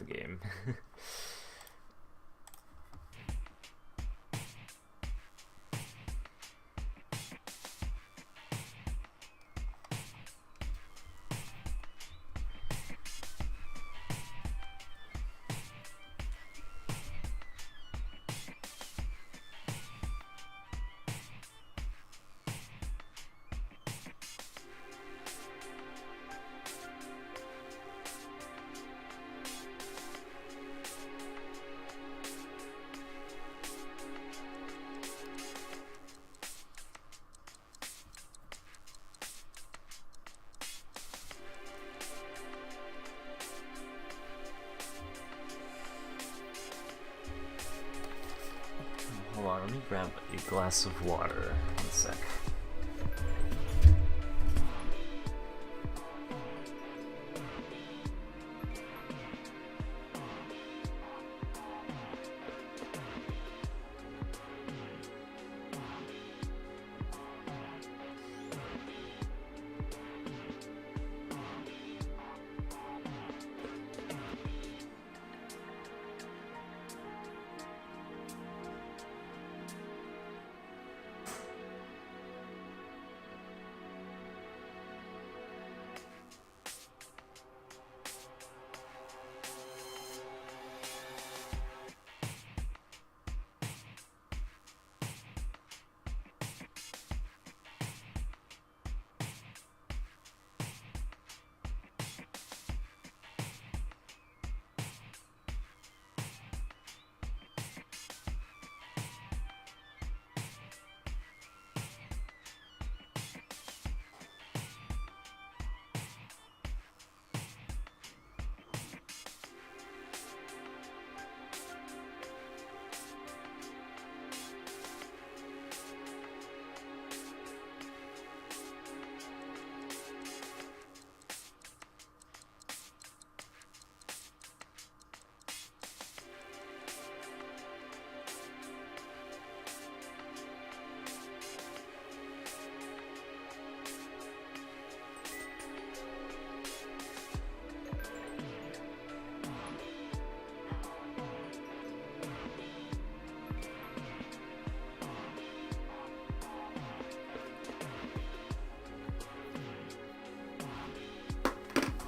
the game. Hold on, let me grab a glass of water. One sec.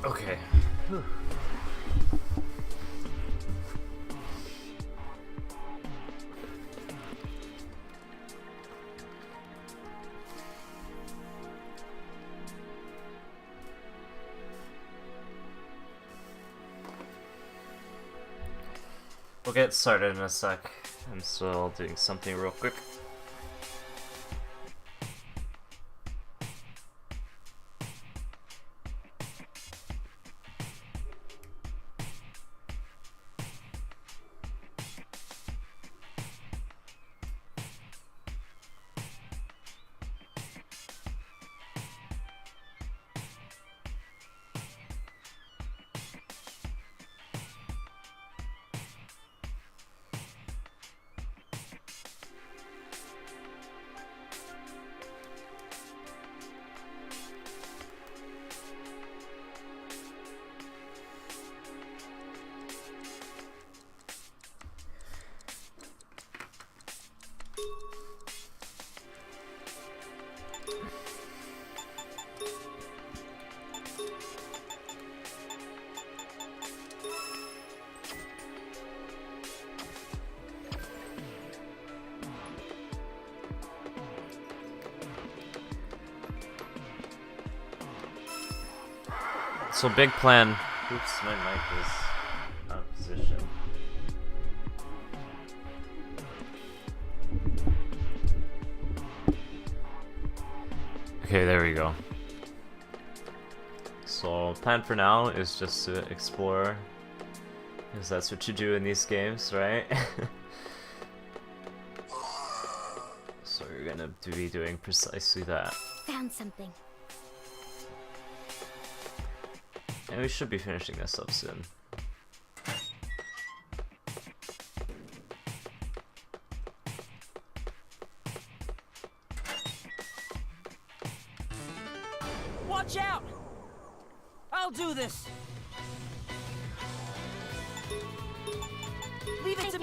Okay. Whew. We'll get started in a sec. I'm still doing something real quick. So big plan. Oops, my mic is out of position. Okay, there we go. So plan for now is just to explore, because that's what you do in these games, right? So you're gonna be doing precisely that. Found something. And we should be finishing this up soon. Watch out! I'll do this!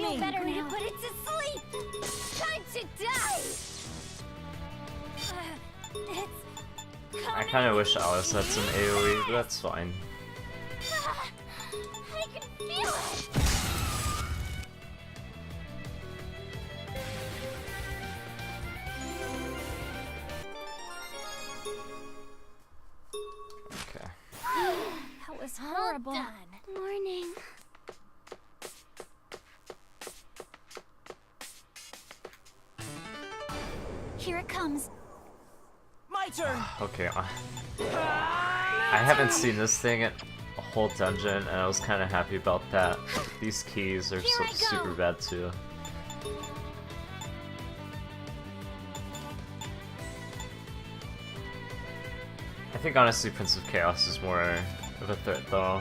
feel better now. Put it to sleep. Time to die. I kind of wish Alice had some AoE, but that's fine. I can feel it. Okay. That was horrible. All done. Morning. Here it comes. My turn. Okay. I haven't seen this thing in a whole dungeon, and I was kind of happy about that. These keys are so super bad too. I think honestly Prince of Chaos is more of a threat though.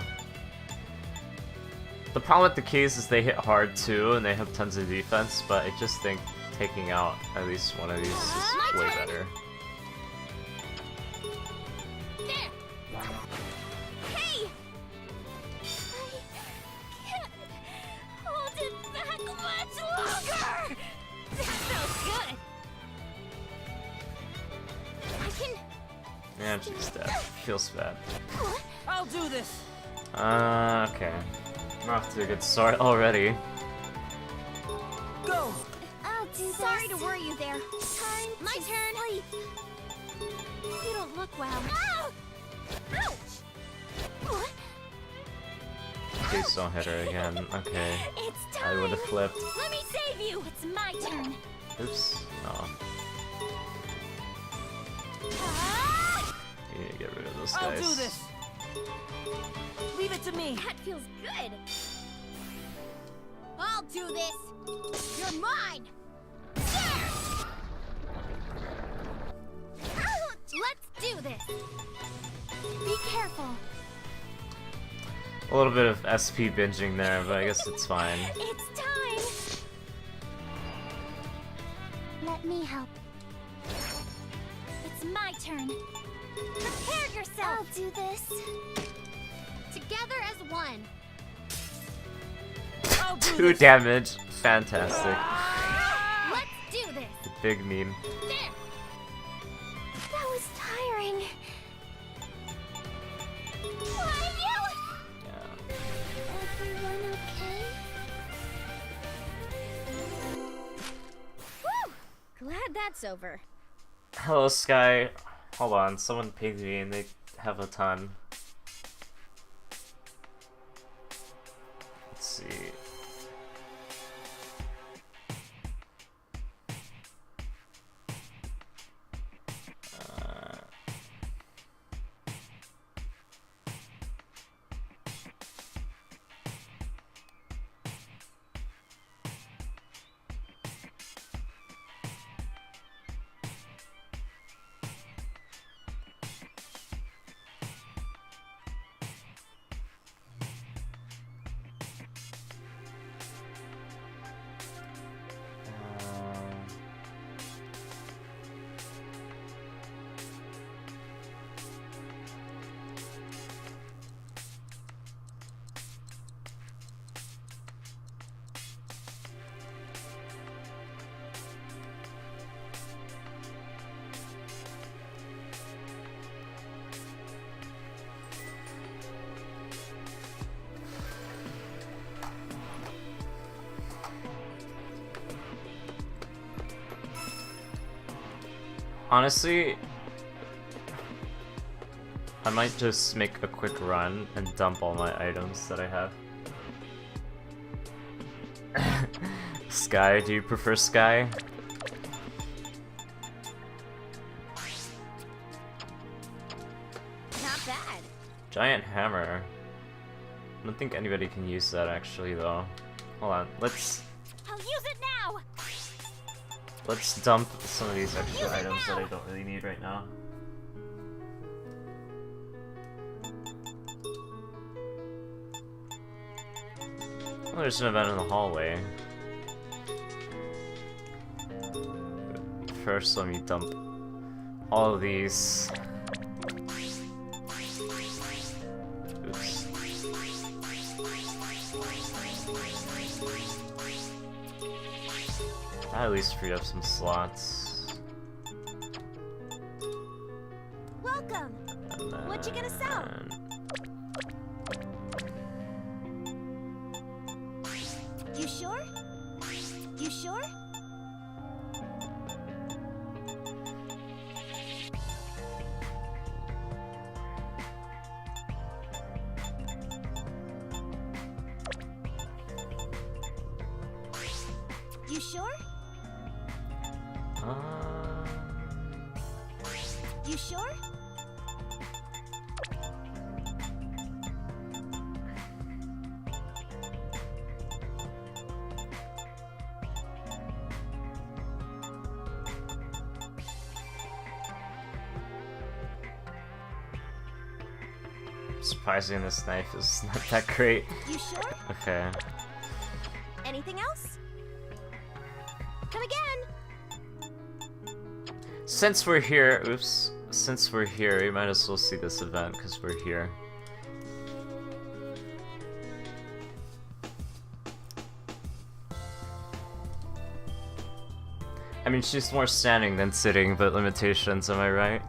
The problem with the keys is they hit hard too, and they have tons of defense, but I just think taking out at least one of these is way better. There. Hey! I can't hold it back much longer! That felt good! I can... Yeah, she's dead. Feels bad. I'll do this. Okay. I'm off to a good start already. Go. I'll do this. Sorry to worry you there. My turn. Sleep. You don't look well. Ow! Ouch! What? Please don't hit her again. Okay. It's time. I would have flipped. Let me save you. It's my turn. Oops. No. You need to get rid of those guys. I'll do this. Leave it to me. That feels good. I'll do this. You're mine. There. Let's do this. Be careful. A little bit of SP binging there, but I guess it's fine. It's time. Let me help. It's my turn. Prepare yourself. I'll do this. Together as one. I'll do 2 this. damage. Fantastic. Let's do this. The big meme. There. That was tiring. Why you? Yeah. Everyone okay? Woo! Glad that's over. Hello, Sky. Hold on, someone pinged me and they have a ton. Let's see. Honestly, I might just make a quick run and dump all my items that I have. Sky, do you prefer Sky? Not bad. Giant hammer. I don't think anybody can use that actually though. Hold on, let's I'll use it now. dump some of these extra items that I don't really need right now. Oh, there's an event in the hallway. First, let me dump all of these. Oops. at least free up some slots. Welcome. What you gonna sell? You sure? You sure? You sure? You sure? Surprising, this knife is not that great. You sure? Okay. Anything else? Come again. Since we're here, oops. Since we're here, we might as well see this event because we're here. I mean, she's more standing than sitting, but limitations, am I right?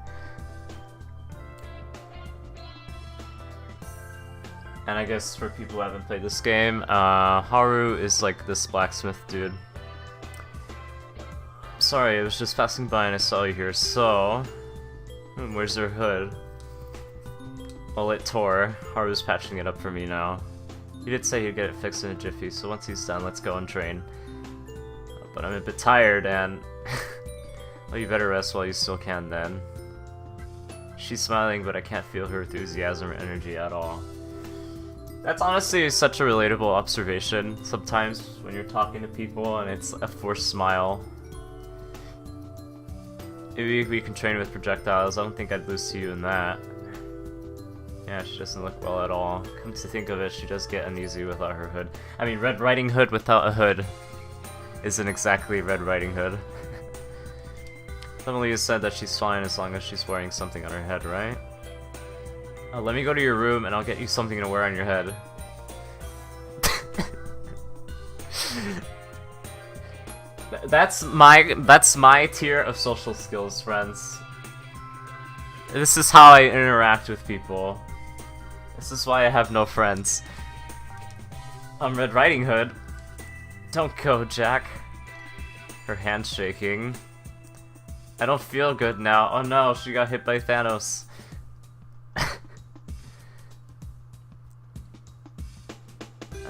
And I guess for people who haven't played this game, Haru is like this blacksmith dude. Sorry, I was just passing by and I saw you here, so... where's her hood? Well, it tore. Haru's patching it up for me now. He did say he'd get it fixed in a jiffy, so once he's done, let's go and train. But I'm a bit tired and... well, you better rest while you still can then. She's smiling, but I can't feel her enthusiasm or energy at all. That's honestly such a relatable observation sometimes when you're talking to people and it's a forced smile. Maybe we can train with projectiles. I don't think I'd lose to you in that. Yeah, she doesn't look well at all. Come to think of it, she does get uneasy without her hood. I mean, Red Riding Hood without a hood isn't exactly Red Riding Hood. Emily has said that she's fine as long as she's wearing something on her head, right? Let me go to your room and I'll get you something to wear on your head. That's my tier of social skills, friends. This is how I interact with people. This is why I have no friends. I'm Red Riding Hood. Don't go, Jack. Her hand's shaking. I don't feel good now. Oh no, she got hit by Thanos.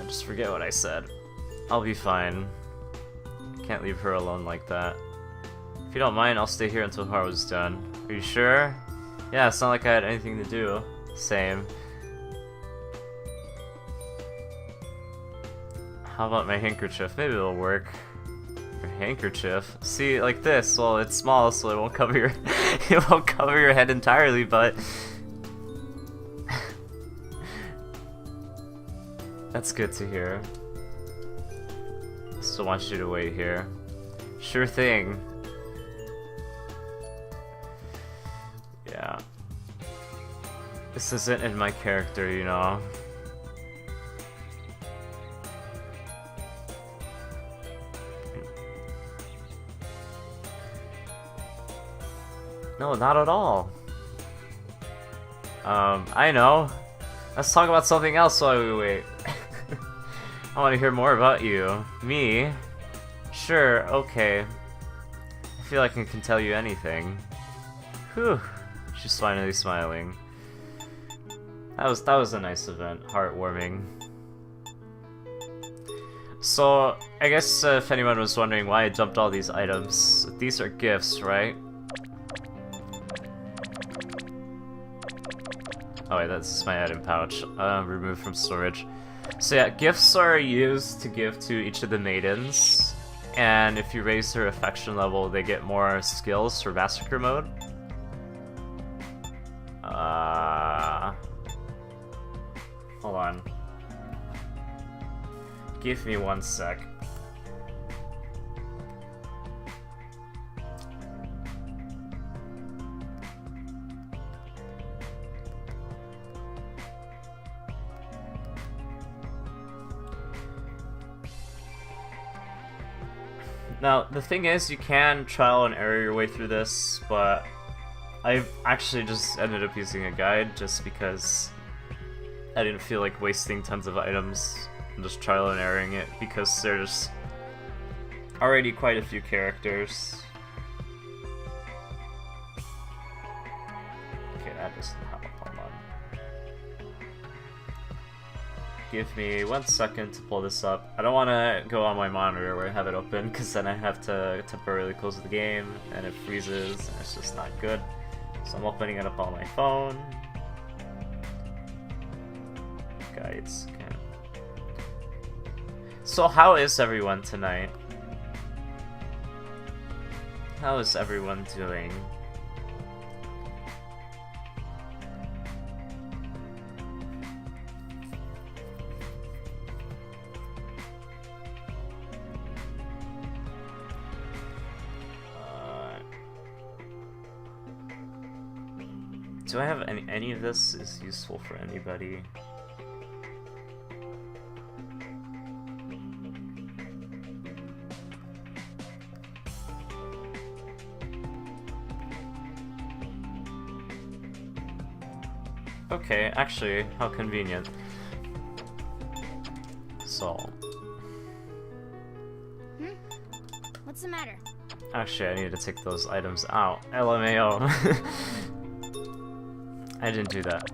Just forget what I said. I'll be fine. Can't leave her alone like that. If you don't mind, I'll stay here until Haru's done. Are you sure? Yeah, it's not like I had anything to do. Same. How about my handkerchief? Maybe it'll work. Your handkerchief? See, like this. Well, it's small, so it won't cover your it won't cover your head entirely, but that's good to hear. Still want you to wait here. Sure thing. Yeah. This isn't in my character, you know. No, not at all. I know. Let's talk about something else while we wait. I want to hear more about you. Me? Sure, okay. I feel like I can tell you anything. Whew. She's finally smiling. That was a nice event. Heartwarming. So, I guess if anyone was wondering why I dumped all these items, these are gifts, right? Oh wait, that's my item pouch. Removed from storage. So yeah, gifts are used to give to each of the maidens, and if you raise their affection level, they get more skills for Massacre mode. Hold on. Give me 1 sec. Now, the thing is, you can trial and error your way through this, but I've actually just ended up using a guide just because I didn't feel like wasting tons of items and just trial and erroring it, because there's already quite a few characters. Okay, that doesn't help. Hold on. Give me 1 second to pull this up. I don't want to go on my monitor where I have it open, because then I have to temporarily close the game and it freezes and it's just not good. So I'm opening it up on my phone. Guides. Okay. So how is everyone tonight? How is everyone doing? Do I have any of this is useful for anybody? Okay, actually, how convenient. So... What's the matter? Actually, I need to take those items out. LMAO. I didn't do that.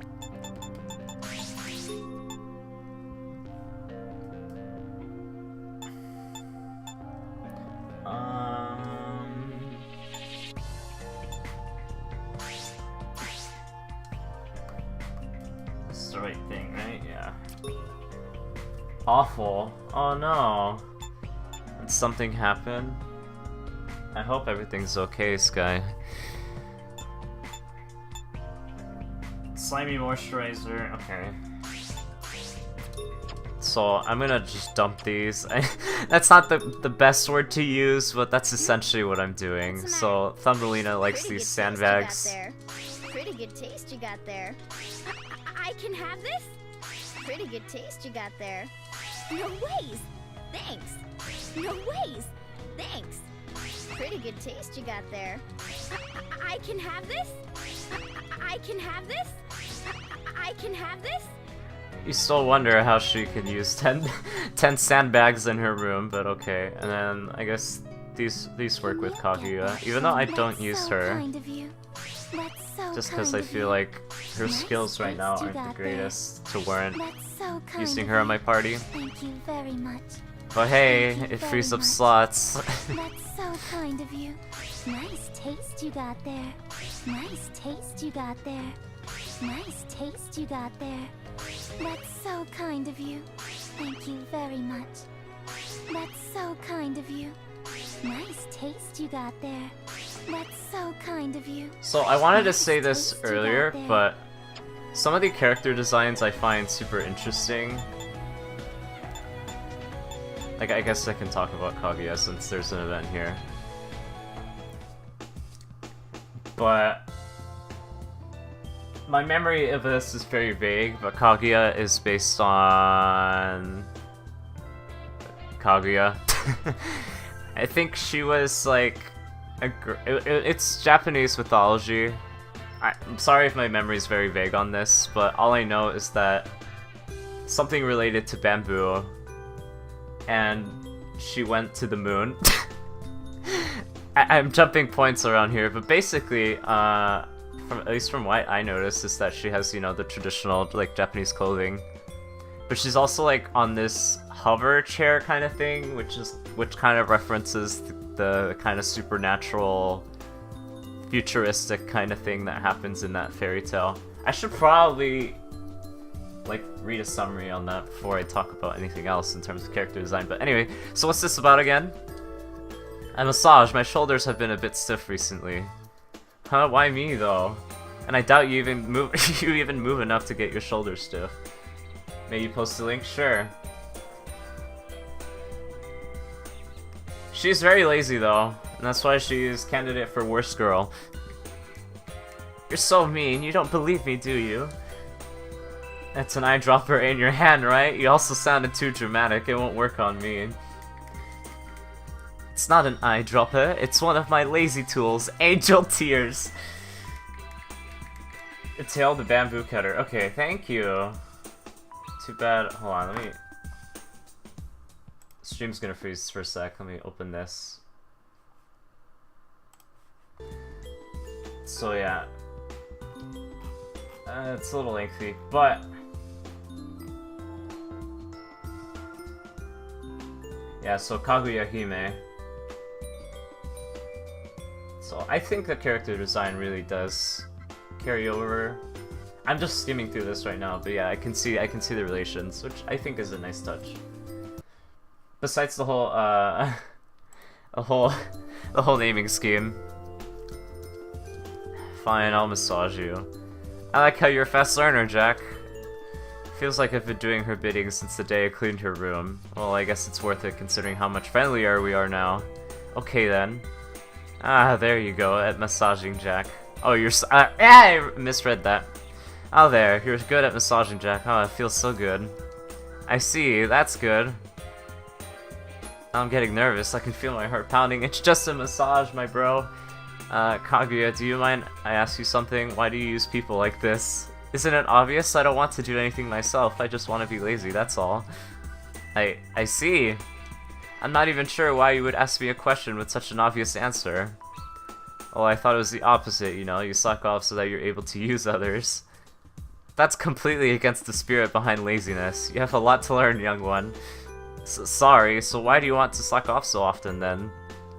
This is the right thing, right? Yeah. Awful. Oh no. Did something happen? I hope everything's okay, Sky. Slimy moisturizer, okay. So I'm gonna just dump these. That's not the best word to use, but that's essentially what I'm doing. So Thumbelina likes these sandbags. Pretty good taste you got there. I can have this? Pretty good taste you got there. No ways. Thanks. No ways. Thanks. Pretty good taste you got there. I can have this? I can have this? I can have this? You still wonder how she could use 10 sandbags in her room, but okay. And then I guess these work with Kaguya, even though I don't use her. Just because I feel like her skills right now aren't the greatest to warrant using her in my party. Thank you very much. But hey, it frees up slots. That's so kind of you. Nice taste you got there. Nice taste you got there. Nice taste you got there. That's so kind of you. Thank you very much. That's so kind of you. Nice taste you got there. That's so kind of you. So I wanted to say this earlier, but some of the character designs I find super interesting. Like, I guess I can talk about Kaguya since there's an event here. But my memory of this is very vague, but Kaguya is based on Kaguya. I think she was like it's Japanese mythology. I'm sorry if my memory is very vague on this, but all I know is that something related to bamboo, and she went to the moon. I'm jumping points around here, but basically, at least from what I noticed, is that she has, you know, the traditional, like, Japanese clothing. But she's also, like, on this hover chair kind of thing, which kind of references the kind of supernatural, futuristic kind of thing that happens in that fairy tale. I should probably, like, read a summary on that before I talk about anything else in terms of character design. But anyway, so what's this about again? A massage. My shoulders have been a bit stiff recently. Huh? Why me though? And I doubt you even move enough to get your shoulders stiff. May you post a link? Sure. She's very lazy though, and that's why she's candidate for worst girl. You're so mean. You don't believe me, do you? That's an eyedropper in your hand, right? You also sounded too dramatic. It won't work on me. It's not an eyedropper, it's one of my lazy tools, Angel Tears. Tail the bamboo cutter. Okay, thank you. Too bad. Hold on, let me. Stream's gonna freeze for a sec. Let me open this. So yeah, it's a little lengthy, but yeah. So Kaguya Hime. So I think the character design really does carry over. I'm just skimming through this right now, but yeah, I can see the relations, which I think is a nice touch. Besides the whole the whole naming scheme. Fine, I'll massage you. I like how you're a fast learner, Jack. Feels like I've been doing her bidding since the day I cleaned her room. Well, I guess it's worth it considering how much friendlier we are now. Okay then. Ah, there you go, at massaging Jack. Oh, you're I misread that. Oh there, you're good at massaging Jack. Oh, it feels so good. I see, that's good. I'm getting nervous, I can feel my heart pounding. It's just a massage, my bro. Kaguya, do you mind I ask you something? Why do you use people like this? Isn't it obvious? I don't want to do anything myself, I just want to be lazy, that's all. I see. I'm not even sure why you would ask me a question with such an obvious answer. Well, I thought it was the opposite, you know, you slack off so that you're able to use others. That's completely against the spirit behind laziness. You have a lot to learn, young one. Sorry, so why do you want to slack off so often then?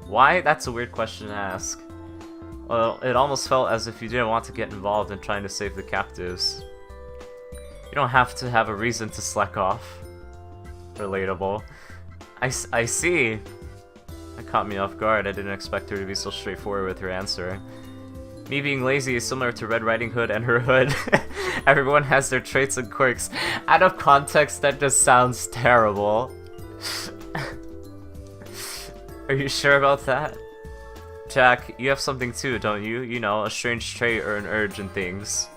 Why? That's a weird question to ask. Well, it almost felt as if you didn't want to get involved in trying to save the captives. You don't have to have a reason to slack off. Relatable. I see. That caught me off guard. I didn't expect her to be so straightforward with her answer. Me being lazy is similar to Red Riding Hood and her hood. Everyone has their traits and quirks. Out of context, that just sounds terrible. Are you sure about that? Jack, you have something too, don't you? You know, a strange trait or an urge and things.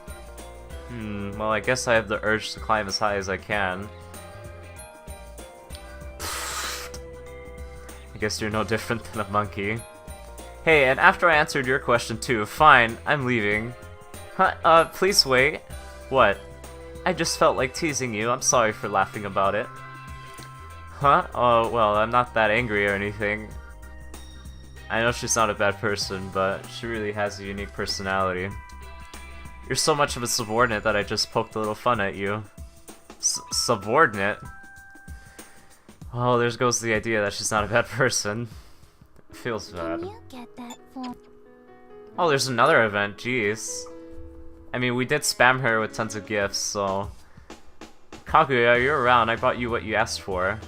Well, I guess I have the urge to climb as high as I can. I guess you're no different than a monkey. Hey, and after I answered your question too, fine, I'm leaving. Huh, please wait. What? I just felt like teasing you, I'm sorry for laughing about it. Huh? Oh, well, I'm not that angry or anything. I know she's not a bad person, but she really has a unique personality. You're so much of a subordinate that I just poked a little fun at you. Subordinate? Well, there goes the idea that she's not a bad person. It feels bad. Can you get that for? Oh, there's another event, jeez. I mean, we did spam her with tons of gifts, so... Kaguya, you're around, I brought you what you asked for.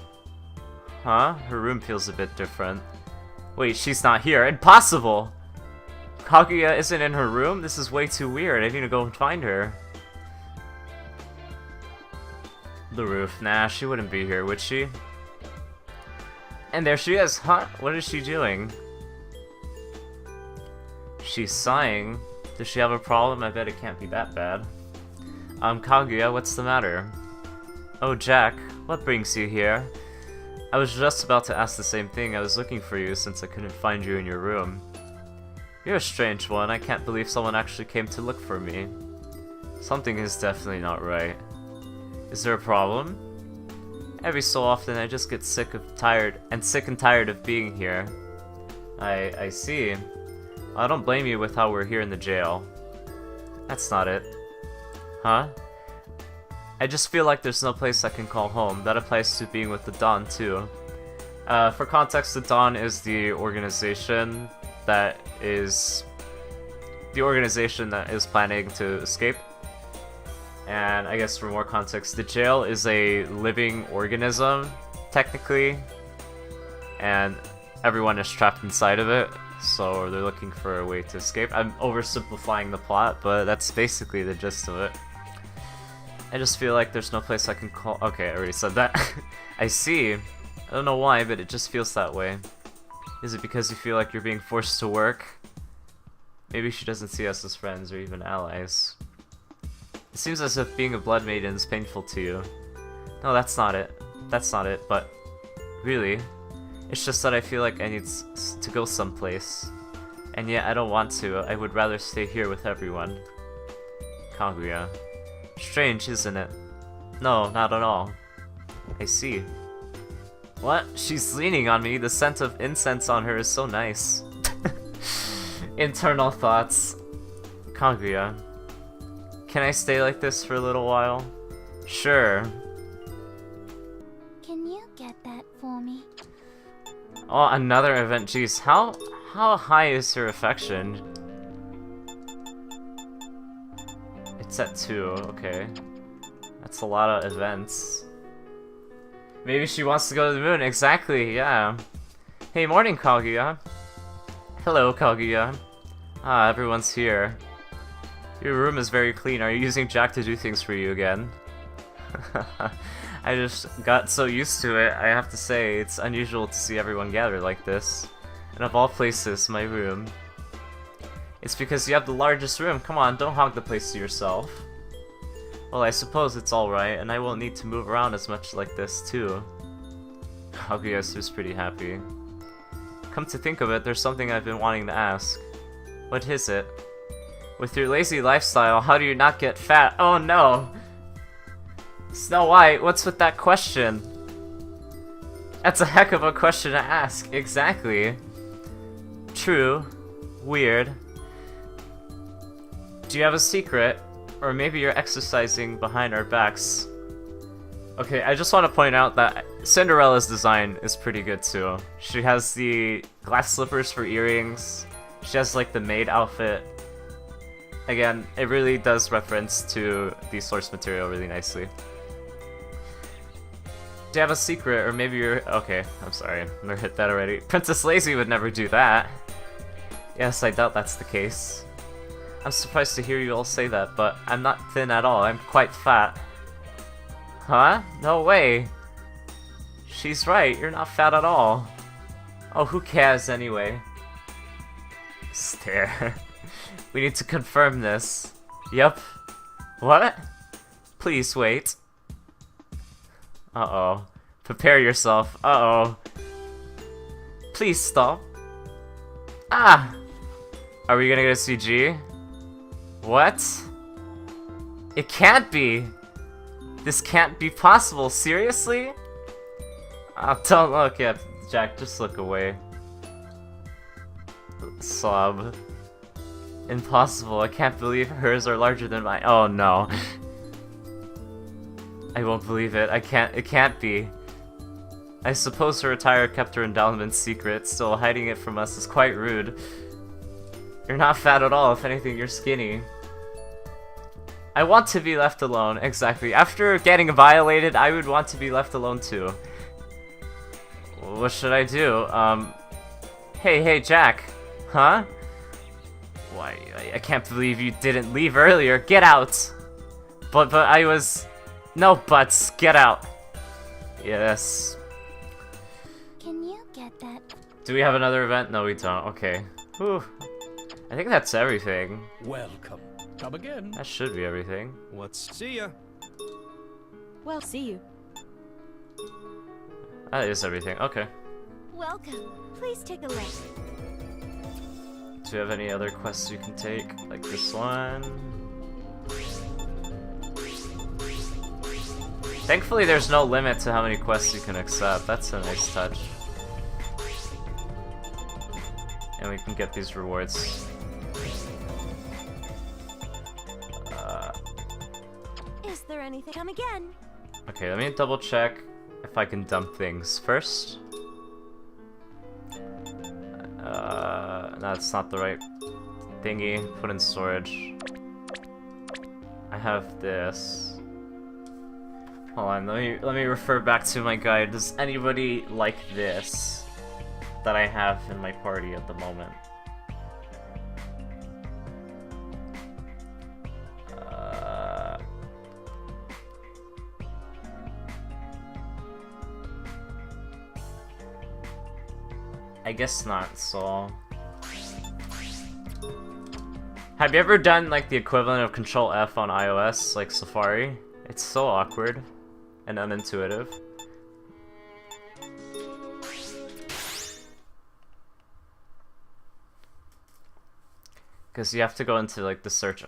Huh? Her room feels a bit different. Wait, she's not here. Impossible! Kaguya isn't in her room? This is way too weird. I need to go and find her. The roof. Nah, she wouldn't be here, would she? And there she is. Huh? What is she doing? She's sighing. Does she have a problem? I bet it can't be that bad. Kaguya, what's the matter? Oh, Jack. What brings you here? I was just about to ask the same thing. I was looking for you since I couldn't find you in your room. You're a strange one. I can't believe someone actually came to look for me. Something is definitely not right. Is there a problem? Every so often I just get sick and tired of being here. I see. I don't blame you with how we're here in the jail. That's not it. Huh? I just feel like there's no place I can call home. That applies to being with the Dawn too. For context, the Dawn is the organization that is planning to escape. And I guess for more context, the jail is a living organism, technically, and everyone is trapped inside of it, so they're looking for a way to escape. I'm oversimplifying the plot, but that's basically the gist of it. I just feel like there's no place I can call... Okay, I already said that. I see. I don't know why, but it just feels that way. Is it because you feel like you're being forced to work? Maybe she doesn't see us as friends or even allies. It seems as if being a blood maiden is painful to you. No, that's not it. That's not it, but... Really? It's just that I feel like I need to go someplace. And yet I don't want to. I would rather stay here with everyone. Kaguya. Strange, isn't it? No, not at all. I see. What? She's leaning on me. The scent of incense on her is so nice. Internal thoughts. Kaguya. Can I stay like this for a little while? Sure. Can you get that for me? Oh, another event. Jeez, how high is her affection? It's at 2, okay. That's a lot of events. Maybe she wants to go to the moon, exactly, yeah. Hey, morning, Kaguya. Hello, Kaguya. Ah, everyone's here. Your room is very clean. Are you using Jack to do things for you again? I just got so used to it, I have to say, it's unusual to see everyone gather like this. And of all places, my room. It's because you have the largest room. Come on, don't hog the place to yourself. Well, I suppose it's alright, and I won't need to move around as much like this, too. Kaguya seems pretty happy. Come to think of it, there's something I've been wanting to ask. What is it? With your lazy lifestyle, how do you not get fat? Oh no! Snow White, what's with that question? That's a heck of a question to ask, exactly. True. Weird. Do you have a secret? Or maybe you're exercising behind our backs. Okay, I just want to point out that Cinderella's design is pretty good too. She has the glass slippers for earrings. She has like the maid outfit. Again, it really does reference to the source material really nicely. Do you have a secret, or maybe you're... Okay, I'm sorry, I hit that already. Princess Lazy would never do that. Yes, I doubt that's the case. I'm surprised to hear you all say that, but I'm not thin at all, I'm quite fat. Huh? No way! She's right, you're not fat at all. Oh, who cares anyway? Stare. We need to confirm this. Yup. What? Please wait. Uh-oh. Prepare yourself. Uh-oh. Please stop. Ah! Are we gonna get a CG? What? It can't be! This can't be possible, seriously? Oh, don't look at Jack, just look away. Sob. Impossible, I can't believe hers are larger than mine. Oh no. I won't believe it, it can't be. I suppose her attire kept her endowment secret, still hiding it from us is quite rude. You're not fat at all, if anything, you're skinny. I want to be left alone, exactly. After getting violated, I would want to be left alone too. What should I do? Hey, Jack. Huh? Why, I can't believe you didn't leave earlier. Get out! But I was... No buts, get out. Yes. Can you get that? Do we have another event? No, we don't. Okay. Whew. I think that's everything. Welcome. Come again. That should be everything. See ya. Well, see you. That is everything. Okay. Welcome. Please take a look. Do you have any other quests you can take? Like this one? Thankfully, there's no limit to how many quests you can accept. That's a nice touch. And we can get these rewards. Is there anything? Come again. Okay, let me double check if I can dump things first. That's not the right thingy. Put in storage. I have this. Hold on, let me refer back to my guide. Does anybody like this that I have in my party at the moment? I guess not, so... Have you ever done like the equivalent of Control F on iOS, like Safari? It's so awkward and unintuitive. because you have to go into like the search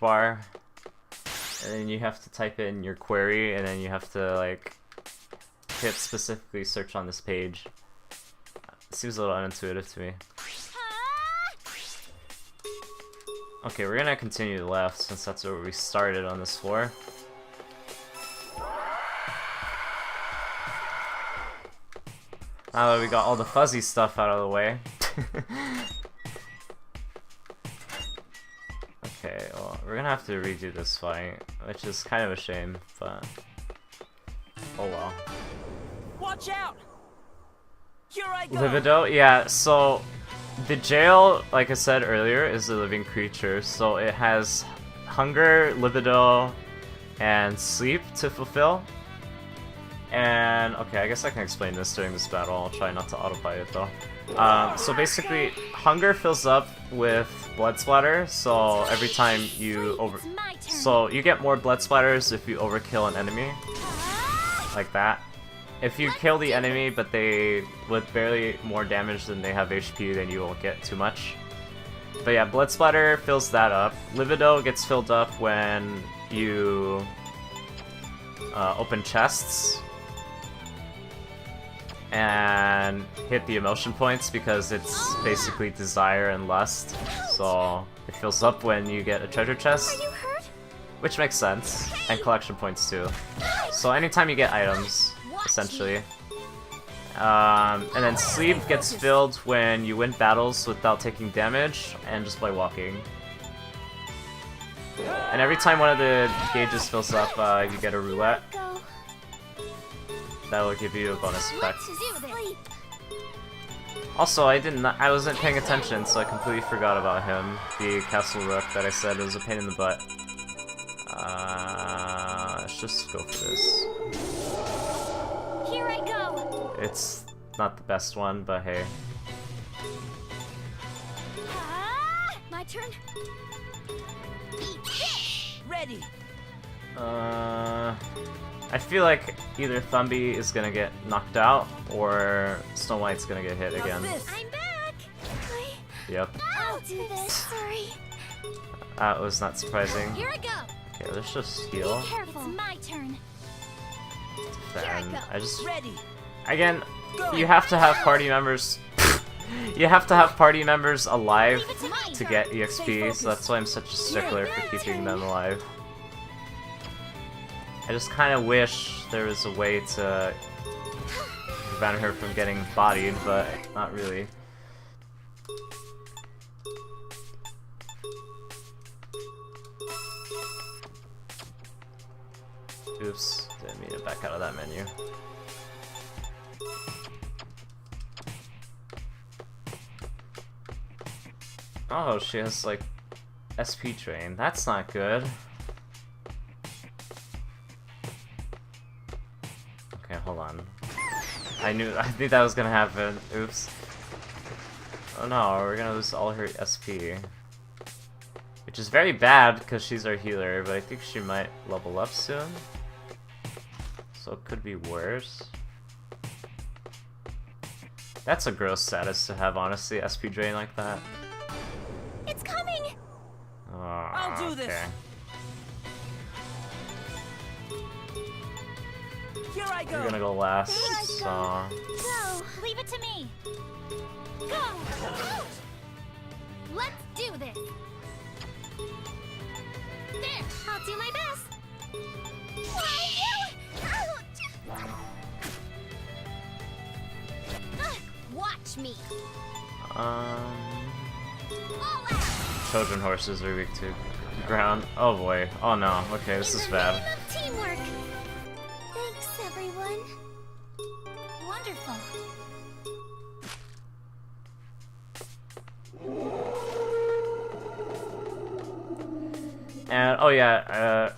bar, and then you have to type in your query, and then you have to like hit specifically search on this page. It seems a little unintuitive to me. Okay, we're gonna continue to the left since that's where we started on this floor. Now that we got all the fuzzy stuff out of the way. Okay, well, we're gonna have to redo this fight, which is kind of a shame, but oh well. Watch out! Here I go! Libido? Yeah, so the jail, like I said earlier, is a living creature, so it has hunger, libido, and sleep to fulfill. And, okay, I guess I can explain this during this battle. I'll try not to autopilot though. So basically, hunger fills up with blood splatter, so every time you so you get more blood splatters if you overkill an enemy. Like that. If you kill the enemy, but they with barely more damage than they have HP, then you won't get too much. But yeah, blood splatter fills that up. Libido gets filled up when you open chests and hit the emotion points, because it's basically desire and lust. So it fills up when you get a treasure chest, which makes sense, and collection points too. So anytime you get items, essentially. And then sleep gets filled when you win battles without taking damage and just by walking. And every time one of the gauges fills up, you get a roulette. That will give you a bonus effect. Also, I wasn't paying attention, so I completely forgot about him. The castle rook that I said was a pain in the butt. Let's just go for this. Here I go. It's not the best one, but hey. My turn. Ready! I feel like either Thumby is gonna get knocked out, or Snow White's gonna get hit again. I'm back. Yep. I'll do this. Sorry. That was not surprising. Here I go. Okay, let's just heal. Be careful. It's my turn. And I just Ready! again, you have to have party members. You have to have party members alive to get EXP, so that's why I'm such a stickler for keeping them alive. I just kind of wish there was a way to prevent her from getting bodied, but not really. Oops, didn't mean to back out of that menu. Oh, she has like SP train. That's not good. Okay, hold on. I knew that was gonna happen. Oops. Oh no, we're gonna lose all her SP. Which is very bad because she's our healer, but I think she might level up soon. So it could be worse. That's a gross status to have, honestly, SP drain like that. It's coming. Oh, I'll do this. okay. Here I go! You're gonna go last, so... Go. Leave it to me. Go. Let's do this. There. I'll do my best. Why you? Watch me. Um... All out. Trojan horses are weak to ground. Oh boy. Oh no. Okay, this is bad. Teamwork. Thanks, everyone. Wonderful. And oh yeah,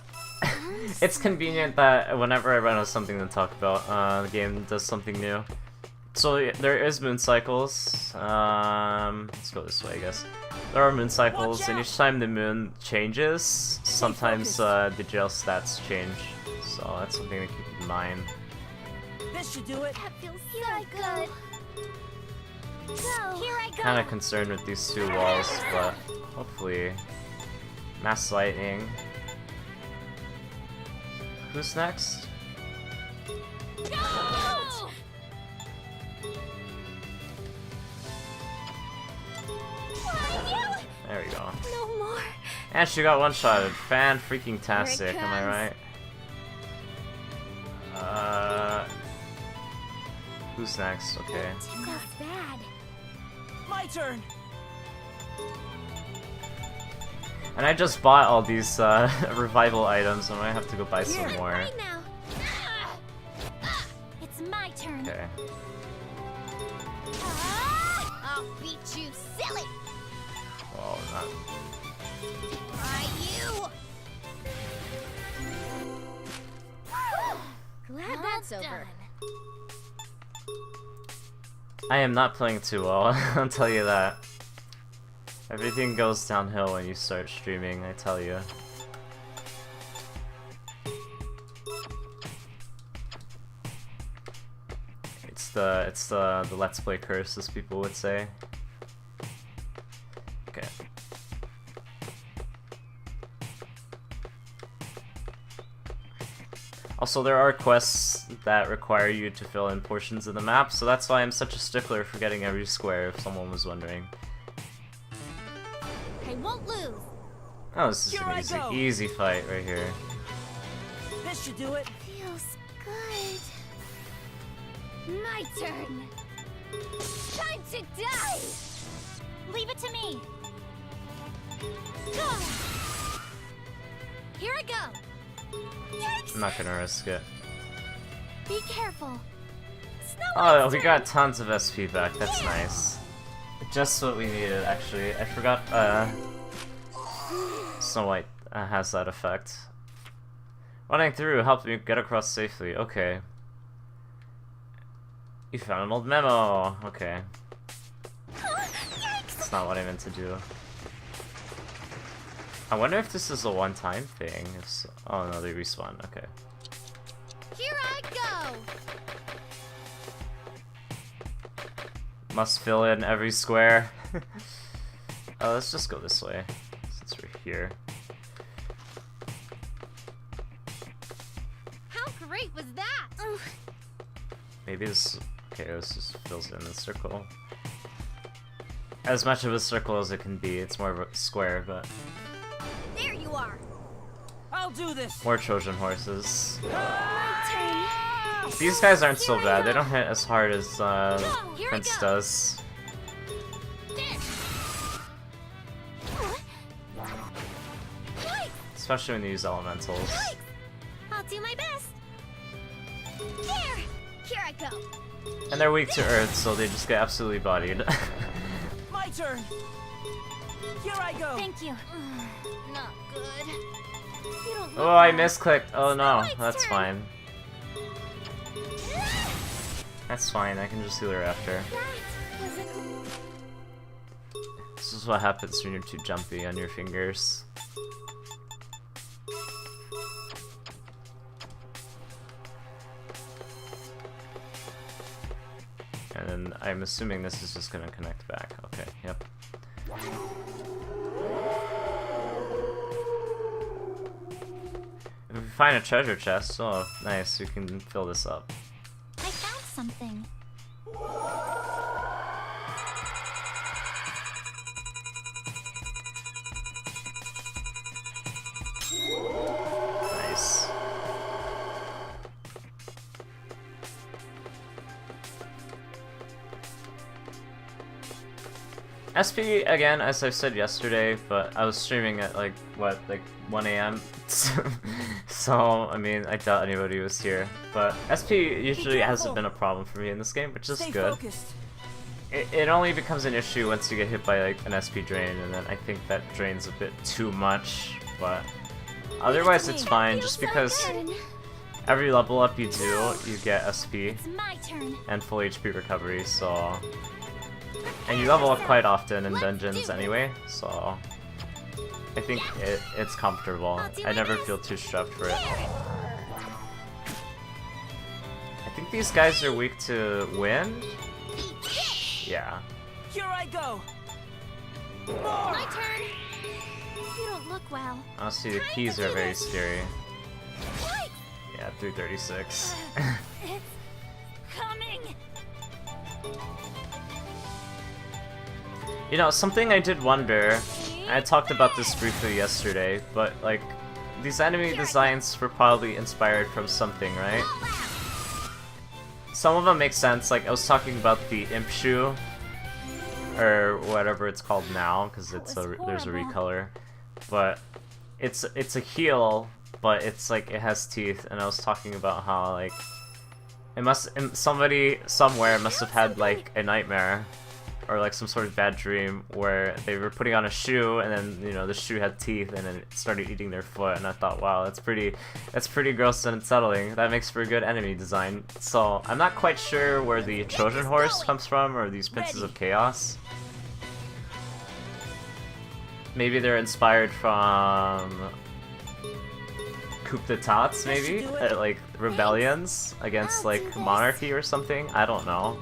it's convenient that whenever I run out of something to talk about, the game does something new. So there is moon cycles. Let's go this way, I guess. There are moon cycles, and each time the moon changes, sometimes the jail stats change. So that's something to keep in mind. This should do it! That feels so good. Go. Here I go. Kind of concerned with these two walls, but Hopefully. Mass lightning. Who's next? Ouch! There we go. No more. And she got one-shotted. Fan-freaking-tastic, am I right? Who's next? Okay. That's bad. My turn. And I just bought all these revival items, and I have to go buy some Here. more. Right now. It's my turn. Okay. I'll beat you, silly. Well, not. Try you. Glad that's over. I am not playing too well, I'll tell you that. Everything goes downhill when you start streaming, I tell you. It's the Let's Play curse, as people would say. Okay. Also, there are quests that require you to fill in portions of the map, so that's why I'm such a stickler for getting every square, if someone was wondering. I won't lose. Oh, this is Here an I easy, go. easy fight right here. This should do it. Feels good. My turn. Time to die. Leave it to me. Go. Here I go. I'm not gonna risk it. Be careful. Snow Oh, White's we turn. got tons of SP back, that's nice. Just what we needed, actually. I forgot, Snow White has that effect. Running through helped me get across safely, okay. You found an old memo, okay. Yikes. That's not what I meant to do. I wonder if this is a one-time thing. If so, oh no, they respawn, okay. Here I go. Must fill in every square. Let's just go this way, since we're here. How great was that? Maybe this... Okay, this just fills in the circle. As much of a circle as it can be, it's more of a square, but... There you are. I'll do this. More Trojan horses. My turn. These guys aren't so bad, they don't hit as hard as Here I Prince go. does. Especially when you use elementals. I'll do my best. There. Here I go. And they're weak to earth, so they just get absolutely bodied. My turn. Here I go. Thank you. Not good. You don't Oh, I misclicked. Oh no, White's that's turn. fine. That's fine, I can just heal her after. That was a This is what happens when you're too jumpy on your fingers. And then I'm assuming this is just gonna connect back. Okay, yep. If we find a treasure chest, oh nice, we can fill this up. I found something. Nice. SP again, as I said yesterday, but I was streaming at like what, like 1 AM. So I mean, I doubt anybody was here. But SP usually hasn't been a problem for me in this game, which is Stay good. focused. It only becomes an issue once you get hit by like an SP drain, and then I think that drains a bit too much. But otherwise, it's fine. Just because every level up you do, you get SP It's my turn. and full HP recovery. So. And you level up quite often in dungeons anyway, so I think it's comfortable. I never feel too strapped for it. I think these guys are weak to wind? Yeah. Here I go. My turn. look well. Honestly, the keys are very scary. Yeah, 336. It's coming. You know, something I did wonder, I talked about this briefly yesterday, but like, these enemy designs were probably inspired from something, right? Some of them make sense, like I was talking about the Imp Shoe, or whatever it's called now, because there's a recolor. But it's a heel, but it's like it has teeth, and I was talking about how like somebody somewhere must have had like a nightmare or like some sort of bad dream where they were putting on a shoe and then, you know, the shoe had teeth and then it started eating their foot, and I thought, wow, that's pretty gross and unsettling. That makes for a good enemy design. So I'm not quite sure where the Trojan horse comes from, or these Princes of Chaos. Maybe they're inspired from coup d'etats, maybe? Like rebellions against like monarchy or something? I don't know.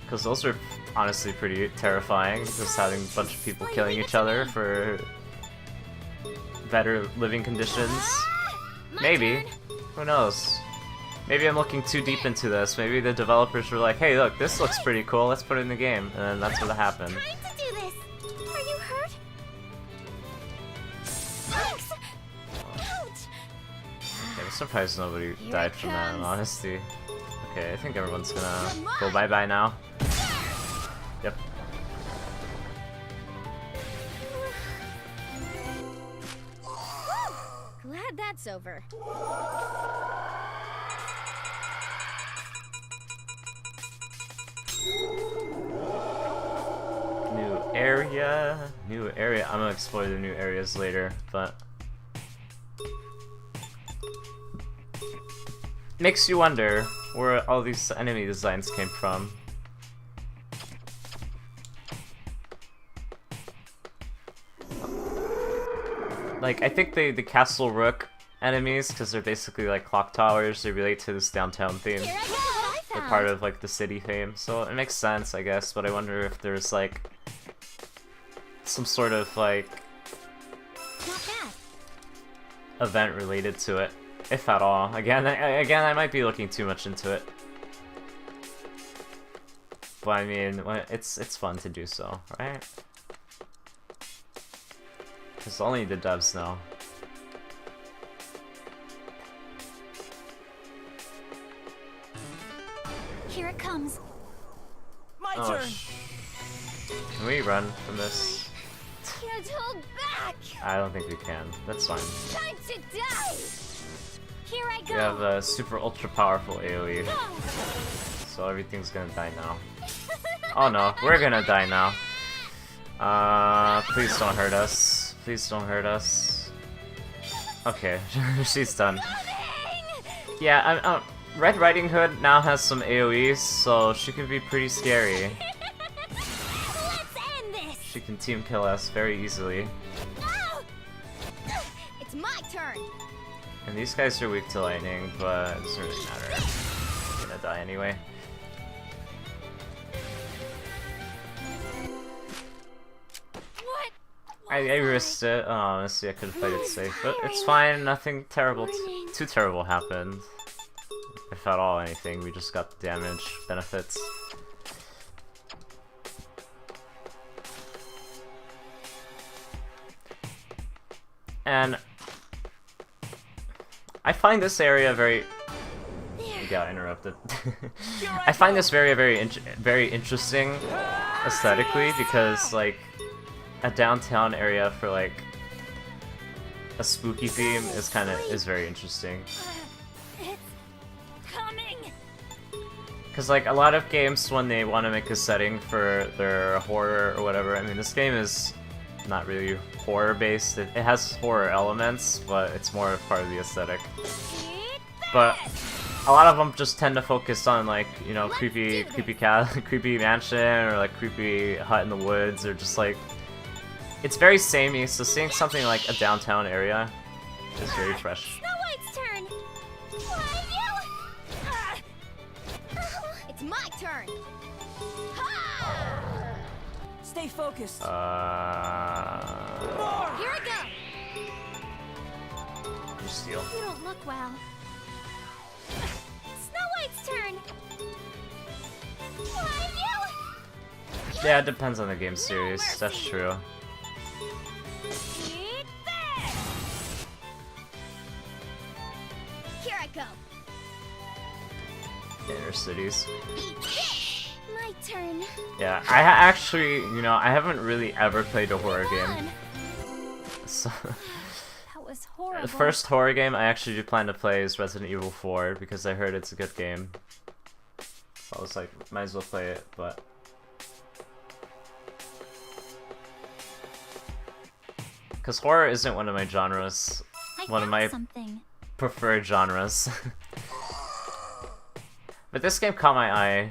Because those are honestly pretty terrifying, just having a bunch of people killing each other for better living conditions. Maybe. Who knows? Maybe I'm looking too deep into this. Maybe the developers were like, hey look, this looks pretty cool, let's put it in the game. And then that's what happened. Trying to do this. Are you hurt? Thanks. Ouch. Okay, I'm surprised nobody died from that, in honesty. Okay, I think everyone's gonna go bye-bye now. Yep. Glad that's over. New area. I'm gonna explore the new areas later, but makes you wonder where all these enemy designs came from. Like, I think the Castle Rook enemies, because they're basically like clock towers, they relate to this downtown theme. Here I go. What I They're found. part of like the city theme, so it makes sense, I guess, but I wonder if there's like some sort of like Not bad. event related to it, if at all. Again, I might be looking too much into it, but I mean, it's fun to do so, right? Because only the devs know. Here it comes. My Oh, turn. Can we run from this? Can't hold back. I don't think we can. That's fine. Time to die. Here I go. We have a super ultra powerful AoE, Go. so everything's gonna die now. Oh no, we're gonna die now. Please don't hurt us. Please don't hurt us. Okay, she's done. Yeah, Red Riding Hood now has some AoEs, so she can be pretty scary. Let's end this. She can team kill us very easily. Ow. It's my turn. And these guys are weak to lightning, but it doesn't really matter. I'm gonna die anyway. What? I risked it. Oh, honestly, I could have played it safe, but it's fine. Nothing terrible, too terrible happened. If at all anything, we just got the damage benefits. And I find this area very... We got interrupted. I find this very interesting aesthetically, because like a downtown area for like a spooky theme is very interesting. It's coming. Because like a lot of games, when they want to make a setting for their horror or whatever, I mean this game is not really horror based. It has horror elements, but it's more of part of the aesthetic. But a lot of them just tend to focus on like, you know, creepy creepy mansion, or like creepy hut in the woods, or just like, it's very samey. So seeing something like a downtown area is very fresh. Snow White's turn. Why you? It's my turn. Ha! Stay focused. Here I go. steal. You don't look well. Snow White's turn. Why you? Yeah, it depends on the game series. That's true. Eat this! Here I go. Inner cities. Eat this! My turn. Yeah, actually, you know, I haven't really ever played a horror game. So, That was horrible. the first horror game I actually do plan to play is Resident Evil 4 because I heard it's a good game. So I was like, might as well play it, but... Because horror isn't one of my genres. One of my something. preferred genres. But this game caught my eye.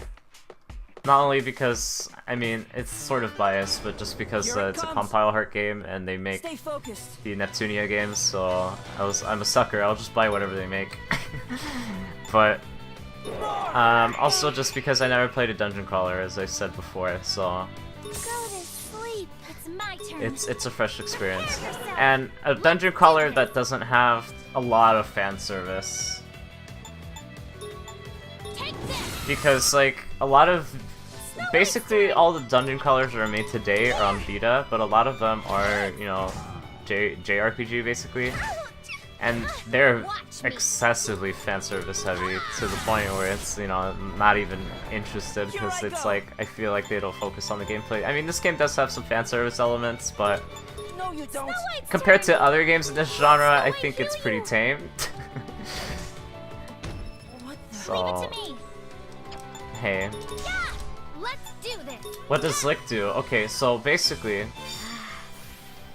Not only because, I mean, it's sort of biased, but just because it's a Compile Heart game and they make Stay focused. the Neptunia games, so I'm a sucker. I'll just buy whatever they make. But also just because I never played a dungeon crawler, as I said before, so Go to sleep. It's my turn. it's a fresh experience. And a dungeon crawler that doesn't have a lot of fan service. Take this. Because like a lot of basically all the dungeon crawlers that are made today are on Vita, but a lot of them are, you know, JRPG basically. And they're excessively fan service heavy to the point where it's, you know, not even interested because it's like I feel like they don't focus on the gameplay. I mean, this game does have some fan service elements, but No, you don't. compared to other games in this genre, I think it's pretty tame. What the? So, Leave it to me. hey, Yeah. Let's do this. what does Lick do? Okay, so basically,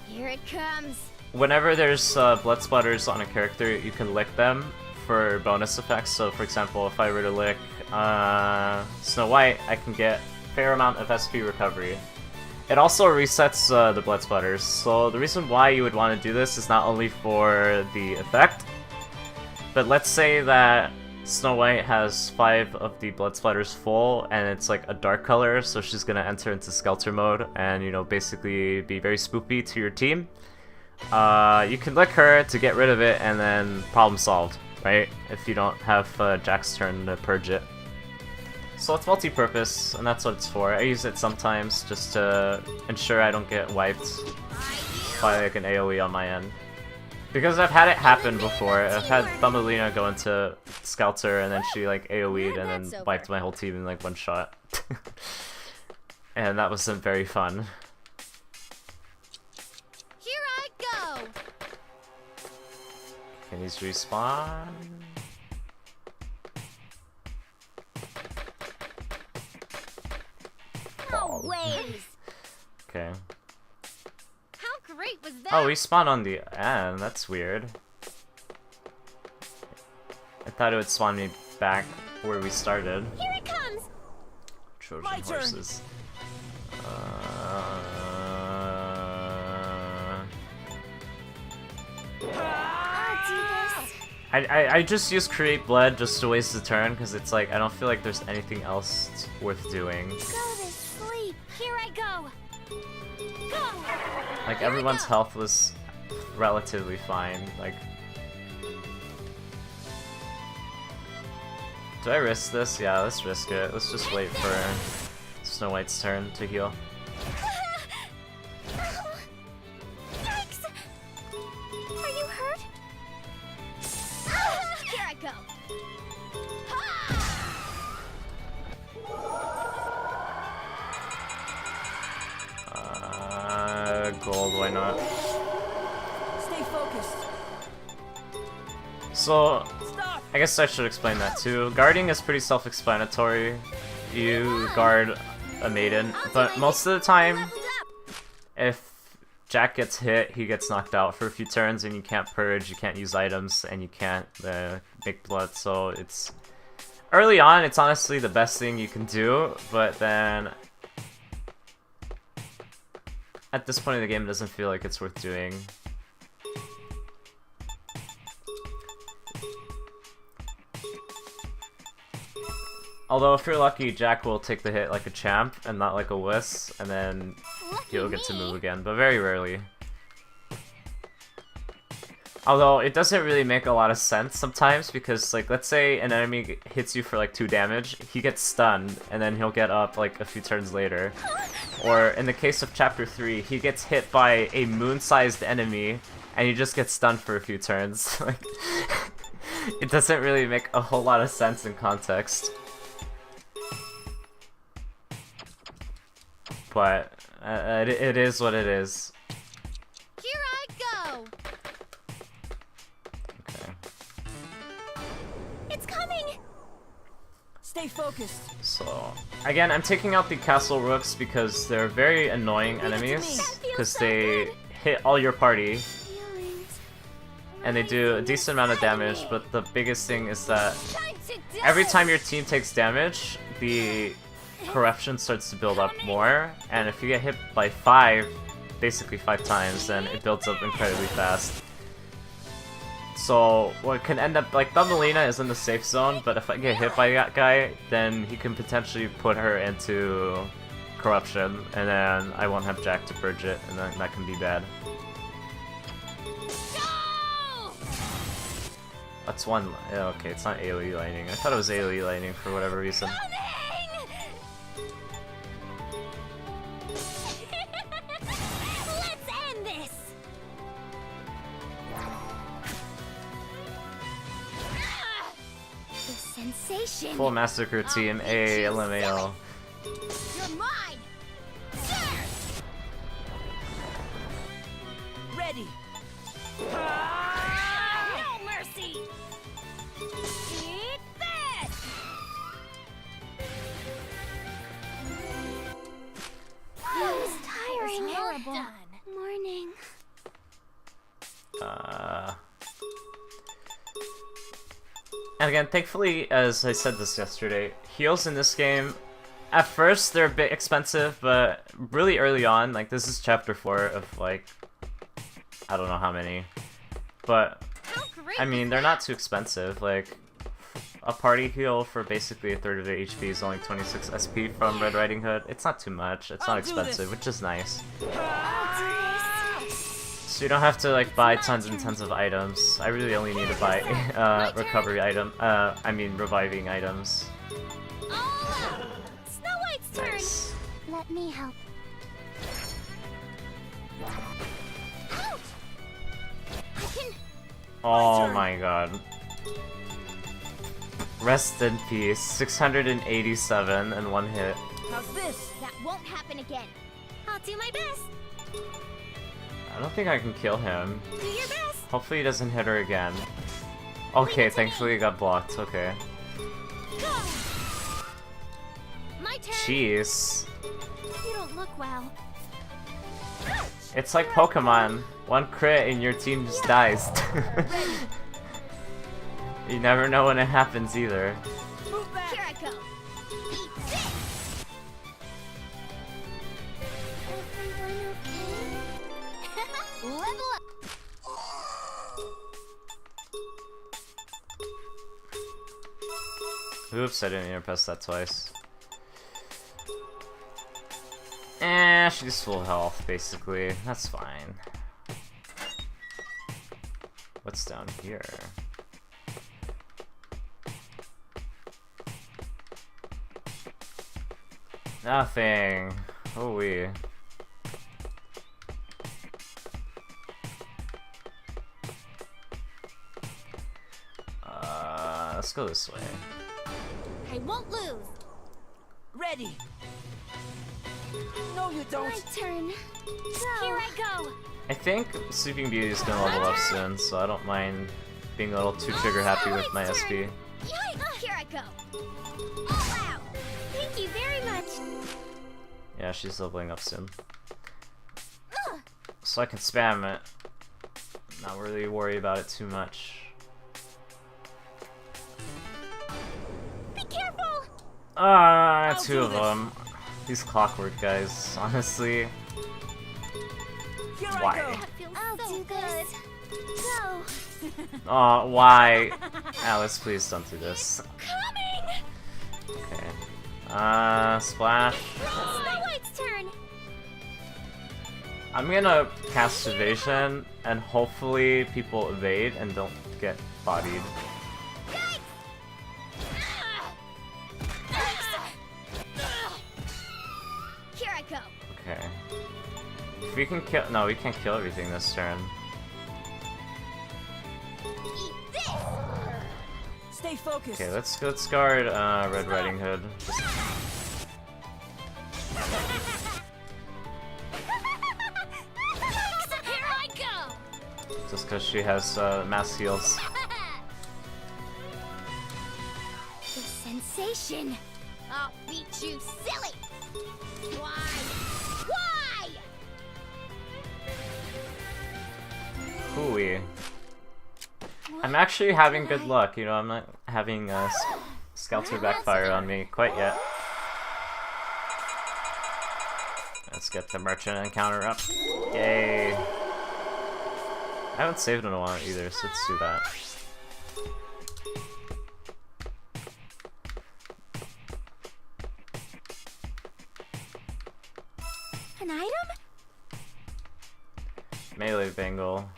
Here it comes. whenever there's blood splatters on a character, you can lick them for bonus effects. So, for example, if I were to lick Snow White, I can get a fair amount of SP recovery. It also resets the blood splatters. So the reason why you would want to do this is not only for the effect, but let's say that Snow White has 5 of the blood splatters full, and it's like a dark color, so she's gonna enter into Skelter mode and, you know, basically be very spoopy to your team. You can lick her to get rid of it, and then problem solved, right? If you don't have Jack's turn to purge it. So it's multi-purpose, and that's what it's for. I use it sometimes just to ensure I don't get wiped by like an AoE on my end. Because I've had it happen before. I've had Thumbelina go into Skelter and then she like AoE'd and then wiped my whole team in like one shot. And that wasn't very fun. Here I go. Can these respawn? No ways. Okay. How great was that? Oh, we spawn on the end. That's weird. I thought it would spawn me back where we started. Here it comes. Trojan My turn. horses. I'll do this. I just use Create Blood just to waste the turn because it's like I don't feel like there's anything else worth doing. Go to sleep. Here I go. Go. Like Here I everyone's go. health was relatively fine. Like, do I risk this? Yeah, let's risk it. Let's just wait for Snow White's turn to heal. Yikes! Are you hurt? Here I go. Gold, why not? Stay focused. So, Stop. I guess I should explain that too. Guarding is pretty self-explanatory. You guard a maiden, but most of the time, Leveled up. if Jack gets hit, he gets knocked out for a few turns, and you can't purge, you can't use items, and you can't make blood, so it's... Early on, it's honestly the best thing you can do, but then... At this point in the game, it doesn't feel like it's worth doing. Although, if you're lucky, Jack will take the hit like a champ, and not like a wuss, and then Lucky he'll get to me. move again, but very rarely. Although it doesn't really make a lot of sense sometimes because, like, let's say an enemy hits you for like 2 damage, he gets stunned, and then he'll get up like a few turns later. Or in the case of Chapter 3, he gets hit by a moon-sized enemy, and he just gets stunned for a few turns. Like, it doesn't really make a whole lot of sense in context. But it is what it is. Here I go! Okay. It's coming! Stay focused. So, again, I'm taking out the castle rooks because they're very annoying Leave it to me. enemies. That feels Because so they good. hit all your party, Feelings and they do a rising decent amount of inside damage, me. but the biggest thing is that Time to die. every time your team takes damage, the corruption starts to build up more, and if you get hit by 5, basically 5 times, then it builds up incredibly fast. So what can end up, like, Thumbelina is in the safe zone, but if I get hit by that guy, then he can potentially put her into corruption, and then I won't have Jack to purge it, and then that can be bad. Go! That's one. Yeah, okay, it's not AoE lightning. I thought it was AoE lightning for whatever reason. Let's end this! The sensation! Full Massacre Team A LMAO. You're mine! Sir! Ready. No mercy! Eat this! That was tiring. horrible. Morning. And again, thankfully, as I said this yesterday, heals in this game, at first they're a bit expensive, but really early on, like this is chapter 4 of like, I don't know how many, but How great I mean, is they're that? not too expensive. Like, a party heal for basically a third of their HP is only 26 SP from Red Riding Hood. It's not too much, it's not I'll do expensive, this. which is nice. I'll do this. So you don't have to like buy tons and tons of items. I really only need to buy recovery item, I mean reviving items. All out. Snow White's turn. Nice. Let me help. Ouch! I can. Oh turn. my god. Rest in peace. 687 and 1 hit. How's this? That won't happen again. I'll do my best. I don't think I can kill him. Do your best. Hopefully he doesn't hit her again. Okay, thankfully he got blocked. Okay. Go. My turn. Jeez. You don't look well. It's like Pokemon. 1 crit and your team just dies. You never know when it happens either. Move back. Here I go. Eat this. Everyone okay? Level up. Oops, I didn't even press that twice. She's full health, basically. That's fine. What's down here? Nothing. Oh, we. Let's go this way. I won't lose. Ready. No, you don't. My turn. Go. Here I go. I think Sleeping Beauty is gonna level up soon, so I don't mind being a little too trigger happy with my SP. Yikes! Here I go. All out. Thank you very much. Yeah, she's leveling up soon. Ugh. So I can spam it. Not really worry about it too much. Be careful. I'll 2 do of this. them. These clockwork guys, honestly. Here Why? I go. That feels so good. Go. Why? Alice, please don't do this. Coming. Okay. Splash. Snow White's turn. I'm gonna cast evasion, and hopefully people evade and don't get bodied. Here I go. Okay. If we can kill— no, we can't kill everything this turn. Eat this. Stay focused. Okay, let's guard Red Riding Hood. Here I go. Just because she has mass heals. The sensation. I'll beat you silly. Why? Why? Hooey. I'm actually having good luck, you know, I'm not having Skelter backfire on me quite yet. Let's get the merchant encounter up. Yay! I haven't saved in a while either, so let's do that. An item? Melee Bangle.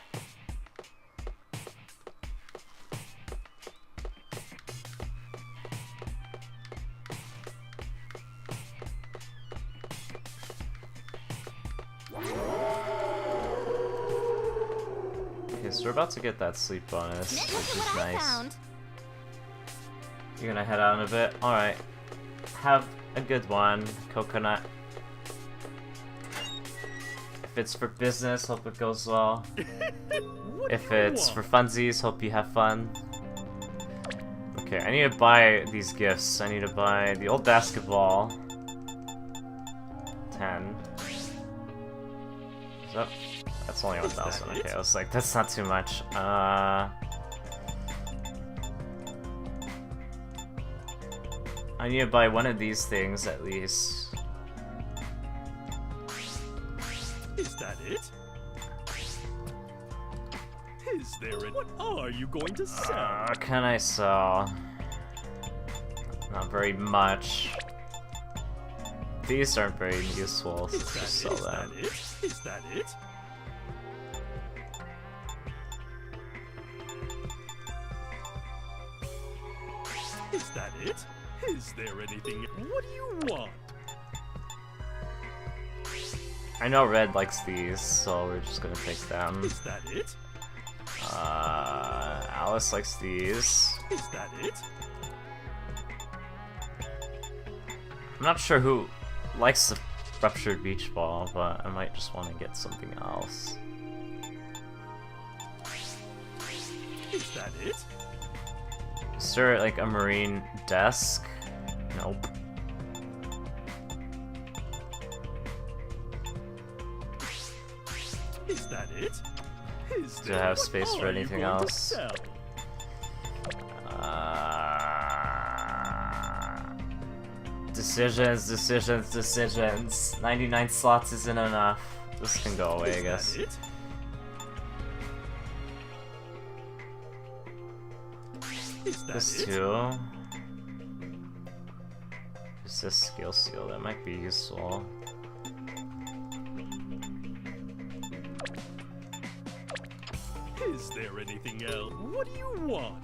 Okay, so we're about to get that sleep bonus, which is nice. You're gonna head out in a bit? Alright. Have a good one, Coconut. If it's for business, hope it goes well. If it's for funsies, hope you have fun. Okay, I need to buy these gifts. I need to buy the old basketball. 10. So, that's only 1,000. Okay, I was like, that's not too much. I need to buy one of these things at least. Is that it? Is there it? What are you going to sell? Can I sell? Not very much. These aren't very useful, so let's just sell them. Is that it? Is that it? Is there anything? What do you want? I know Red likes these, so we're just gonna take them. Is that it? Alice likes these. Is that it? I'm not sure who likes the Ruptured Beach Ball, but I might just want to get something else. Is that it? Is there like a marine desk? Nope. Is that it? Is Do I have space for anything else? Decisions, decisions, decisions. 99 slots isn't enough. This can go away, I guess. This too. Is this skill seal? That might be useful. Is there anything else? What do you want?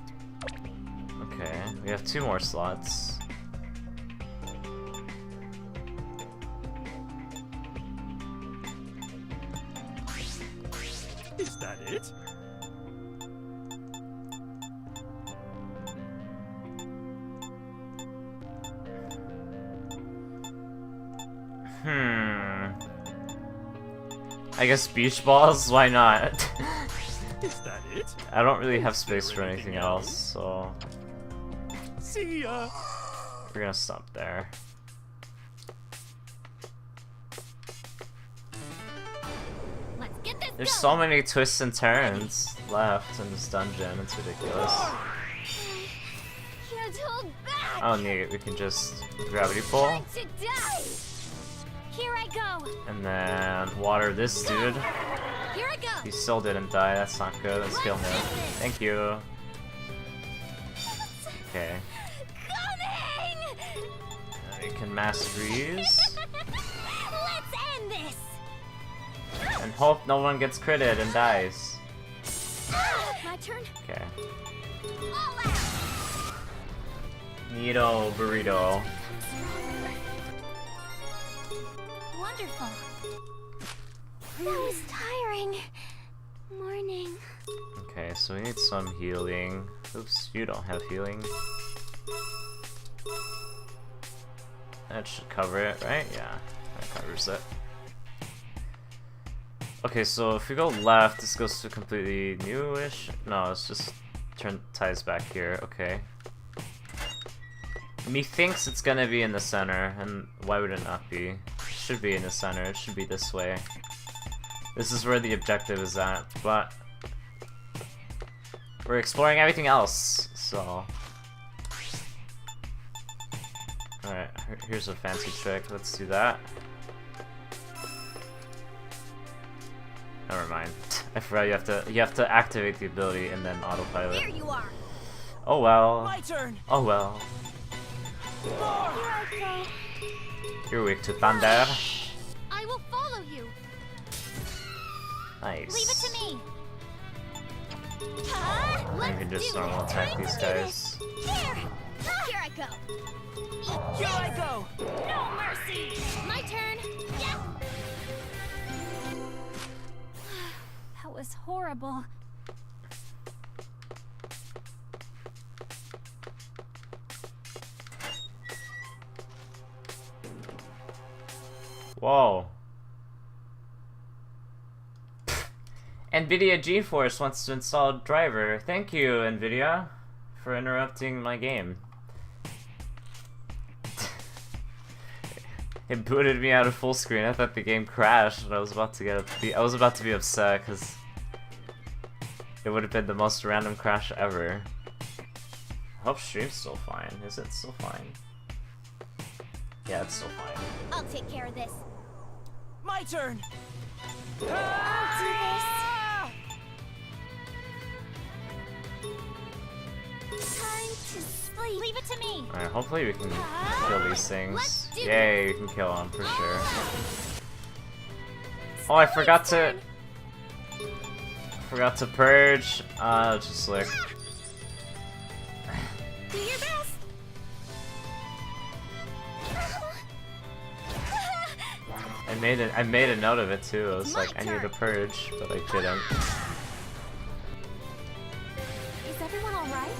Okay, we have 2 more slots. Is that it? I guess beach balls? Why not? Is that it? I don't really have space for anything else, so See ya. we're gonna stop there. Let's get this There's going. so many twists and turns left in this dungeon, it's ridiculous. Can't hold back. Oh neat, we can just gravity pull, Time to die. Here I go. and then water this dude. Here I go. He still didn't die, that's not good, let's kill him. Thank you. Okay. Coming. We can mass freeze. Let's end this. And hope no one gets critted and dies. My turn. Okay. All out. Neato burrito. Wonderful. That was tiring. Morning. Okay, so we need some healing. Oops, you don't have healing. That should cover it, right? Yeah, that covers it. Okay, so if we go left, this goes to completely newish. No, it's just ties back here. Okay. Methinks it's gonna be in the center, and why would it not be? It should be in the center. It should be this way. This is where the objective is at, but we're exploring everything else, so. Alright, here's a fancy trick. Let's do that. Never mind. I forgot you have to activate the ability and then autopilot. There you are. Oh well. My turn. Oh well. Here I go. You're weak to thunder. I will follow you. Nice. Leave it to me. You can just normal attack these guys. Here I go. Here I go. No mercy. My turn. Yeah. That was horrible. Whoa. NVIDIA GeForce wants to install a driver. Thank you, NVIDIA, for interrupting my game. It booted me out of full screen. I thought the game crashed, and I was about to be upset because it would have been the most random crash ever. I hope stream's still fine. Is it still fine? Yeah, it's still fine. I'll take care of this. My turn. I'll do this. Time to sleep. Leave it to me. Alright, hopefully we can kill these things. Let's do Yay, we can kill them for sure. Oh, I forgot to purge. Just like Do your best. I made a note of it too. I was My like, I need to turn. purge, but I didn't. Is everyone all right?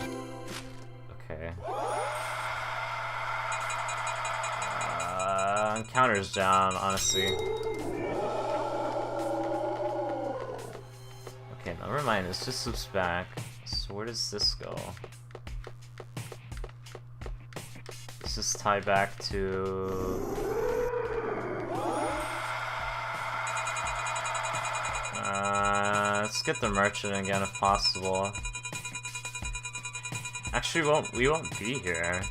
Okay. Counter's down, honestly. Okay, never mind. This just loops back. So where does this go? This is tied back to. Let's get the merchant again if possible. Actually, we won't be here.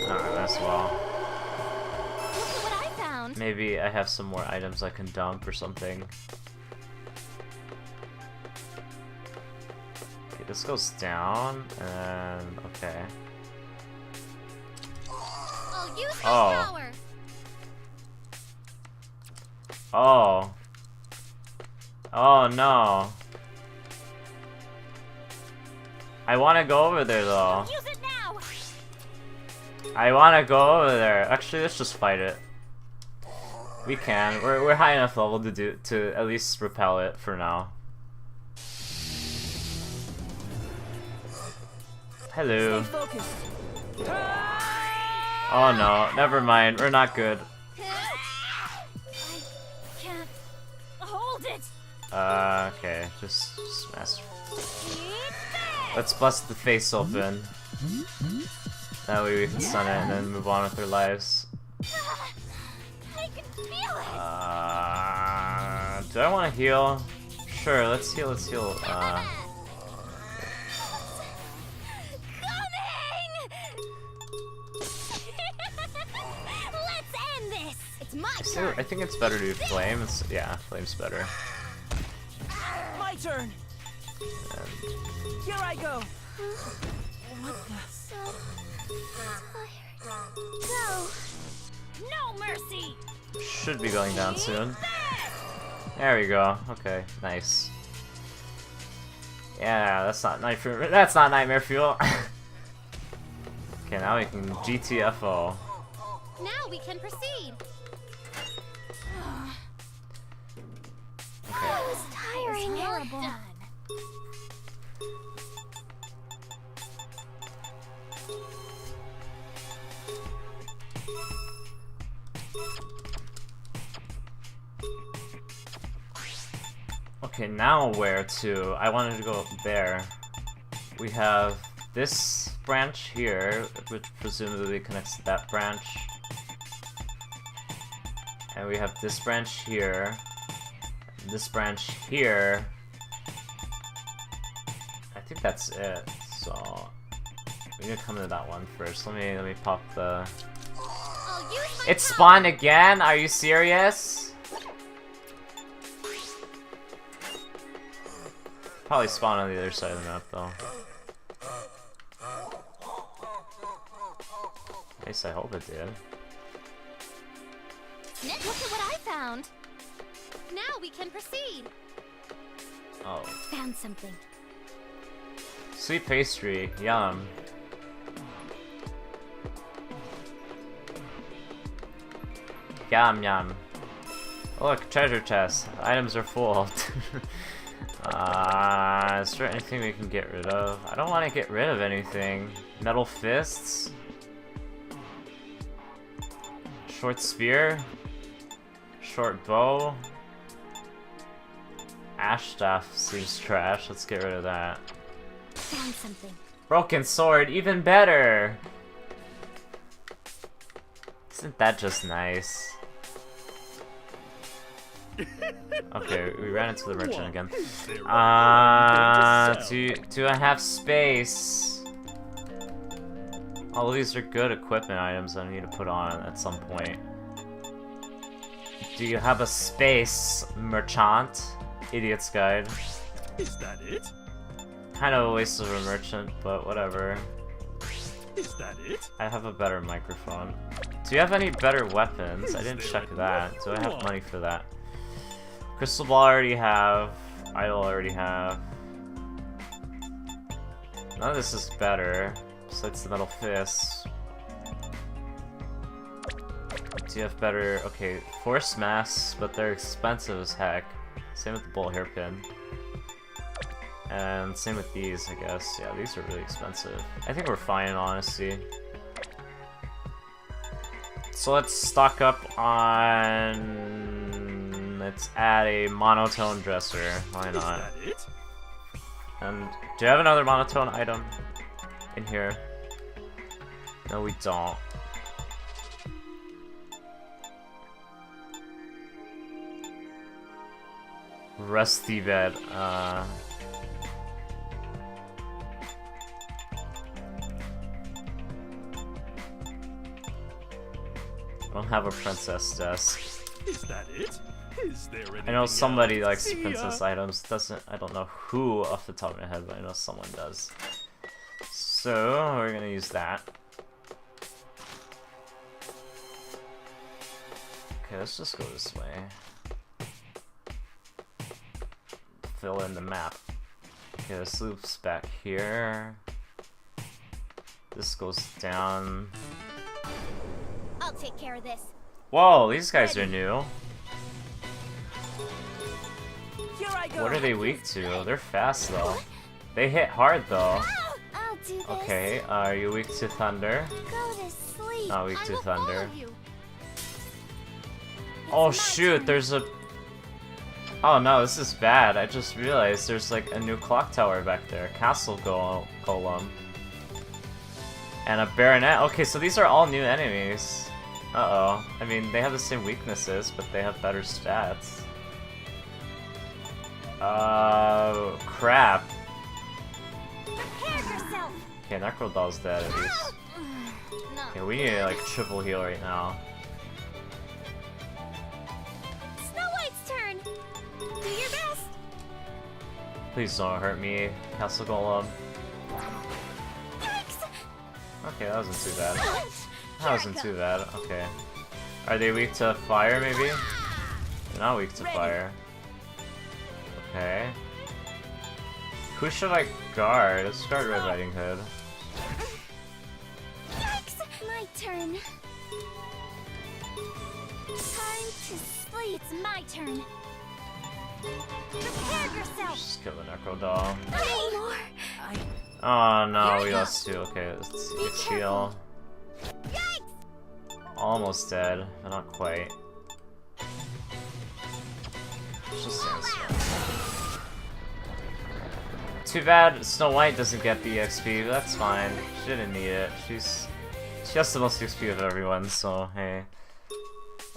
Alright, as well. Look at what I found. Maybe I have some more items I can dump or something. Okay, this goes down, and okay. I'll use my Oh. power. Oh. Oh no. I want to go over there though. Use it now. I want to go over there. Actually, let's just fight it. We can. We're high enough level to at least repel it for now. Hello. Stay focused. Oh no, never mind. We're not good. I can't hold it. Okay, just mess. Let's bust the face open. That way we can stun it and then move on with our lives. I can feel it. Do I want to heal? Sure, let's heal, Coming! Let's end this. It's my turn. I think it's better to do flame. Yeah, flame's better. My turn. And Here I go. So tired. Go. No mercy! should be going down soon. There we go. Okay, nice. Yeah, that's not nightmare. That's not nightmare fuel. Okay, now we can GTFO. Now we can proceed. Okay. That was tiring. Horrible. Okay, now where to? I wanted to go up there. We have this branch here, which presumably connects to that branch. And we have this branch here. This branch here. I think that's it. So we need to come to that one first. Let me pop the. It spawned again? Are you serious? Probably spawn on the other side of the map though. At least I hope it did. Look at what I found. Now we can proceed. Oh. Found something. Sweet pastry, yum. Yum yum. Look, treasure chest. Items are full. Is there anything we can get rid of? I don't want to get rid of anything. Metal fists? Short spear? Short bow? Ash staff seems trash. Let's get rid of that. Found something. Broken sword, even better! Isn't that just nice? Okay, we ran into the merchant again. Do I have space? All of these are good equipment items I need to put on at some point. Do you have a space, merchant? Idiot's guide. Is that it? Kind of a waste of a merchant, but whatever. Is that it? I have a better microphone. Do you have any better weapons? I didn't check that. Do I have money for that? Crystal ball I already have. Idol I already have. None of this is better, besides the metal fists. Do you have better? Okay, force masks, but they're expensive as heck. Same with the bull hairpin. And same with these, I guess. Yeah, these are really expensive. I think we're fine, honestly. So let's stock up on... Let's add a monotone dresser. Why not? Is that it? And do you have another monotone item in here? No, we don't. Rusty bed. I don't have a princess desk. Is that it? Is there anything I know somebody else? likes See ya. princess items. I don't know who off the top of my head, but I know someone does. So we're gonna use that. Okay, let's just go this way. Fill in the map. Okay, this loops back here. This goes down. I'll take care of this. Whoa, these guys are new. Here I go. What are they weak to? They're fast though. They hit hard though. I'll do this. Okay, are you weak to thunder? Go to sleep. Not weak to I will follow thunder. you. Oh It's my shoot, turn. there's a... Oh no, this is bad. I just realized there's like a new clock tower back there. Castle Golem. And a Baronet. Okay, so these are all new enemies. Uh-oh. I mean, they have the same weaknesses, but they have better stats. Crap. Prepare yourself. Okay, Necrodoll's dead at least. No. Okay, we need to like triple heal right now. Snow White's turn. Do your best. Please don't hurt me, Castle Golem. Yikes. Okay, that wasn't too bad. That wasn't too bad. Okay. Are they weak to fire, maybe? They're not weak to fire. Okay. Who should I guard? Let's guard Red Riding Hood. Yikes! My turn. Time to sleep. It's my turn. Prepare yourself. Just kill the Necro Doll. Hey! More. Oh no, Here we I lost 2. Okay, let's Be heal. Yikes! Almost dead, but not quite. Just Sandstorm. Too bad Snow White doesn't get the XP, but that's fine. She didn't need it. She has the most XP of everyone, so hey.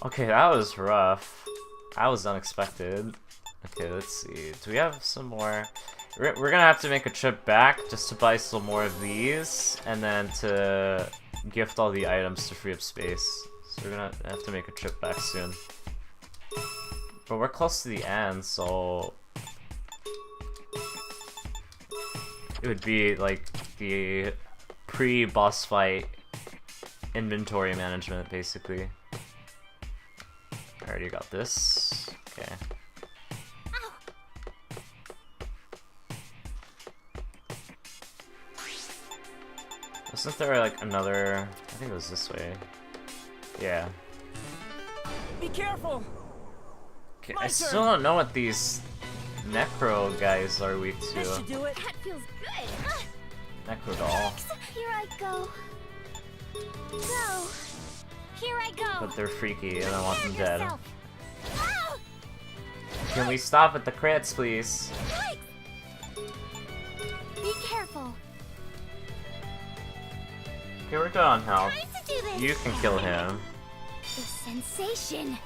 Okay, that was rough. That was unexpected. Okay, let's see. Do we have some more? We're gonna have to make a trip back just to buy some more of these, and then to gift all the items to free up space. So we're gonna have to make a trip back soon. But we're close to the end, so it would be like the pre-boss fight inventory management, basically. I already got this. Okay. Wasn't there like another? I think it was this way. Yeah. Be careful. Okay, My I still don't know what these Necro guys are weak This to. should do it. That feels good. Necro Doll. Here I go. Go. Here I go. But they're freaky and I want them Prepare dead. yourself. Ow! Can we stop at the crits, please? Yikes! Be careful. Okay, we're good on health. Time to do this. You can kill him. The sensation.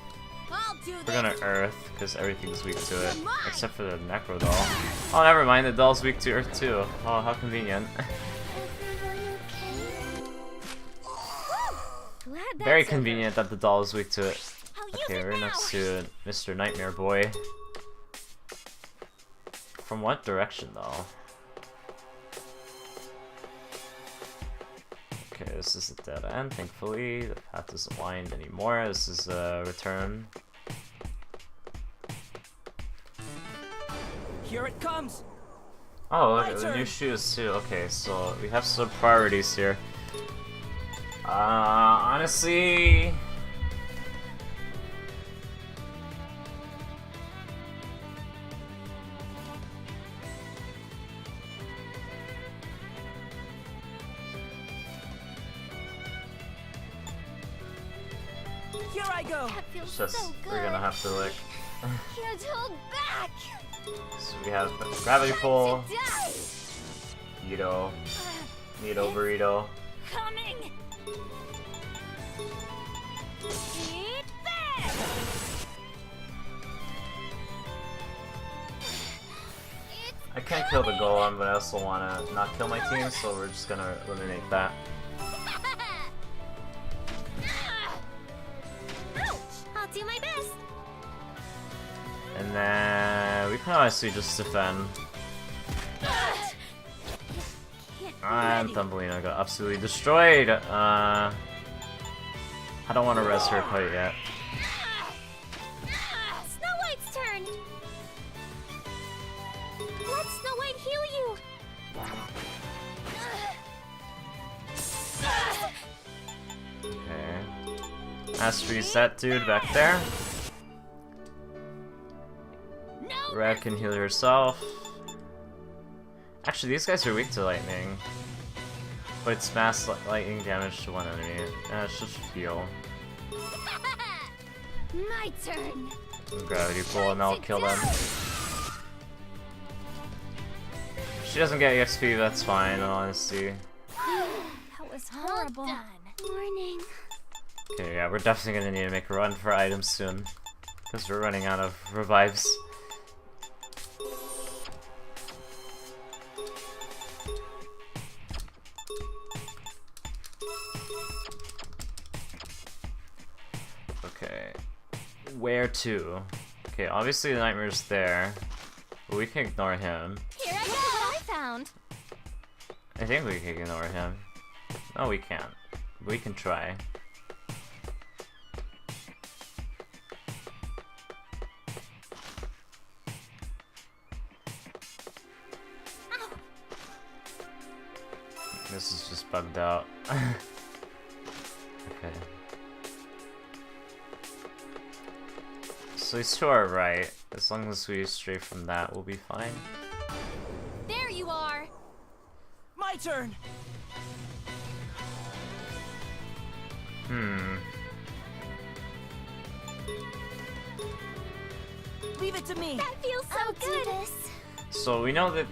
I'll do this. We're gonna Earth, because everything's weak to it. Except for the Necro Doll. Oh, never mind, the doll's weak to Earth too. Oh, how convenient. Everyone okay? Glad that's Very over. convenient that the doll is weak to it. I'll use Okay, it we're now. next to Mr. Nightmare Boy. From what direction, though? Okay, this is a dead end, thankfully. The path doesn't wind anymore. This is a return. Here it comes. Oh, look My at the new turn. shoes, too. Okay, so we have some priorities here. Honestly... Here I go. That feels Just, so good. we're gonna have to, like... Can't hold back. So we have Gravity Pull, To die. Nito, Nito Burrito. Coming. Eat that. I can't kill the golem, but I also wanna not kill my team, so we're just gonna eliminate that. Ouch! I'll do my best. And then we can honestly just defend. And Thumbelina got absolutely destroyed. I don't want to res her quite yet. Snow White's turn. Let Snow White heal you. Okay. Let's reset dude back there. No. Red can heal herself. Actually, these guys are weak to lightning. But it's mass lightning damage to one enemy. It's just heal. My turn. And gravity pull and I'll kill them. She doesn't get EXP, that's fine, honestly. That was horrible. Morning. Okay, yeah, we're definitely gonna need to make a run for items soon. Because we're running out of revives. Okay. Where to? Okay, obviously the nightmare's there. But we can ignore him. Here I go. What I found. I think we can ignore him. No, we can't. We can try. This is just bugged out. Okay. So he's to our right. As long as we stray from that, we'll be fine. There you are. My turn. Leave it to me. That feels so good. So we know that.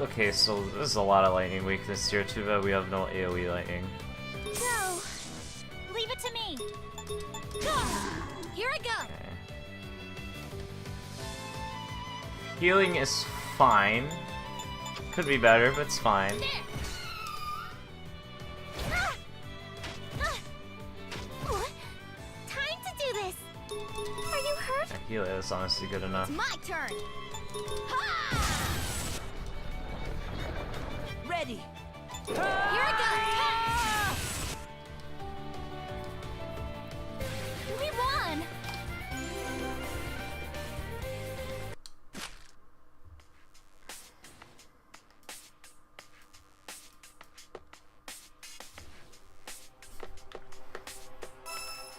Okay, so there's a lot of lightning weakness here. Too bad we have no AoE lightning. Go. Leave it to me. Go. Here I go. Okay. Healing is fine. Could be better, but it's fine. There. What? Time to do this. Are you hurt? Heal is honestly good enough. It's my turn. Ha! Ready. Here I go. We won.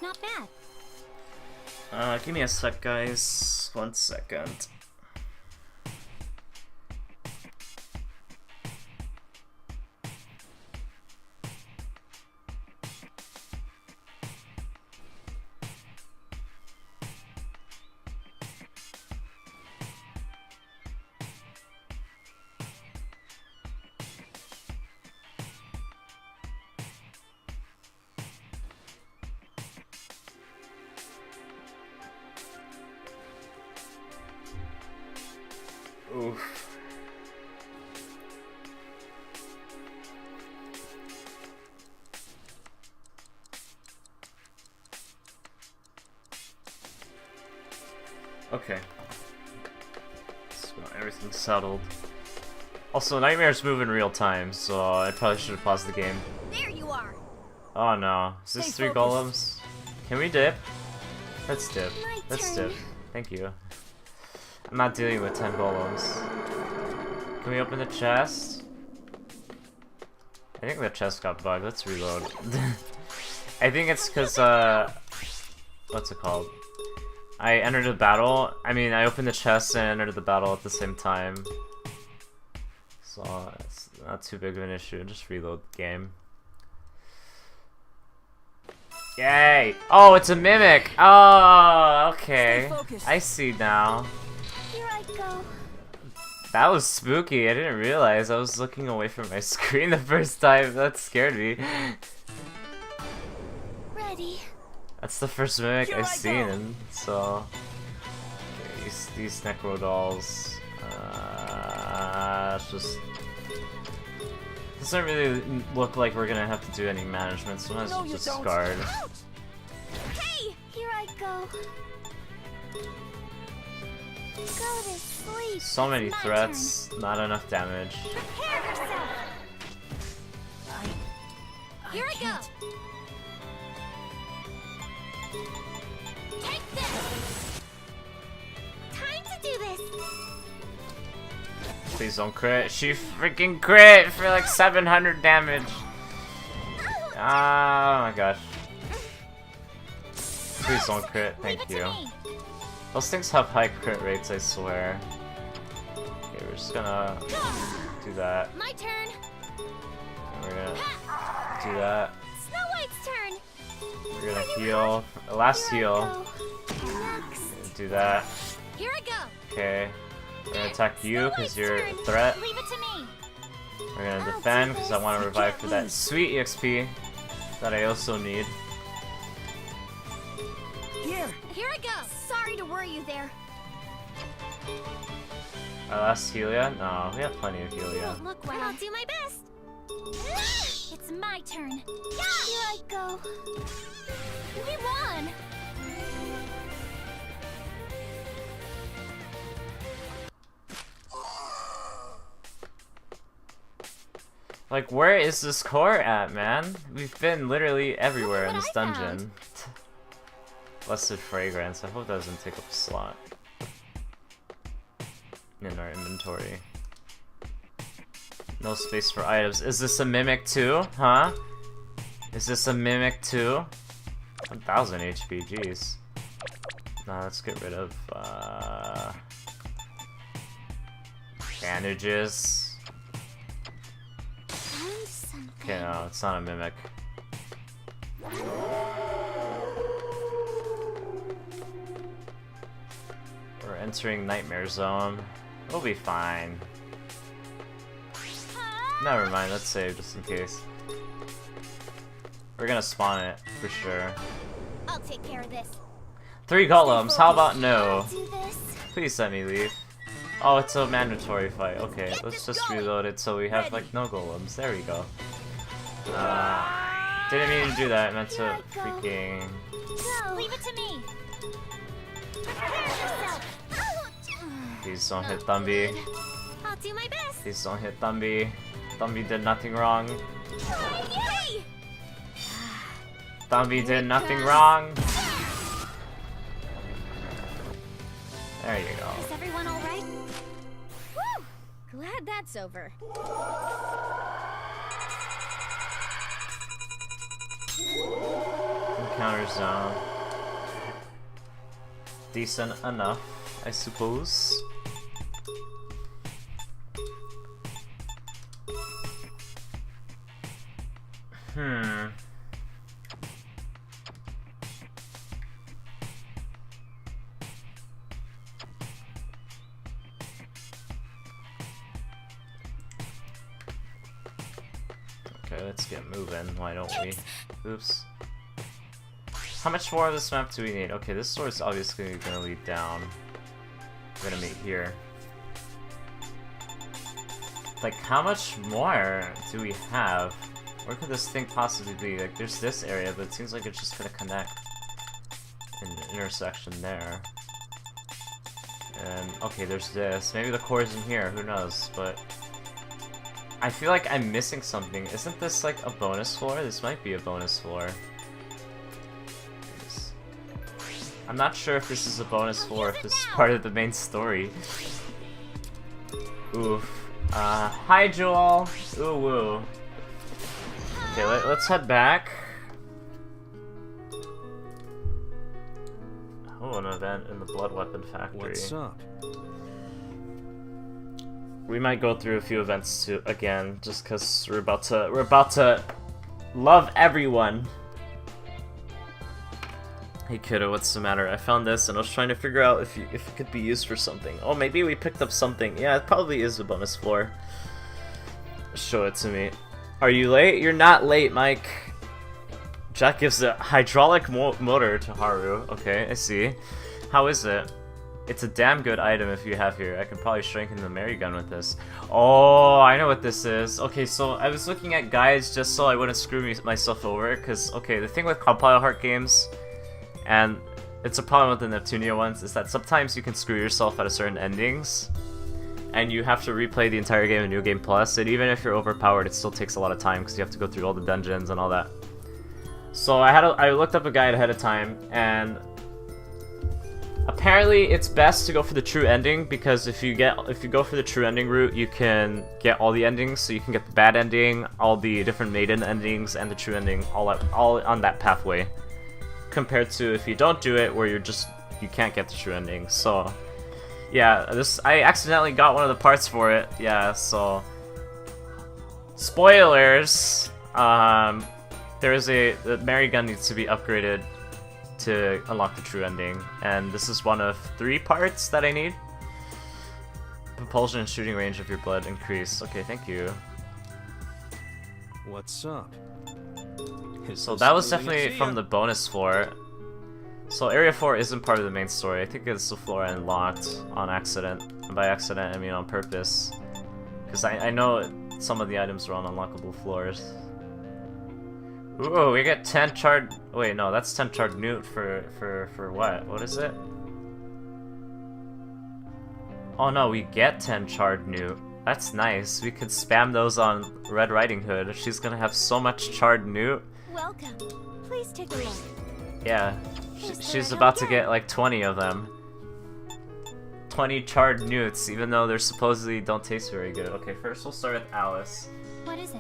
Not bad. Give me a sec, guys. 1 second. Oof. Okay. So everything's settled. Also, nightmares move in real time, so I probably should have paused the game. There you are. Oh no. Is this Stay 3 focused. golems? Can we dip? Let's dip. My Let's turn. dip. Thank you. I'm not dealing with 10 golems. Can we open the chest? I think the chest got bugged. Let's reload. I think it's because, what's it called? I entered a battle. I mean, I opened the chest and entered the battle at the same time. So, it's not too big of an issue. Just reload the game. Yay! Oh, it's a mimic! Oh, okay. Stay focused. I see now. Here I go. That was spooky. I didn't realize I was looking away from my screen the first time. That scared me. Ready. That's the first mimic Here I've I go. seen. So, okay, these necro dolls. It's just doesn't really look like we're gonna have to do any management. So might as No, well you just don't. discard. Hey, here I go. Go to sleep. So many It's my threats, not enough damage. turn. Prepare yourself. Here I can't. go. Take this. Time to do this. Please don't crit. She freaking crit for like 700 damage. Oh, Oh my gosh. Please don't crit, leave thank it to you. me. Those things have high crit rates, I swear. Okay, we're just gonna do that. My turn. And we're gonna do that. Snow White's turn. We're gonna heal. Last Here heal. I go. Next. Do that. Here I go. Okay. We're gonna attack you Snow because White's you're a turn. threat. Leave it to me. We're gonna I'll defend do because I this. want to You revive can't for that lose. sweet EXP that I also need. Here. Here I go. Sorry to worry you there. Our last Helia? No, we have plenty of Helia. Won't look well. I'll do my best. It's my turn. Here I go. We won. Like, where is this core at, man? We've been literally everywhere in what this I found. dungeon. Blessed Fragrance. I hope that doesn't take up a slot in our inventory. No space for items. Is this a mimic too? Huh? Is this a mimic too? 1000 HP, jeez. Nah, let's get rid of bandages. Found something. Okay, no, it's not a mimic. We're entering Nightmare Zone. We'll be fine. Never mind, let's save just in case. We're gonna spawn it, for sure. I'll take care of this. 3 golems, how about no? I'll do this. Please let me leave. Oh, it's a mandatory fight. Okay, let's just reload it so we have like no golems. There we go. Didn't mean to do that, I meant to freaking... Go. Leave it to me. Prepare yourself. Please don't hit Thumby. I'll do my best. Please don't hit Thumby. Thumby did nothing wrong. Yay! Thumby did nothing wrong. There you go. Is everyone all right? Woo! Glad that's over. Encounter zone. Decent enough, I suppose. Okay, let's get moving, why don't we? Oops. How much more of this map do we need? Okay, this door is obviously gonna lead down. We're gonna meet here. Like, how much more do we have? Where could this thing possibly be? Like, there's this area, but it seems like it's just gonna connect in the intersection there. And, okay, there's this. Maybe the core's in here, who knows, but... I feel like I'm missing something. Isn't this like a bonus floor? This might be a bonus floor. I'm not sure if this is a bonus floor, if this is part of the main story. Oof. Hi Joel! Ooh woo. Okay, let's head back. Oh, an event in the Blood Weapon Factory. What's up? We might go through a few events too again, just because we're about to love everyone. Hey kiddo, what's the matter? I found this and I was trying to figure out if it could be used for something. Oh, maybe we picked up something. Yeah, it probably is a bonus floor. Show it to me. Are you late? You're not late, Mike. Jack gives a hydraulic motor to Haru. Okay, I see. How is it? It's a damn good item if you have here. I can probably strengthen the Mary gun with this. Oh, I know what this is. Okay, so I was looking at guides just so I wouldn't screw myself over. Because, okay, the thing with Compile Heart games, and it's a problem with the Neptunia ones, is that sometimes you can screw yourself out of certain endings. And you have to replay the entire game in New Game Plus. And even if you're overpowered, it still takes a lot of time because you have to go through all the dungeons and all that. So I looked up a guide ahead of time, and apparently it's best to go for the true ending, because if you go for the true ending route, you can get all the endings. So you can get the bad ending, all the different maiden endings, and the true ending all on that pathway. Compared to if you don't do it, where you can't get the true ending. So yeah, I accidentally got one of the parts for it. Yeah, so spoilers. The Mary gun needs to be upgraded to unlock the true ending, and this is one of 3 parts that I need. Propulsion and shooting range of your blood increase. Okay, thank you. What's up? So that was definitely from the bonus floor. So Area 4 isn't part of the main story. I think it's the floor I unlocked on accident. And by accident, I mean on purpose. Because I know some of the items are on unlockable floors. Ooh, we get 10 charred... Wait, no, that's 10 charred newt for what? What is it? Oh no, we get 10 charred newt. That's nice. We could spam those on Red Riding Hood. She's gonna have so much charred newt. Welcome. Please take a look. Yeah, she's about to get like 20 of them. 20 charred newts, even though they supposedly don't taste very good. Okay, first we'll start with Alice. What is it?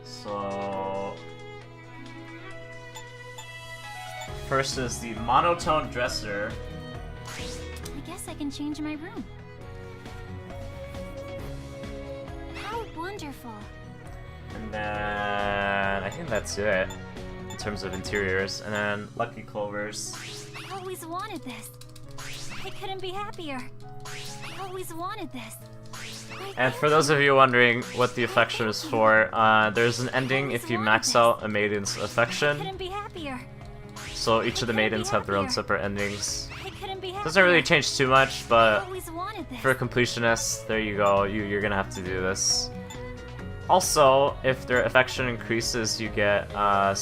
So... First is the monotone dresser. I guess I can change my room. How wonderful. And then... I think that's it. In terms of interiors. And then Lucky Clovers. I always wanted this. I couldn't be happier. I always wanted this. And for those of you wondering what the affection is for, there's an ending if you max out a maiden's I affection. couldn't be happier. So each of the maidens have their own separate endings. I couldn't be happier. Doesn't really change too much, I but always wanted this. for completionists, there you go. You're gonna have to do this. Also, if their affection increases, you get not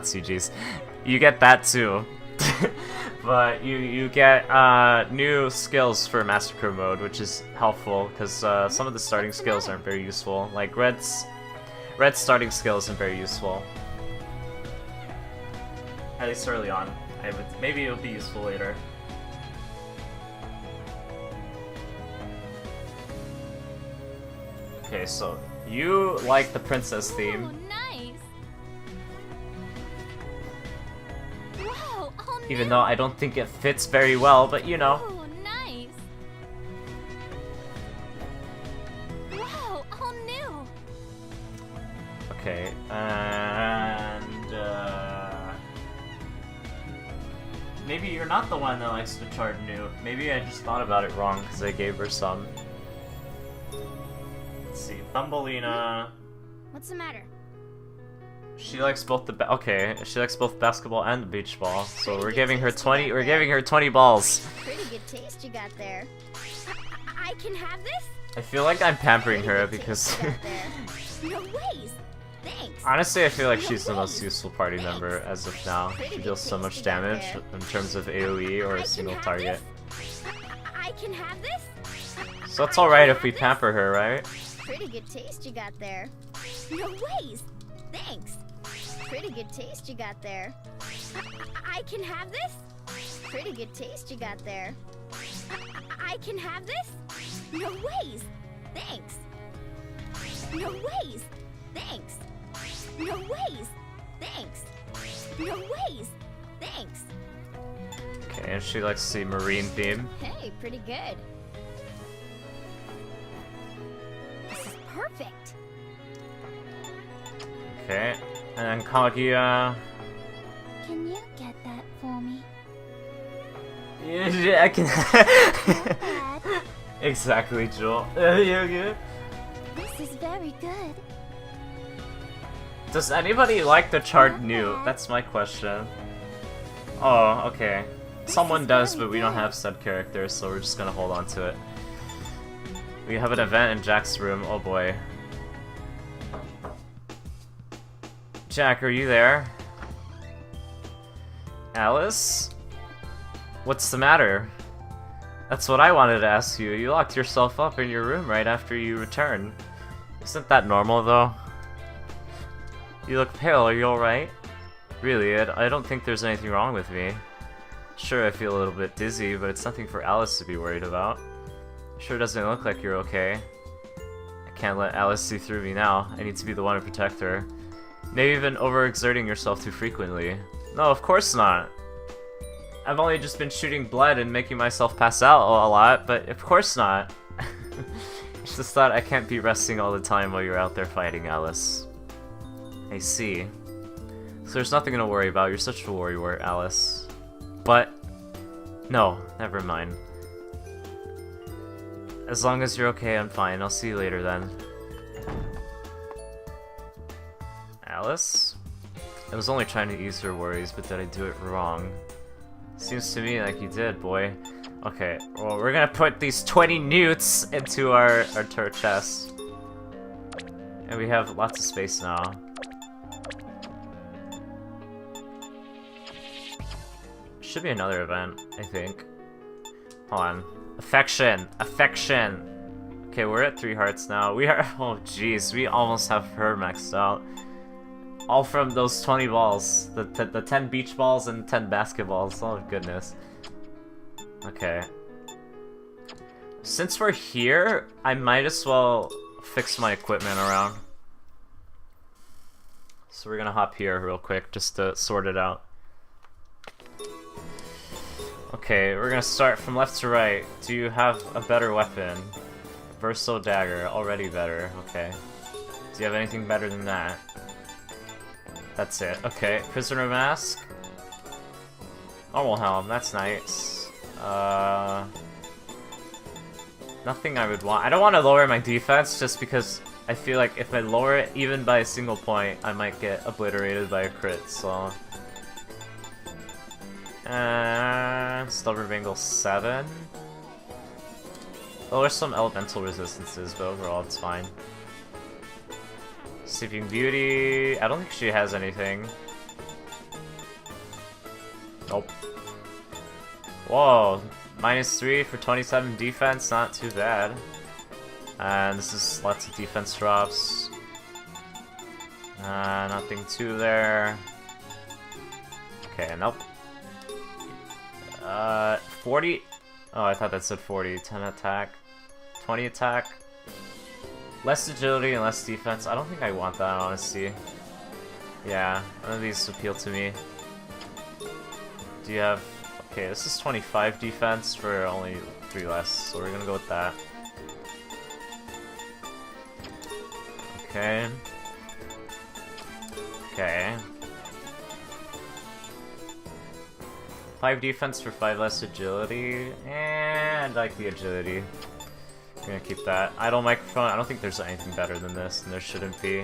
CGs. You get that too. But you get new skills for Massacre mode, which is helpful because some of the starting skills aren't very useful. Like Red's starting skill isn't very useful. At least early on. Maybe it'll be useful later. Okay, so you like the princess theme. Ooh, nice. Whoa, oh no. Even though I don't think it fits very well, but you know. Ooh, nice. Whoa, all new. Okay, and maybe you're not the one that likes to chart new. Maybe I just thought about it wrong because I gave her some. Let's see, Thumbelina. What's the matter? She likes both she likes both basketball and the beach ball. So we're giving her 20. We're giving her 20 balls. Pretty good taste you got there. I can have this? I feel like I'm pampering her because No ways. Thanks. honestly, I feel like she's the most useful party member as of now. She deals so much damage in terms of AoE or a single target. I can have this? So it's alright if we pamper her, right? Pretty good taste you got there. No ways. Thanks. Pretty good taste you got there. I can have this? Pretty good taste you got there. I can have this? No ways. Thanks. No ways. Thanks. No ways. Thanks. No ways. Thanks. Okay, and she likes the marine theme. Hey, pretty good. This is perfect. Okay, and then Kaguya. Can you get that for me? Yeah, I can. Dad, Exactly, Joel. Yeah. this is very good. Does anybody like the charred new? That's my question. Oh, okay. Someone does, but we don't have said characters, so we're just gonna hold on to it. We have an event in Jack's room. Oh boy. Jack, are you there? Alice? What's the matter? That's what I wanted to ask you. You locked yourself up in your room right after you returned. Isn't that normal, though? You look pale. Are you alright? Really, I don't think there's anything wrong with me. Sure, I feel a little bit dizzy, but it's nothing for Alice to be worried about. Sure doesn't look like you're okay. I can't let Alice see through me now. I need to be the one to protect her. Maybe even overexerting yourself too frequently. No, of course not. I've only just been shooting blood and making myself pass out a lot, but of course not. It's just that I can't be resting all the time while you're out there fighting, Alice. I see. So there's nothing to worry about. You're such a worrywart, Alice. But no, never mind. As long as you're okay, I'm fine. I'll see you later then. Alice? I was only trying to ease your worries, but did I do it wrong? Seems to me like you did, boy. Okay, well, we're gonna put these 20 newts into our turret chest. And we have lots of space now. Should be another event, I think. Hold on. Affection! Affection! Okay, we're at 3 hearts now. We are- oh jeez, we almost have her maxed out. All from those 20 balls. The 10 beach balls and 10 basketballs. Oh goodness. Okay. Since we're here, I might as well fix my equipment around. So we're gonna hop here real quick just to sort it out. Okay, we're gonna start from left to right. Do you have a better weapon? Versatile dagger, already better. Okay. Do you have anything better than that? That's it. Okay, prisoner mask. Normal helm, that's nice. Nothing I would want. I don't want to lower my defense just because I feel like if I lower it even by a single point, I might get obliterated by a crit, so... Stubborn Bangle 7. Oh, there's some elemental resistances, but overall it's fine. Sleeping Beauty... I don't think she has anything. Nope. Whoa, -3 for 27 defense, not too bad. And this is lots of defense drops. Nothing too there. Okay, nope. 40? Oh, I thought that said 40. 10 attack. 20 attack. Less agility and less defense. I don't think I want that, honestly. Yeah, none of these appeal to me. Do you have... Okay, this is 25 defense for only 3 less, so we're gonna go with that. Okay. Okay. 5 defense for 5 less agility, and I like the agility. I'm gonna keep that. Idle microphone, I don't think there's anything better than this, and there shouldn't be.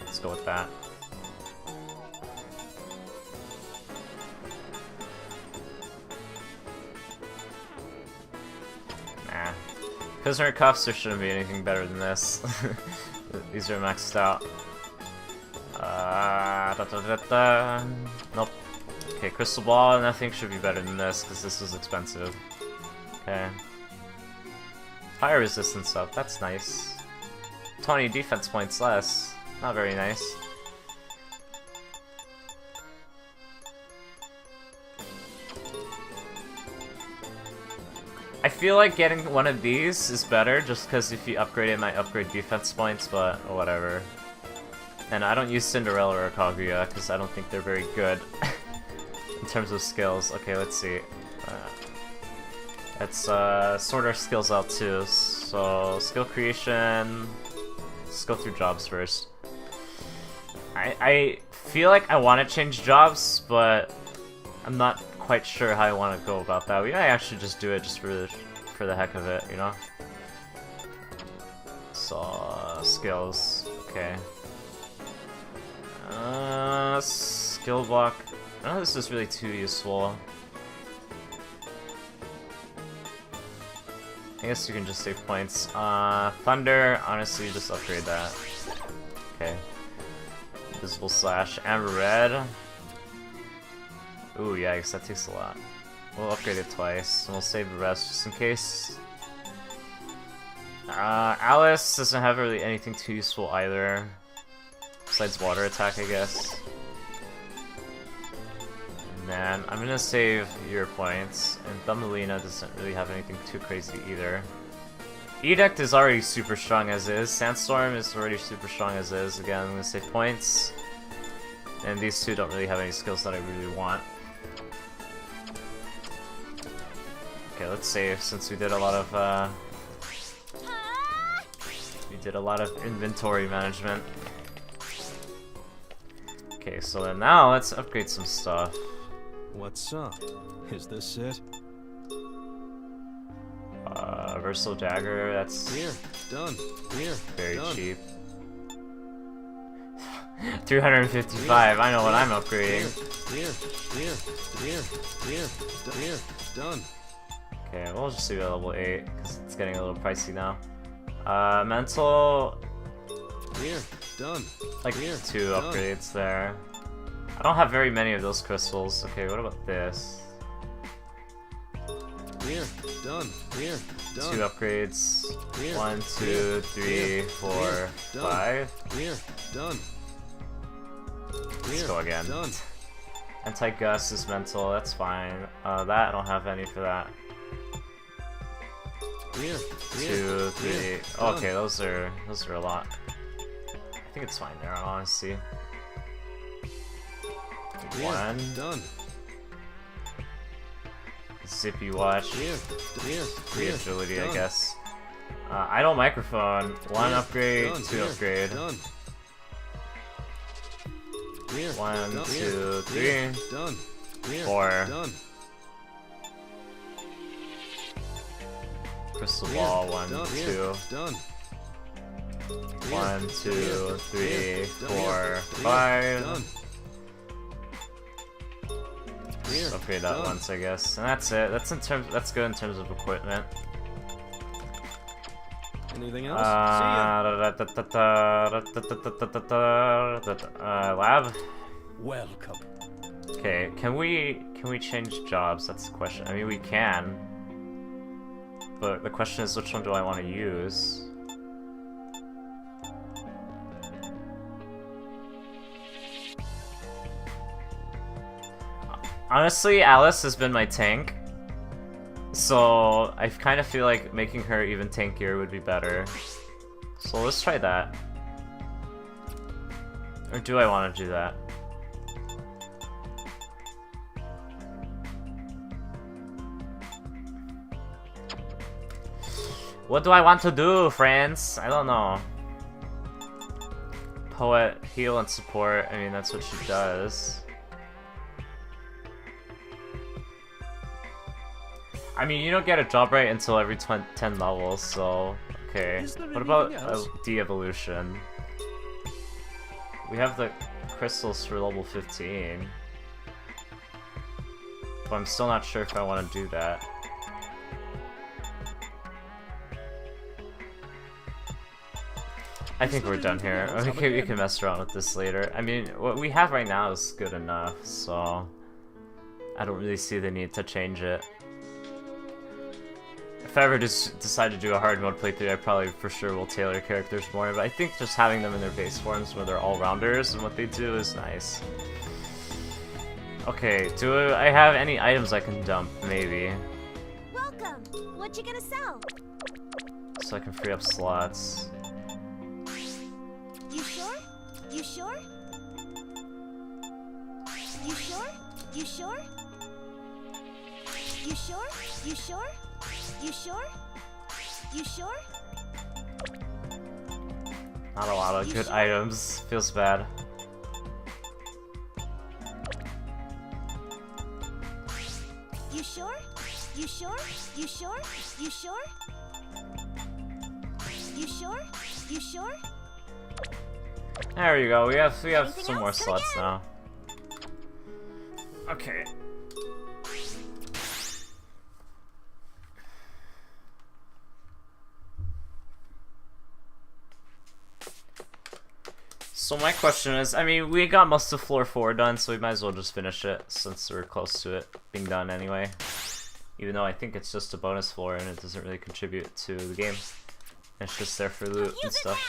Let's go with that. Nah. Prisoner cuffs, there shouldn't be anything better than this. These are maxed out. Nope. Okay, crystal ball, nothing should be better than this, because this is expensive. Okay. Fire resistance up, that's nice. 20 defense points less. Not very nice. I feel like getting one of these is better, just because if you upgrade it might upgrade defense points, but whatever. And I don't use Cinderella or Kaguya, because I don't think they're very good in terms of skills. Okay, let's see. Let's sort our skills out too. So, skill creation... Let's go through jobs first. I feel like I want to change jobs, but I'm not quite sure how I want to go about that. We might actually just do it just for the heck of it, you know? So, skills. Okay. Skill block. I don't know if this is really too useful. I guess you can just save points. Thunder, honestly, just upgrade that. Okay. Invisible Slash. Amber Red. Ooh, yikes, that takes a lot. We'll upgrade it twice, and we'll save the rest just in case. Alice doesn't have really anything too useful either. Besides water attack, I guess. And then I'm gonna save your points, and Thumbelina doesn't really have anything too crazy either. Edict is already super strong as is. Sandstorm is already super strong as is. Again, I'm gonna save points. And these two don't really have any skills that I really want. Okay, let's save since we did a lot of inventory management. Okay, so then now let's upgrade some stuff. What's up? Is this it? Versatile dagger, that's Here, done. Here, very done. cheap. 355, I know what I'm upgrading. Here, done. Okay, we'll just do a level 8, because it's getting a little pricey now. Mental... Here, done. Like, Here, 2 done. upgrades there. I don't have very many of those crystals. Okay, what about this? Here, done. Here, done. 2 upgrades. Here, 1, 2, 3, 4, done. 5. Here, done. Let's Here, go again. Done. Anti-gust is mental, that's fine. That, I don't have any for that. Here. 2, 3. Oh, okay, those are a lot. I think it's fine there, honestly. 1. Done. Zippy watch. Here. 3 agility, I guess. Idle microphone. 1 upgrade, 2 upgrade. Done. 1, 2, 3. Done. 4. Done. Crystal ball. 1, 2. Done. 1, 2, 3, 4, 5. Done. Just upgrade that once, I guess, and that's it. That's good in terms of equipment. Anything else? Lab. Welcome. Okay, can we change jobs? That's the question. I mean, we can, but the question is, which one do I want to use? Honestly, Alice has been my tank, so I kind of feel like making her even tankier would be better. So let's try that. Or do I want to do that? What do I want to do, friends? I don't know. Poet, heal, and support. I mean, that's what she does. I mean, you don't get a job right until every 10 levels, so... Okay. What about de-evolution? We have the crystals for level 15. But I'm still not sure if I want to do that. I think we're done here. Okay, we can mess around with this later. I mean, what we have right now is good enough, so... I don't really see the need to change it. If I ever just decide to do a hard mode playthrough, I probably for sure will tailor characters more, but I think just having them in their base forms where they're all-rounders and what they do is nice. Okay, do I have any items I can dump? Maybe. Welcome. What you gonna sell? So I can free up slots. You sure? You sure? You sure? You sure? You sure? You sure? You sure? You sure? Not a lot of good items. Feels bad. You sure? You sure? You sure? You sure? You sure? You sure? There you go. We have Anything some more else? Come slots again. now. Okay. So my question is, I mean, we got most of floor 4 done, so we might as well just finish it, since we're close to it being done anyway. Even though I think it's just a bonus floor and it doesn't really contribute to the game. It's just there for loot and stuff.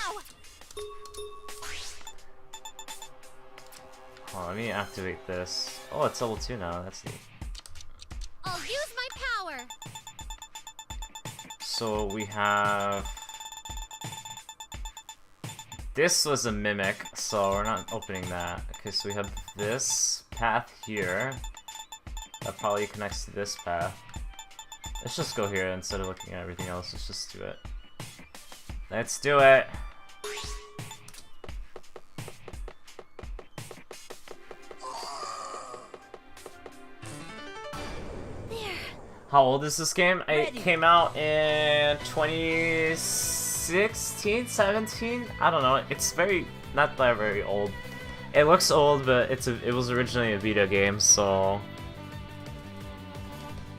Oh, let me activate this. Oh, it's level 2 now, that's neat. I'll use my power. So we have... This was a mimic, so we're not opening that. Okay, so we have this path here. That probably connects to this path. Let's just go here instead of looking at everything else. Let's just do it. Let's do it! How old is this game? It came out in 2016, 17? I don't know. It's not that very old. It looks old, but it was originally a Vita game, so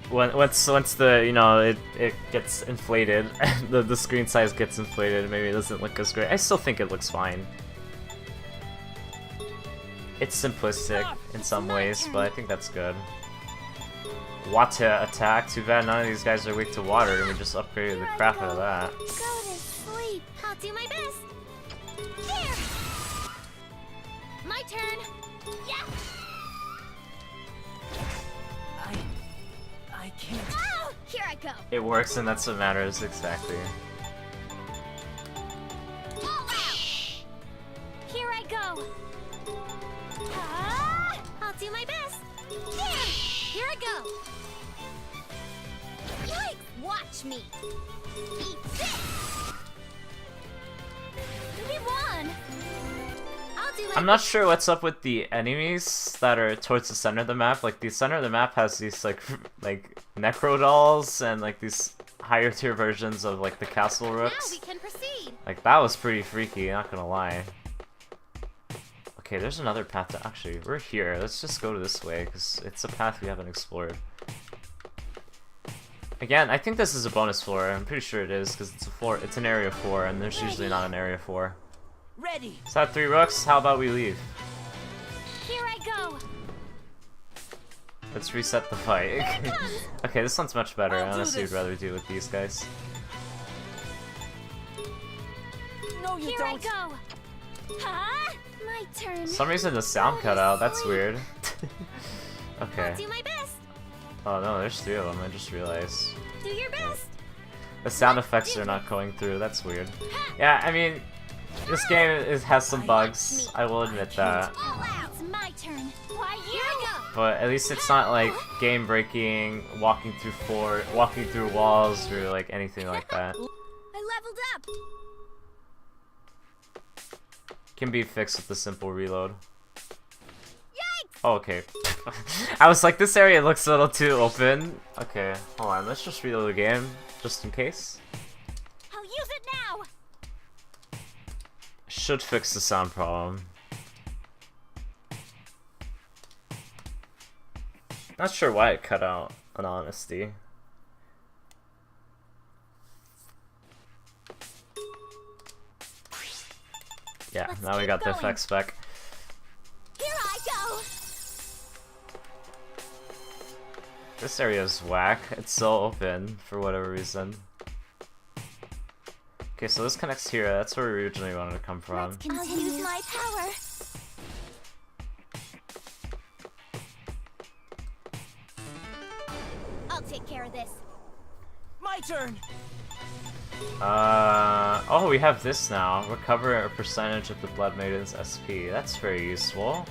once the it gets inflated, the screen size gets inflated, maybe it doesn't look as great. I still think it looks fine. It's simplistic in some ways, but I think that's good. Water attack. Too bad none of these guys are weak to water, and we just upgraded the crap out of that. Go to sleep. I'll do my best. Here. My turn. Yeah. can't. Oh, here I go. It works and that's what matters, exactly. All out. Here I go. Ah, I'll do my best. There. Here I go. Yikes! Watch me. Eat this. We won. I'll do my I'm not sure what's up with the enemies that are towards the center of the map. Like, the center of the map has these, like necro dolls and, like, these higher tier versions of, like, the castle Now rooks. we can proceed. Like, that was pretty freaky, not gonna lie. Okay, there's another path to... Actually, we're here. Let's just go this way, because it's a path we haven't explored. Again, I think this is a bonus floor. I'm pretty sure it is, because it's a floor. It's an area 4, and there's usually not an area 4. Ready. Is that 3 rooks? How about we leave? Here I go. Let's reset the fight. Okay, this one's much better. I I'll do honestly would this. rather do it with these guys. No, you Here don't. I go. Huh? My turn. For some reason the sound cut out. That's weird. Okay. I'll do my best. Oh no, there's 3 of them. I just realized. Do your best. The sound effects are not going through. That's weird. Yeah, I mean, this game has some bugs. I will admit that. All out. It's my turn. Why here I go. But at least it's not like game breaking, walking through walls, or like anything like that. I leveled up. Can be fixed with the simple reload. Yikes! Oh, okay. I was like, this area looks a little too open. Okay, hold on. Let's just reload the game, just in case. I'll use it now. Should fix the sound problem. Not sure why it cut out, in honesty. Yeah, Let's now we keep got the going. effects back. Here I go. This area is whack. It's so open for whatever reason. Okay, so this connects here. That's where we originally wanted to come from. I'll use my power. I'll take care of this. My turn. Oh, we have this now. Recover a percentage of the Blood Maiden's SP. That's very useful.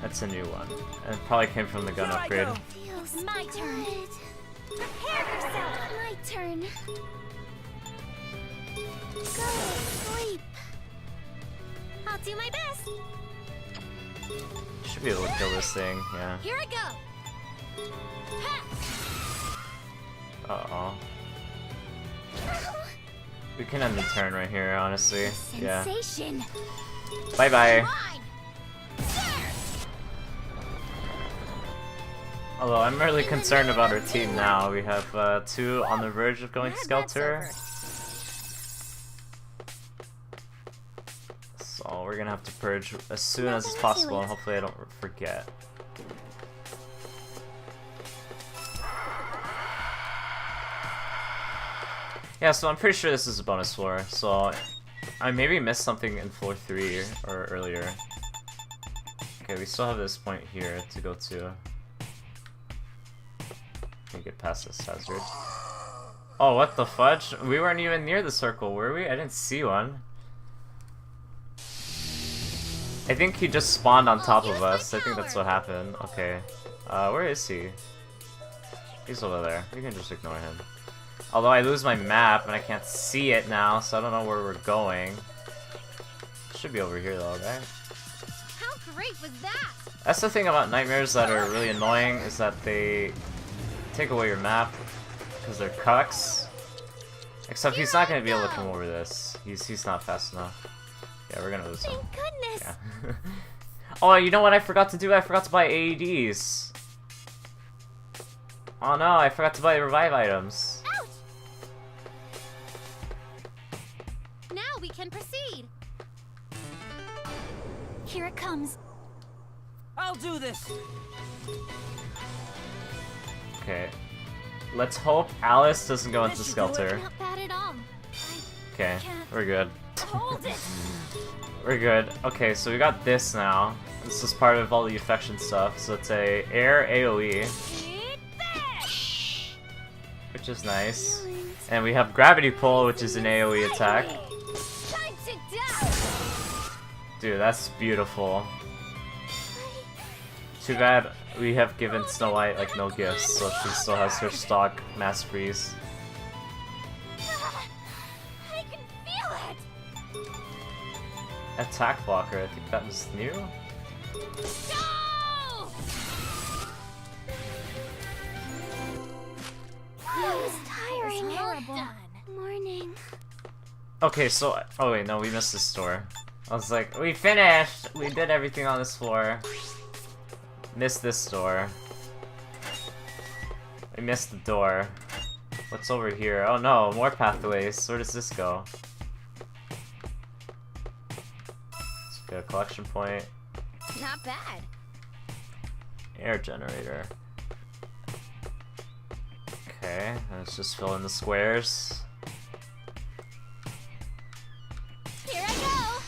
That's a new one. And it probably came from the gun Here I upgrade. go. Feels my turn. Prepare yourself. My turn. Go to sleep. I'll do my best. Should be able to kill this thing, yeah. Here I go. Ha! Uh-oh. We can end the turn right here, honestly. Yeah. Sensation. Bye-bye. Mine. There. Although I'm really concerned about our team now. We have 2 on the verge of going Glad that's Skelter. over. So we're gonna have to purge as soon as Nothing to possible, it. and hopefully I don't forget. Yeah, so I'm pretty sure this is a bonus floor, so I maybe missed something in floor 3 or earlier. Okay, we still have this point here to go to. Can we get past this hazard? Oh, what the fudge? We weren't even near the circle, were we? I didn't see one. I think he just spawned on top of us. I think that's what happened. Okay. Where is he? He's over there. We can just ignore him. Although I lose my map and I can't see it now, so I don't know where we're going. Should be over here though, right? How great was that? That's the thing about nightmares that are really annoying, is that they take away your map because they're cucks. Except he's not gonna be able to come over this. He's not fast enough. Yeah, we're gonna lose him. Thank goodness. Yeah. Oh, you know what I forgot to do? I forgot to buy AEDs. Oh no, I forgot to buy revive items. Ouch! Now we can proceed. Here it comes. I'll do this. Okay. Let's hope Alice doesn't go into This should do it. Skelter. Not bad at all. Okay, can't we're good. Hold it. We're good. Okay, so we got this now. This is part of all the affection stuff. So it's a air AoE. Eat that. which is nice. And we have Gravity Pull, which is an AoE attack. Time to die. Dude, that's beautiful. Too bad we have given Snow White like no gifts, so she still has her stock Mass Freeze. I can feel it. Attack blocker, I think that was new? Go! That was tiring. Horrible. Morning. Okay, so... Oh wait, no, we missed this door. I was like, we finished! We did everything on this floor. Missed this door. We missed the door. What's over here? Oh no, more pathways. Where does this go? Let's get a collection point. Not bad. Air generator. Okay, let's just fill in the squares. Here I go.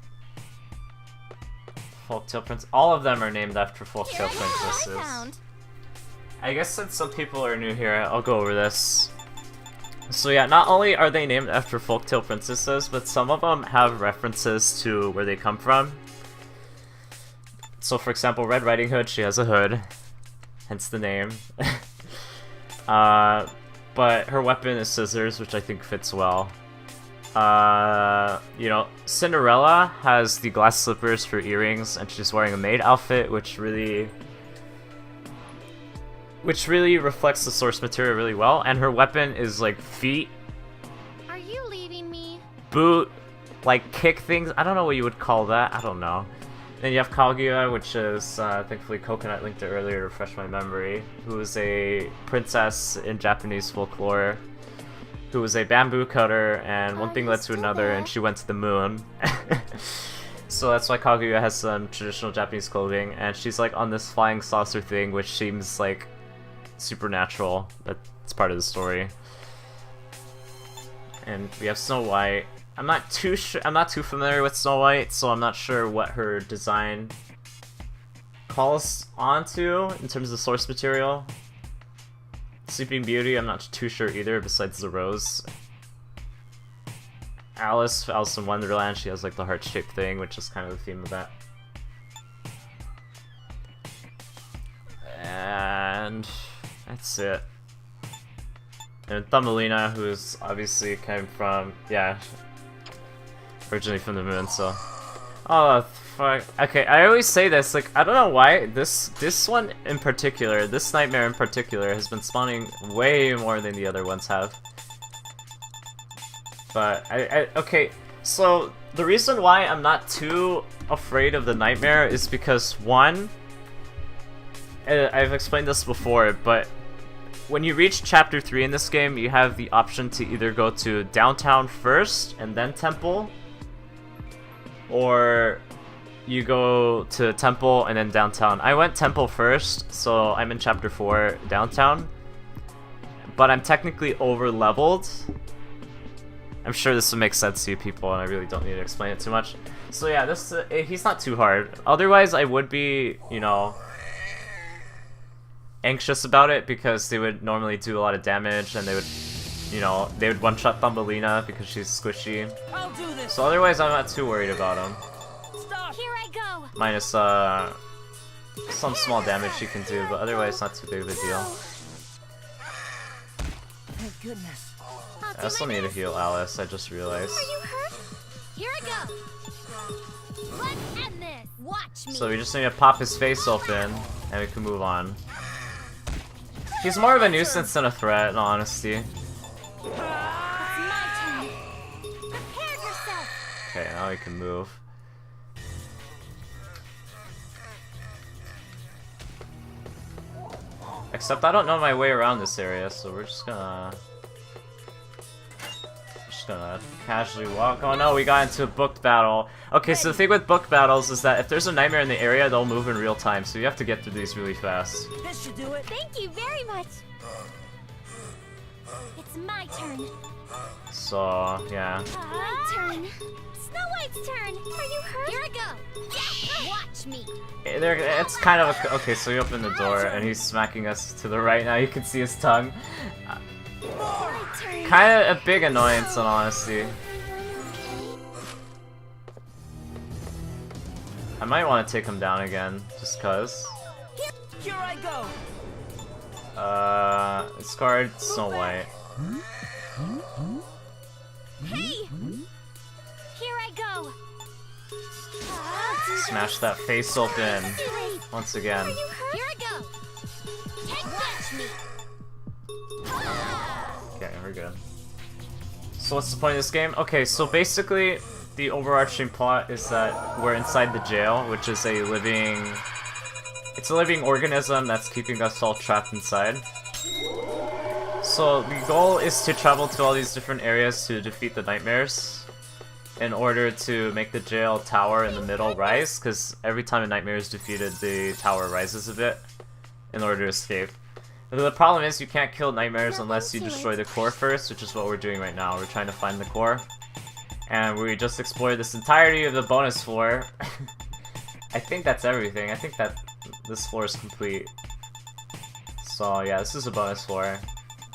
Folktale Prince. All of them are named after Folktale Here I go. Princesses. I found. I guess since some people are new here, I'll go over this. So yeah, not only are they named after Folktale Princesses, but some of them have references to where they come from. So for example, Red Riding Hood, she has a hood, hence the name. But her weapon is scissors, which I think fits well. You know, Cinderella has the glass slippers for earrings, and she's wearing a maid outfit, which really reflects the source material really well. And her weapon is like feet, Are you leaving me? boot, like kick things. I don't know what you would call that. I don't know. Then you have Kaguya, which is thankfully Coconut linked it earlier to refresh my memory, who is a princess in Japanese folklore, who was a bamboo cutter, and one thing led to another, and she went to the moon. So that's why Kaguya has some traditional Japanese clothing, and she's like on this flying saucer thing, which seems like supernatural. That's part of the story. And we have Snow White. I'm not too familiar with Snow White, so I'm not sure what her design calls onto in terms of source material. Sleeping Beauty, I'm not too sure either, besides the rose. Alice in Wonderland, she has like the heart-shaped thing, which is kind of the theme of that. And that's it. And Thumbelina, who's obviously came from, yeah, originally from the moon, so. Oh, fuck. Okay, I always say this, like, I don't know why, this one in particular, this nightmare in particular, has been spawning way more than the other ones have. But, okay, so the reason why I'm not too afraid of the nightmare is because, one, I've explained this before, but when you reach Chapter 3 in this game, you have the option to either go to Downtown first, and then Temple, or you go to Temple and then Downtown. I went Temple first, so I'm in Chapter 4, Downtown, but I'm technically over-leveled. I'm sure this will make sense to you people, and I really don't need to explain it too much. So yeah, this he's not too hard. Otherwise, I would be, you know, anxious about it, because they would normally do a lot of damage, and they would, you know, they would one-shot Thumbelina because she's squishy. I'll do this. So otherwise, I'm not too worried about him. Stop. Here I go. Minus some small damage she can do, but otherwise not too big of a deal. Thank goodness. I still need to heal Alice, I just realized. Are you hurt? Here I go. Let's end this. Watch me. So we just need to pop his face open, and we can move on. He's more of a nuisance than a threat, in all honesty. It's my turn. Prepare yourself. Okay, now we can move. Except I don't know my way around this area, so we're just gonna casually walk. Oh no, we got into a booked battle. Okay, so the thing with booked battles is that if there's a nightmare in the area, they'll move in real time, so you have to get through these really fast. This should do it. Thank you very much. It's my turn. So, yeah. My turn. Snow White's turn. Are you hurt? Here I go. Yeah. Watch me. It's kind of a... Okay, so we open the door, and he's smacking us to the right now. You can see his tongue. My turn. Kinda a big annoyance, in honesty. I might want to take him down again, just cuz. Here I go. It's guard Snow White. Hey! Here I go. Smash that face open Wait, once again. are you hurt? Here I go. Watch me. Okay, we're good. So what's the point of this game? Okay, so basically the overarching plot is that we're inside the jail, which is a living... It's a living organism that's keeping us all trapped inside. So the goal is to travel to all these different areas to defeat the nightmares in order to make the jail tower in the middle rise, because every time a nightmare is defeated, the tower rises a bit in order to escape. But the problem is you can't kill nightmares unless you destroy the core first, which is what we're doing right now. We're trying to find the core. And we just explored this entirety of the bonus floor. I think that's everything. I think that this floor is complete. So yeah, this is a bonus floor.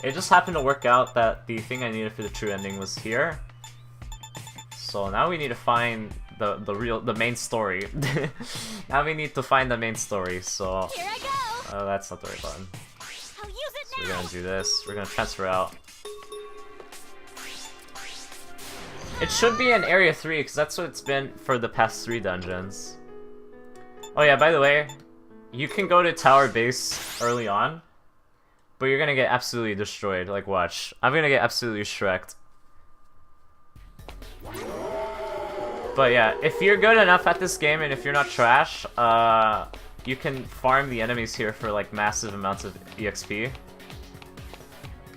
It just happened to work out that the thing I needed for the true ending was here. So now we need to find the main story. Now we need to find the main story, so... Here I go. that's not the right button. I'll use it So now. we're gonna do this. We're gonna transfer out. It should be in Area 3, because that's what it's been for the past 3 dungeons. Oh yeah, by the way, you can go to Tower Base early on, but you're gonna get absolutely destroyed. Like, watch. I'm gonna get absolutely shreked. But yeah, if you're good enough at this game, and if you're not trash, you can farm the enemies here for like massive amounts of EXP.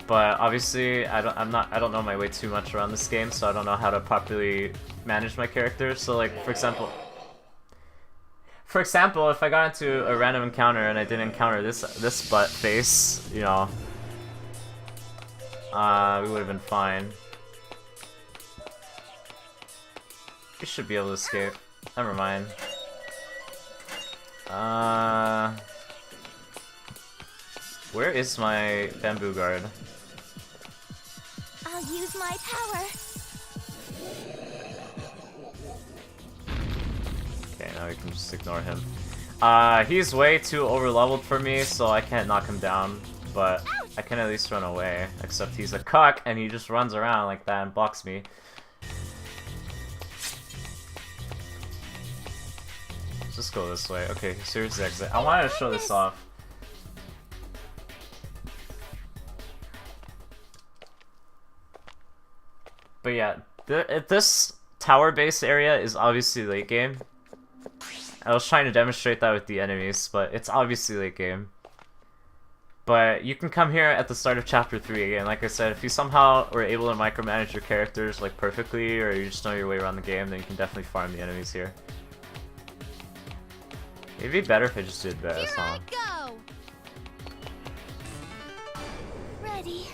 But obviously, I don't know my way too much around this game, so I don't know how to properly manage my character. So like, for example, if I got into a random encounter and I didn't encounter this butt face, you know, we would have been fine. We should be able to escape. Never mind. Where is my bamboo guard? I'll use my power. Okay, now we can just ignore him. He's way too over-leveled for me, so I can't knock him down, but I can at least run away. Except he's a cuck, and he just runs around like that and blocks me. Let's just go this way. Okay, here's the exit. I wanted to show this off. But yeah, this tower base area is obviously late game. I was trying to demonstrate that with the enemies, but it's obviously late game. But you can come here at the start of chapter 3 again. Like I said, if you somehow were able to micromanage your characters like perfectly, or you just know your way around the game, then you can definitely farm the enemies here. It'd be better if I just did this, Here huh? I go. Ready.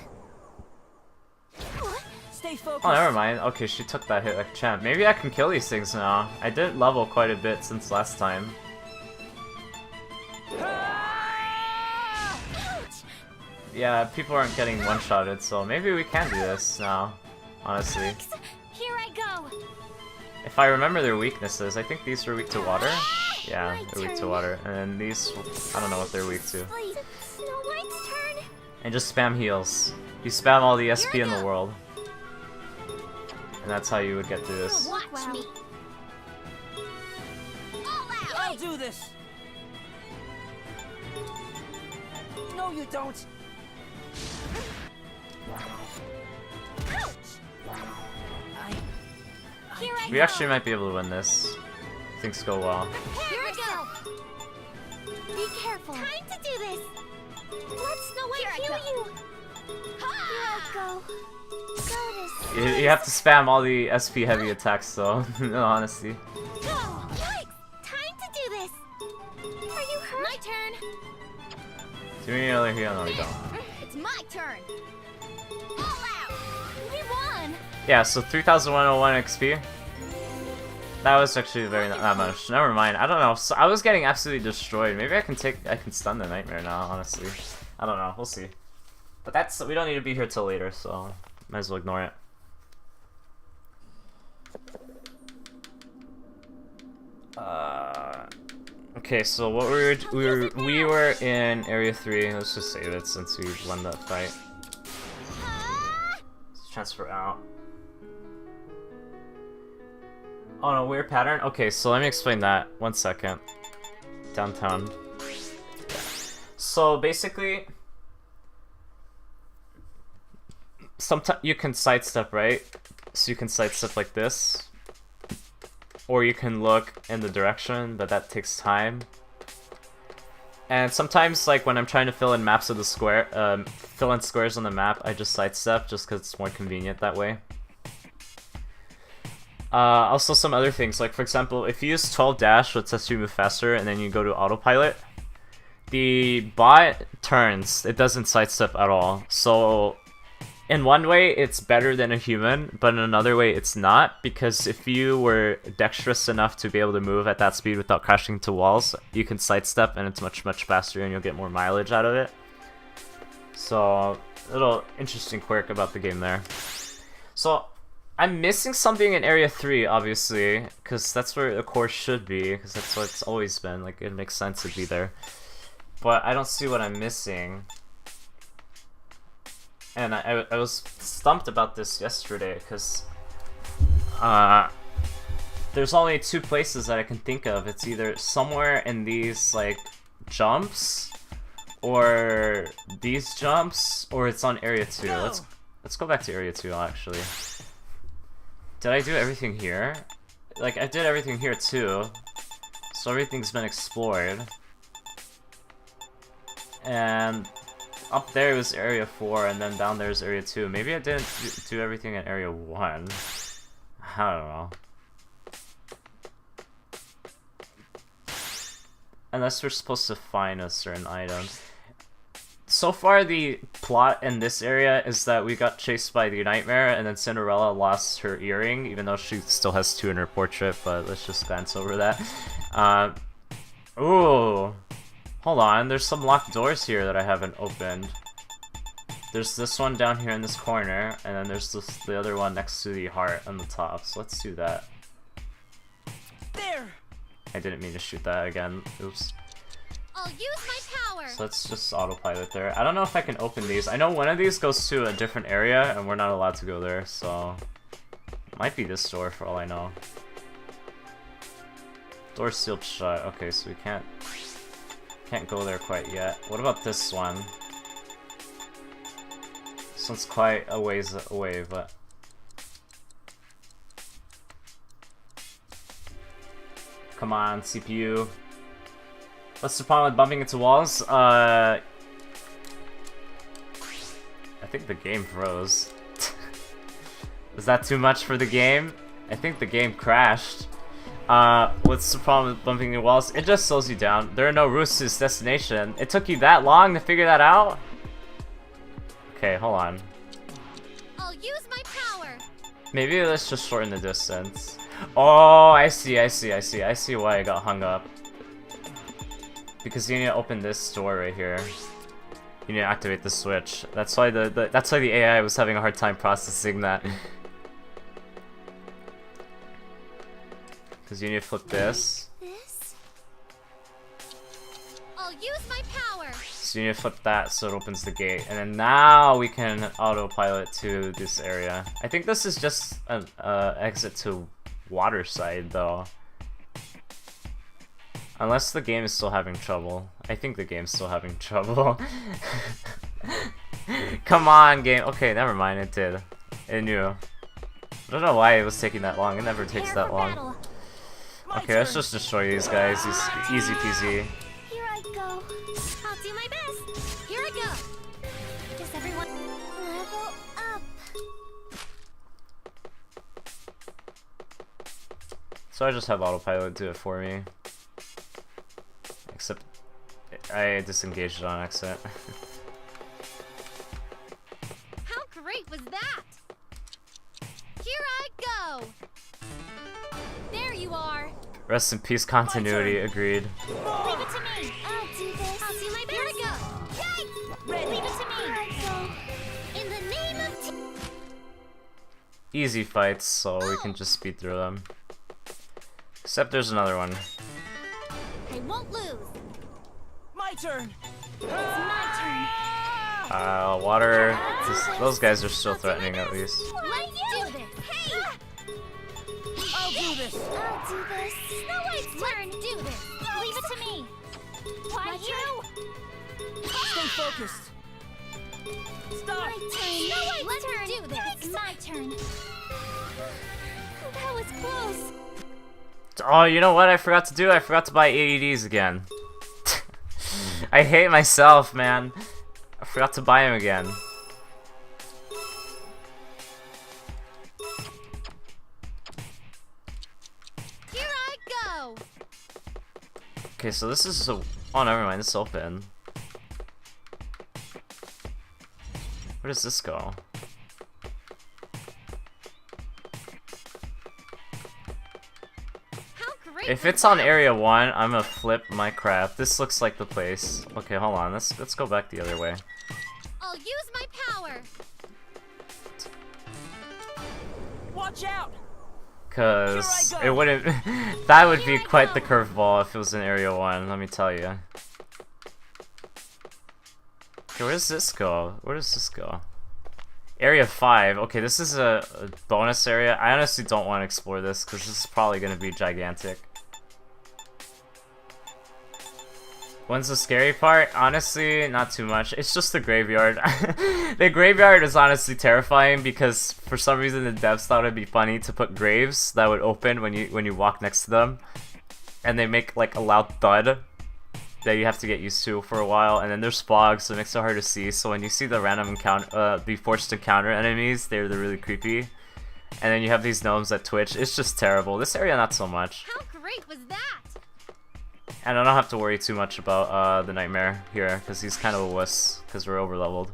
What? Stay focused. Oh, never mind. Okay, she took that hit like a champ. Maybe I can kill these things now. I did level quite a bit since last time. Ouch! Yeah, people aren't getting one-shotted, so maybe we can do this now, honestly. Here I go. If I remember their weaknesses, I think these were weak to water. Yeah, My they're weak to turn. water. And then these, I don't know what they're weak to. Please, Snow White's turn. And just spam heals. You spam all the SP in the go. world. And that's how you would get through this. Watch me. All out. I'll do this. No, you don't. Ouch! Here I We go. actually might be able to win this. If things go well. Here we go. Be careful. Time to do this. Let Snow White heal you. Here I go. You have to spam all the SP heavy attacks though, in honesty. Go! Yikes! Time to do this! Are you hurt? My turn! Do we need another heal? No, we don't. It's my turn! All out! We won! Yeah, so 3101 XP. That was actually very not much. Never mind. I don't know. So I was getting absolutely destroyed. Maybe I can stun the nightmare now, honestly. I don't know. We'll see. But that's, we don't need to be here till later, so might as well ignore it. Okay, so what we were in area 3. Let's just save it since we won that fight. Let's transfer out. Oh no, weird pattern? Okay, so let me explain that. 1 second. Downtown. So basically, sometimes you can sidestep, right? So you can sidestep like this. Or you can look in the direction, but that takes time. And sometimes, like when I'm trying to fill in maps of the square, fill in squares on the map, I just sidestep just because it's more convenient that way. Also some other things, like for example, if you use 12 dash, which lets you move faster, and then you go to autopilot, the bot turns, it doesn't sidestep at all. So in one way, it's better than a human, but in another way, it's not, because if you were dexterous enough to be able to move at that speed without crashing into walls, you can sidestep and it's much, much faster and you'll get more mileage out of it. So, a little interesting quirk about the game there. So, I'm missing something in Area 3, obviously, because that's where the core should be, because that's what it's always been, like, it makes sense to be there. But I don't see what I'm missing. And I was stumped about this yesterday, because there's only 2 places that I can think of. It's either somewhere in these, like, jumps, or these jumps, or it's on Area 2. Let's go back to Area 2, actually. Did I do everything here? Like, I did everything here, too. So everything's been explored. And up there was Area 4, and then down there is Area 2. Maybe I didn't do everything in Area 1. I don't know. Unless we're supposed to find a certain item. So far, the plot in this area is that we got chased by the nightmare, and then Cinderella lost her earring, even though she still has 2 in her portrait, but let's just glance over that. Ooh. Hold on, there's some locked doors here that I haven't opened. There's this one down here in this corner, and then there's the other one next to the heart on the top, so let's do that. There! I didn't mean to shoot that again, oops. I'll use my power. So let's just autopilot there. I don't know if I can open these. I know one of these goes to a different area, and we're not allowed to go there, so... Might be this door for all I know. Door's sealed shut, okay, so we can't go there quite yet. What about this one? This one's quite a ways away, but... Come on, CPU. What's the problem with bumping into walls? I think the game froze. Is that too much for the game? I think the game crashed. What's the problem with bumping into walls? It just slows you down. There are no routes to this destination. It took you that long to figure that out? Okay, hold on. I'll use my power. Maybe let's just shorten the distance. Oh, I see why I got hung up. Because you need to open this door right here. You need to activate the switch. That's why that's why the AI was having a hard time processing that. Because you need to flip this. I'll use my power. So you need to flip that so it opens the gate. And then now we can autopilot to this area. I think this is just an exit to Waterside though. Unless the game is still having trouble. I think the game's still having trouble. Come on, game. Okay, never mind, it did. It knew. I don't know why it was taking that long. It never takes that long. Okay, let's just destroy these guys. Easy peasy. Here I go. I'll do my best. Here I go. Does everyone level up? So I just have autopilot do it for me. Except I disengaged it on accident. How great was that? Here I go. There you are. Rest in peace, continuity. Agreed. Leave it to me. I'll do this. I'll do my best. Here I go. Yay! Ready. it to me. In the name of Easy fights, so we can just speed through them. Except there's another one. I won't lose. My turn. It's my turn. Water. Those guys are still threatening at least. Let's do this. Hey! I'll do this. I'll do this. Snow White's turn. Do this. Leave it to me. Why you? Stay focused. Stop. My turn. Snow White's turn. Do this. It's my turn. That was close. Oh, you know what I forgot to do? I forgot to buy AEDs again. I hate myself, man. I forgot to buy them again. Here I go. Okay, so this is a... Oh, never mind. It's open. Where does this go? If it's on area 1, I'm gonna flip my crap. This looks like the place. Okay, hold on. Let's go back the other way. I'll use my power. Watch out. Cause Here I it go. wouldn't. That would Here be I quite go. the curveball if it was in area 1. Let me tell you. Okay, where does this go? Where does this go? Area 5. Okay, this is a bonus area. I honestly don't want to explore this because this is probably gonna be gigantic. When's the scary part? Honestly, not too much. It's just the graveyard. The graveyard is honestly terrifying because for some reason the devs thought it'd be funny to put graves that would open when you walk next to them, and they make like a loud thud that you have to get used to for a while. And then there's fog, so it makes it hard to see. So when you see the random be forced to encounter enemies, they're really creepy. And then you have these gnomes that twitch. It's just terrible. This area, not so much. How great was that? And I don't have to worry too much about the nightmare here, because he's kind of a wuss, because we're over-leveled.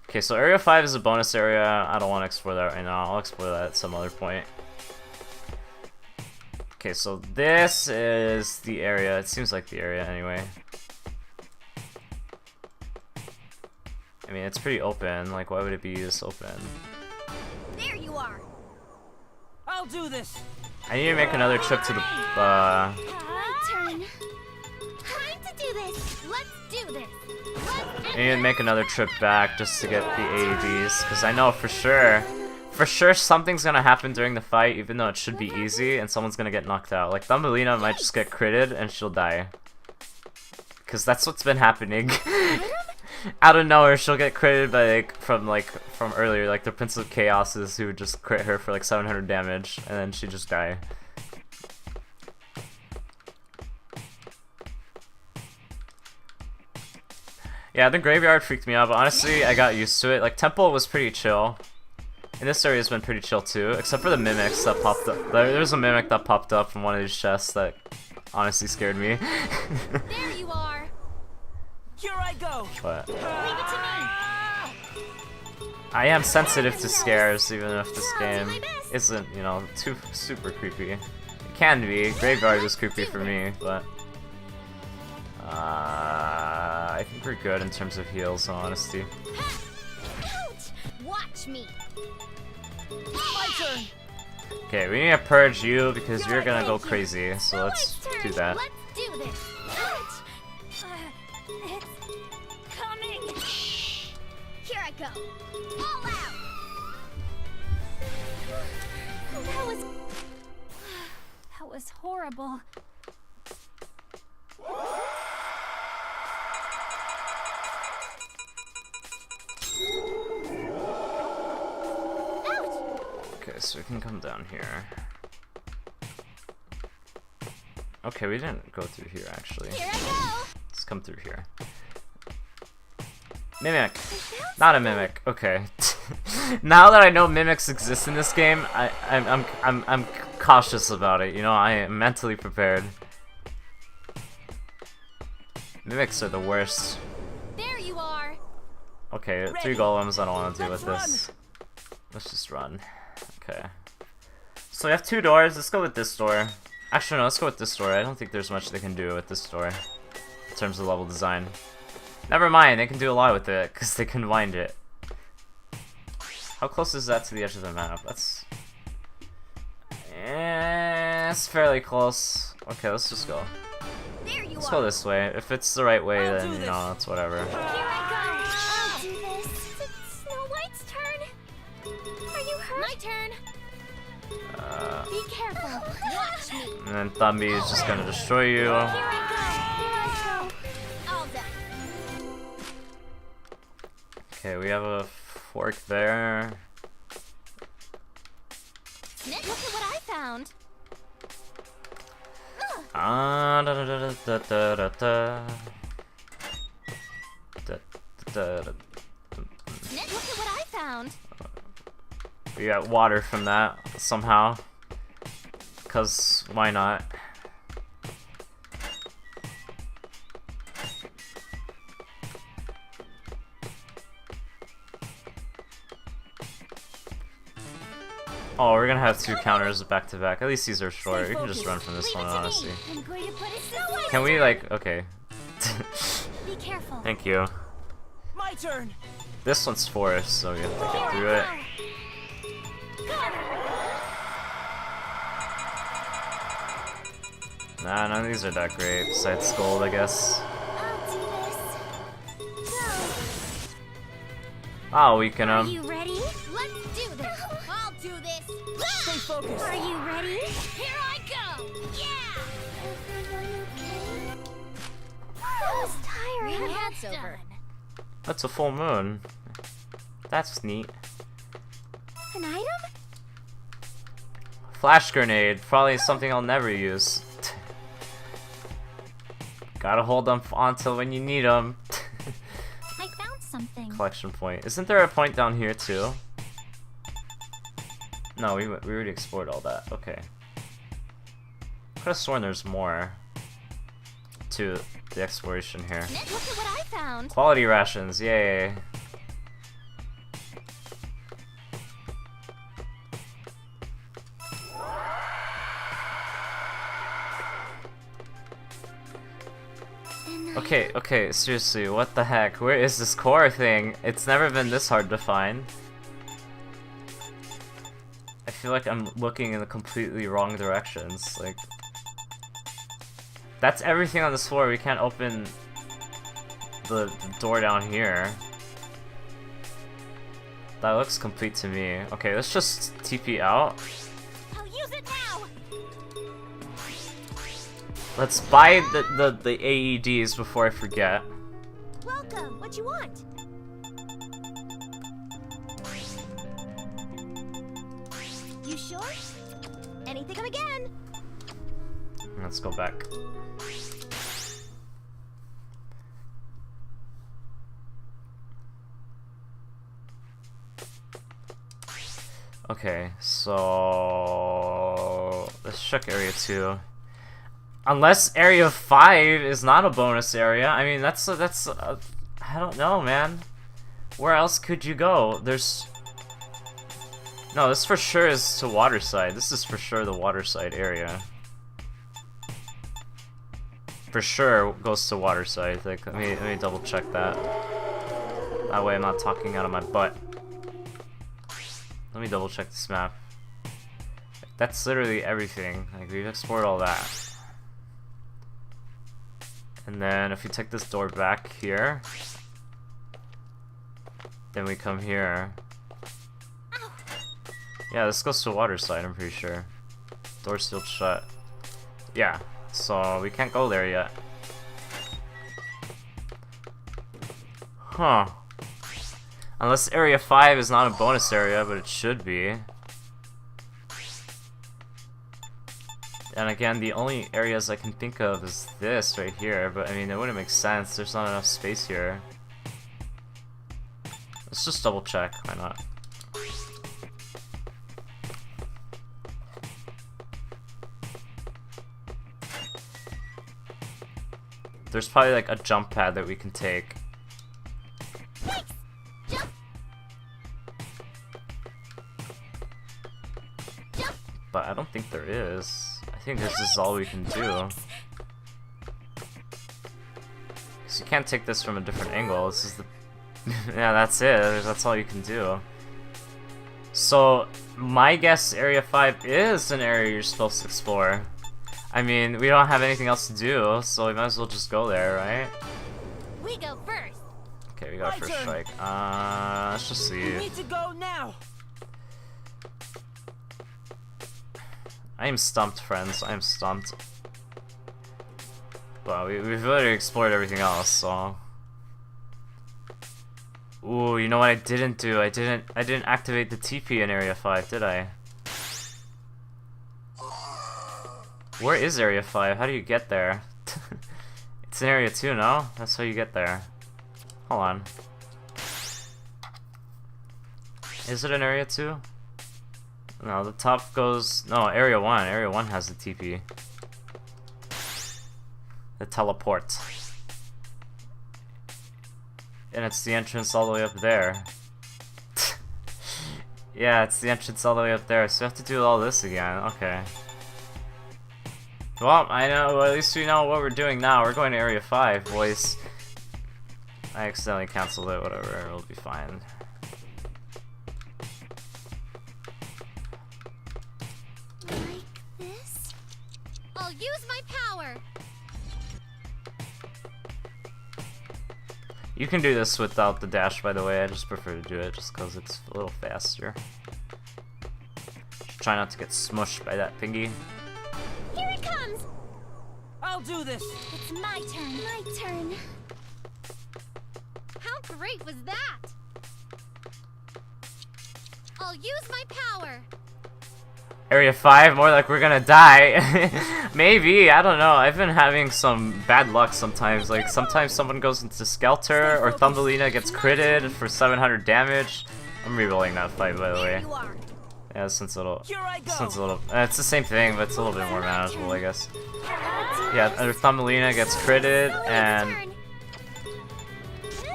Okay, so Area 5 is a bonus area. I don't want to explore that right now. I'll explore that at some other point. Okay, so this is the area. It seems like the area anyway. I mean, it's pretty open. Like, why would it be this open? There you are. I'll do this. I need to make another trip to the, My turn. Time to do this. Let's do this. I need to make another trip back just to get the AEDs, because I know for sure something's gonna happen during the fight, even though it should be easy, and someone's gonna get knocked out. Like, Thumbelina might just get critted and she'll die. Because that's what's been happening. Out of nowhere, she'll get critted by, from earlier, like the Prince of Chaoses, who would just crit her for like 700 damage, and then she'd just die. Yeah, the graveyard freaked me out, but honestly, I got used to it. Like, Temple was pretty chill. And this area's been pretty chill too, except for the mimics that popped up. There's a mimic that popped up from one of these chests that honestly scared me. There you are. Here I go. But Leave it to me. I am sensitive to scares, even if this game isn't, you know, too super creepy. It can be. Graveyard is creepy for me, but I think we're good in terms of heals, in honesty. Ouch! Watch me. My turn. Okay, we need to purge you because you're gonna go crazy, so let's do that. Let's do this. Ouch! It's coming. Here I go. All out. That was horrible. Okay, so we can come down here. Okay, we didn't go through here actually. Here I go. Let's come through here. Mimic. Not a mimic. Okay. Now that I know mimics exist in this game, I'm cautious about it. You know, I am mentally prepared. Mimics are the worst. There you are. Okay, 3 golems. I don't want to deal with this. Let's just run. Okay. So we have 2 doors. Let's go with this door. Actually, no, let's go with this door. I don't think there's much they can do with this door in terms of level design. Never mind, they can do a lot with it because they combined it. How close is that to the edge of the map? That's... it's fairly close. Okay, let's just go. There you Let's are. go this way. If it's the right way, I'll then, do you this. know, it's whatever. Here I go. I'll do this. It's Snow White's turn. Are you hurt? My turn. Be careful. Watch me. And then Thumby is just gonna destroy you. Here I go. All done. Okay, we have a fork there. Look at what I found. Ah, da da da da da da da. Da da da. Look at what I found. We got water from that somehow. Cause why not? Oh, we're gonna have two counters back to back. At least these are short. We can just run from this one, honestly. I'm going to put it Snow White. Can we like? Okay. Be careful. Thank you. My turn. This one's forest, so we have to get through it. Nah, none of these are that great. Besides gold, I guess. I'll do this. Go. I'll weaken Are him. you ready? Let's do this. I'll do this. Stay focused. Are you ready? Here I go. Yeah. Everyone okay? That was tiring. That's over. That's a full moon. That's neat. An item? Flash grenade. Probably something I'll never use. Gotta hold them on till when you need them. I found something. Collection point. Isn't there a point down here too? No, we already explored all that. Okay. Could have sworn there's more to the exploration here. Look at what I found. Quality rations, yay! Okay, seriously, what the heck? Where is this core thing? It's never been this hard to find. I feel like I'm looking in the completely wrong directions, like... That's everything on this floor, we can't open the door down here. That looks complete to me. Okay, let's just TP out. I'll use it now. Let's buy the AEDs before I forget. Welcome. What you want? You sure? Anything come again? Let's go back. Okay, so let's check area 2. Unless area 5 is not a bonus area. I mean, that's I don't know, man. Where else could you go? There's no, this for sure is to Waterside. This is for sure the Waterside area. For sure goes to Waterside. Like, let me double check that. That way I'm not talking out of my butt. Let me double check this map. That's literally everything. Like, we've explored all that. And then if we take this door back here, then we come here. Yeah, this goes to Waterside, I'm pretty sure. Door's sealed shut. Yeah, so we can't go there yet. Huh. Unless area 5 is not a bonus area, but it should be. And again, the only areas I can think of is this right here, but I mean, it wouldn't make sense. There's not enough space here. Let's just double check, why not? There's probably like a jump pad that we can take. But I don't think there is. I think this is all we can do. Cause you can't take this from a different angle. This is the yeah, that's it. That's all you can do. So my guess, Area 5 is an area you're supposed to explore. I mean, we don't have anything else to do, so we might as well just go there, right? We go first. Okay, we got My first turn. strike. Let's just We see. need to go now. I am stumped, friends. I am stumped. But we've already explored everything else, so. Ooh, you know what I didn't do? I didn't activate the TP in Area 5, did I? Where is Area 5? How do you get there? It's in Area 2, no? That's how you get there. Hold on. Is it in Area 2? No, the top goes... No, Area 1. Area 1 has the TP. The teleport. And it's the entrance all the way up there. Yeah, it's the entrance all the way up there, so we have to do all this again. Okay. Well, I know, well, at least we know what we're doing now. We're going to Area 5, boys. I accidentally canceled it, whatever, it'll be fine. Like this? I'll use my power. You can do this without the dash, by the way. I just prefer to do it just because it's a little faster. Try not to get smushed by that thingy. Here it comes. I'll do this. It's my turn. My turn. How great was that? I'll use my power. Area 5, more like we're gonna die. Maybe, I don't know. I've been having some bad luck sometimes. Like, sometimes someone goes into Skelter, or Thumbelina gets critted for 700 damage. I'm re-rolling that fight, by the There way. you are. Yeah, since a little... Here I go. Since a little... it's the same thing, but it's a little bit more manageable, I guess. I'll do Yeah, this. or Thumbelina gets critted, Snow White's and turn.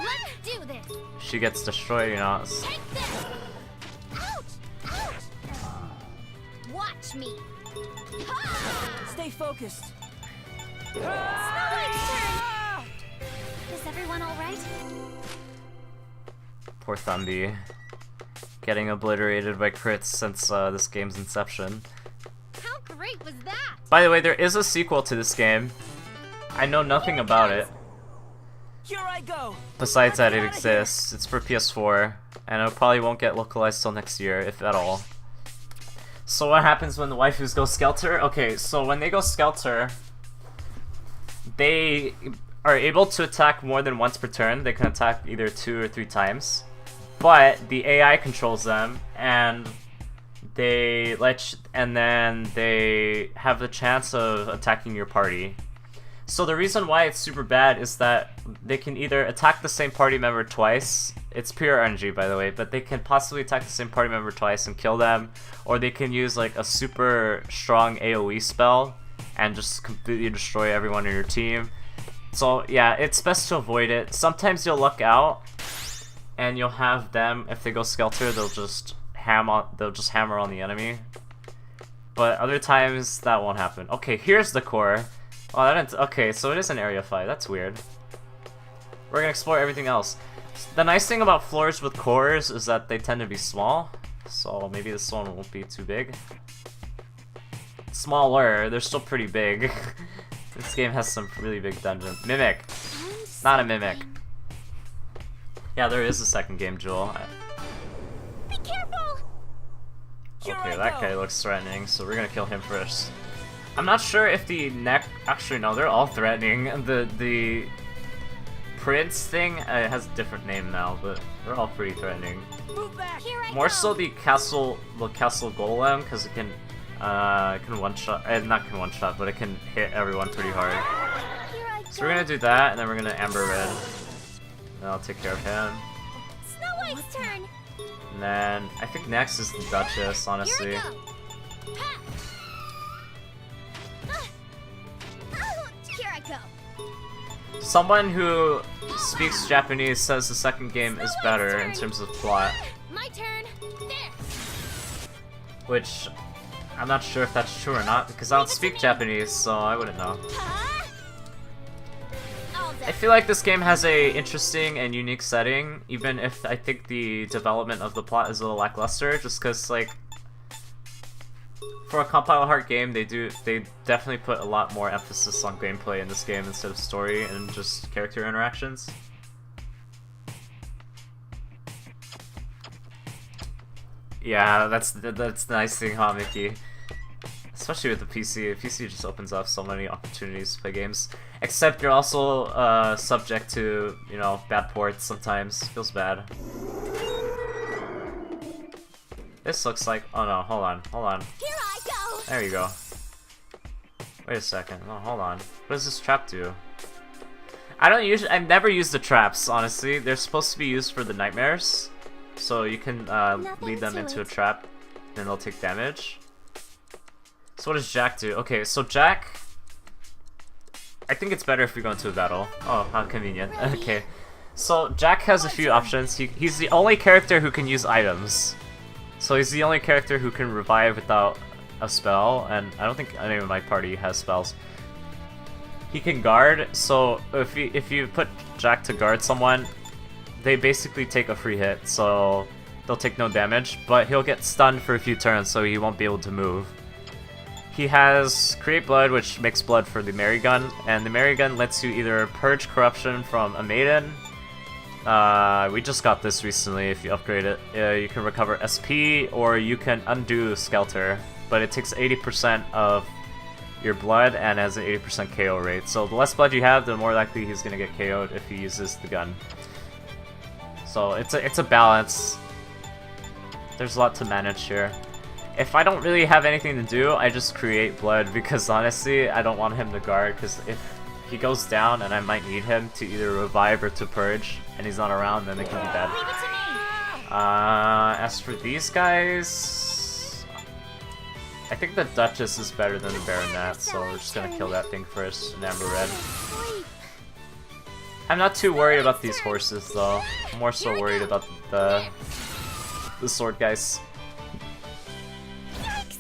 Let's do this. she gets destroyed, you know. Take this. Ouch! Ouch! Watch me. Ha! Stay focused. Snow White's turn. Is everyone all right? Poor Thumby. Getting obliterated by crits since this game's inception. How great was that? By the way, there is a sequel to this game. I know nothing about it, Here I go. besides that it Let's get outta here. exists. It's for PS4, and it probably won't get localized till next year, if at all. So what happens when the waifus go Skelter? Okay, so when they go Skelter, they are able to attack more than once per turn. They can attack either 2 or 3 times. But the AI controls them, and they and then they have the chance of attacking your party. So the reason why it's super bad is that they can either attack the same party member twice. It's pure RNG, by the way, but they can possibly attack the same party member twice and kill them, or they can use like a super strong AoE spell and just completely destroy everyone in your team. So yeah, it's best to avoid it. Sometimes you'll luck out, and you'll have them, if they go Skelter, they'll just hammer on the enemy. But other times that won't happen. Okay, here's the core. Oh, okay, so it is in Area 5. That's weird. We're gonna explore everything else. The nice thing about floors with cores is that they tend to be small, so maybe this one won't be too big. Smaller, they're still pretty big. This game has some really big dungeons. Mimic! Not a mimic. Yeah, there is a second game, Jewel. Be careful. Here Okay, I that go. guy looks threatening, so we're gonna kill him first. I'm not sure if the neck... Actually, no, they're all threatening. The Prince thing has a different name now, but they're all pretty threatening. Move back. Here I More go. so the castle golem, because it can one-shot... not can one-shot, but it can hit everyone pretty hard. Here I go. So we're gonna do that, and then we're gonna Amber Red. And I'll take care of him. Snow White's turn. And then, I think next is the Duchess, honestly. Here I go. Ha! Here I go. Someone who speaks Japanese says the second game is better in terms of plot, My turn. There. which I'm not sure if that's true or not, because I don't speak Japanese, so I wouldn't know. Huh? All I done. feel like this game has a interesting and unique setting, even if I think the development of the plot is a little lackluster, just because, like, for a compile heart game, they definitely put a lot more emphasis on gameplay in this game instead of story and just character interactions. Yeah, that's the nice thing, huh, Mickey? Especially with the PC. The PC just opens up so many opportunities to play games. Except you're also subject to, you know, bad ports sometimes. Feels bad. This looks like... Oh no, hold on. Here I go. There you go. Wait a second. Oh, hold on. What does this trap do? I've never used the traps, honestly. They're supposed to be used for the nightmares. So you can lead them into a trap, then they'll take damage. So what does Jack do? Okay, so Jack... I think it's better if we go into a battle. Oh, how convenient. Okay. So Jack has a few options. He's the only character who can use items. So he's the only character who can revive without a spell, and I don't think any of my party has spells. He can guard, so if you put Jack to guard someone, they basically take a free hit, so they'll take no damage, but he'll get stunned for a few turns, so he won't be able to move. He has Create Blood, which makes blood for the Mary Gun, and the Mary Gun lets you either purge corruption from a maiden. We just got this recently. If you upgrade it, you can recover SP, or you can undo Skelter, but it takes 80% of your blood and has an 80% KO rate. So the less blood you have, the more likely he's gonna get KO'd if he uses the gun. So it's a balance. There's a lot to manage here. If I don't really have anything to do, I just create blood, because honestly, I don't want him to guard, because if he goes down and I might need him to either revive or to purge, and he's not around, then it can be bad. Leave it to me. As for these guys, I think the Duchess is better than the Baronet, so we're just gonna kill that thing first, an Amber Red. Sleep. I'm not too worried about these horses though. I'm more so worried about the sword guys. Yikes.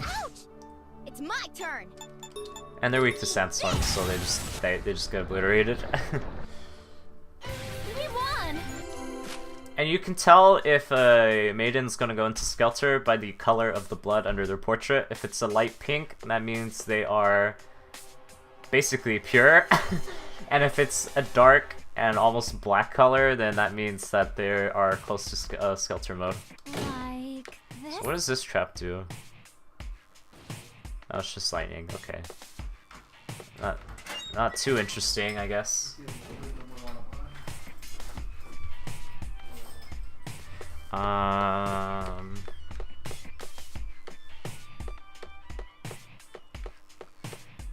Ouch. It's my turn. And they're weak to sandstorms, so they just get obliterated. We won. And you can tell if a maiden's gonna go into Skelter by the color of the blood under their portrait. If it's a light pink, that means they are basically pure. And if it's a dark and almost black color, then that means that they are close to Skelter mode. Like this. So what does this trap do? Oh, it's just lightning. Okay. Not too interesting, I guess.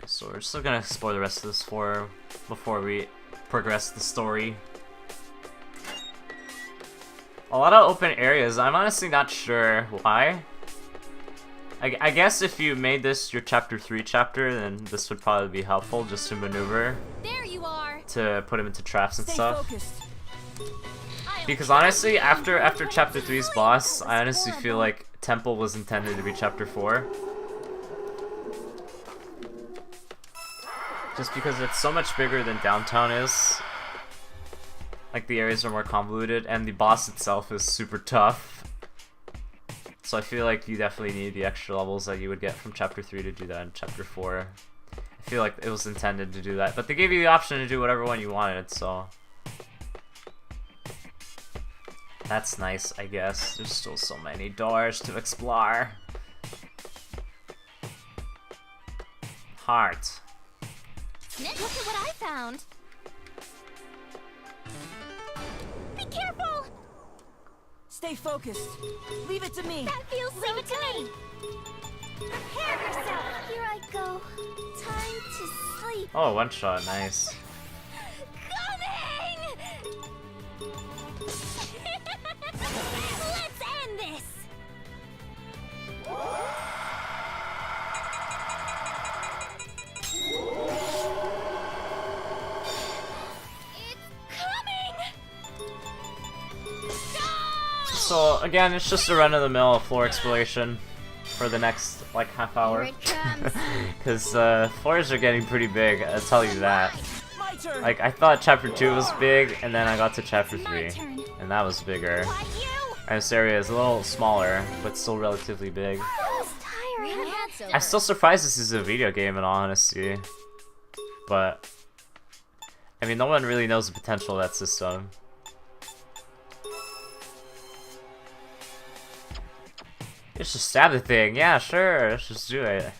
So we're still gonna explore the rest of this floor before we progress the story. A lot of open areas. I'm honestly not sure why. I guess if you made this your chapter 3 chapter, then this would probably be helpful just to maneuver, There you are. to put him into traps and Stay stuff. focused. Because honestly, after chapter 3's boss, I honestly feel like Temple was intended to be chapter 4. Just because it's so much bigger than Downtown is. Like, the areas are more convoluted, and the boss itself is super tough. So I feel like you definitely need the extra levels that you would get from chapter 3 to do that in chapter 4. I feel like it was intended to do that, but they gave you the option to do whatever one you wanted, so... That's nice, I guess. There's still so many doors to explore. Heart. Look at what I found. Be careful. Stay focused. Leave it to me. That feels so good. To me. Prepare yourself. Here I go. Time to sleep. Oh, one shot, nice. Coming! Let's end this. It's coming! Go! So again, it's just a run-of-the-mill floor exploration for the next like half hour. Here it comes. Because floors are getting pretty big, I'll tell you that. My turn. Like, I thought chapter 2 was big, and then I got to chapter My 3, turn. and that was bigger. Why you? And this area is a little smaller, but still relatively big. That was tiring. I'm still surprised this is a video game in all honesty. But, I mean, no one really knows the potential of that system. Let's just stab the thing. Yeah, sure. Let's just do it.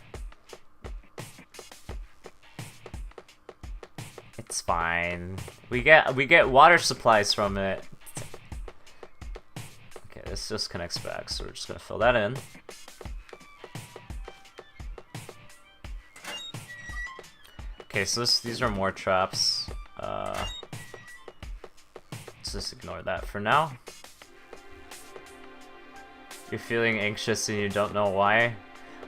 It's fine. We get water supplies from it. Okay, this just connects back, so we're just gonna fill that in. Okay, so these are more traps. Let's just ignore that for now. You're feeling anxious and you don't know why?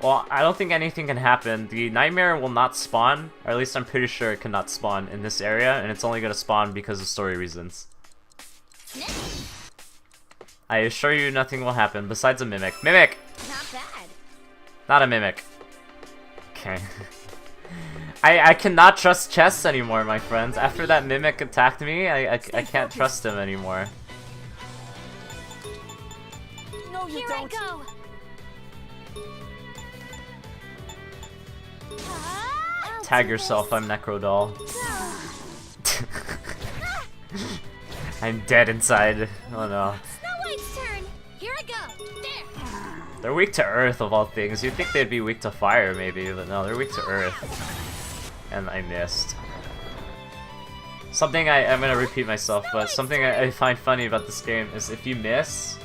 Well, I don't think anything can happen. The nightmare will not spawn, or at least I'm pretty sure it cannot spawn in this area, and it's only gonna spawn because of story reasons. I assure you nothing will happen besides a mimic. Mimic! Not bad. Not a mimic. Okay. I cannot trust chests anymore, my friends. After that mimic attacked me, I can't trust him anymore. No, you Here don't. I go. I'll Tag do yourself, this. I'm Necrodoll. I'm dead inside. Oh no. Snow White's turn. Here I go. There. They're weak to earth of all things. You'd think they'd be weak to fire maybe, but no, they're weak to earth. And I missed. Something I'm gonna repeat myself, but something I find funny about this game is if you miss,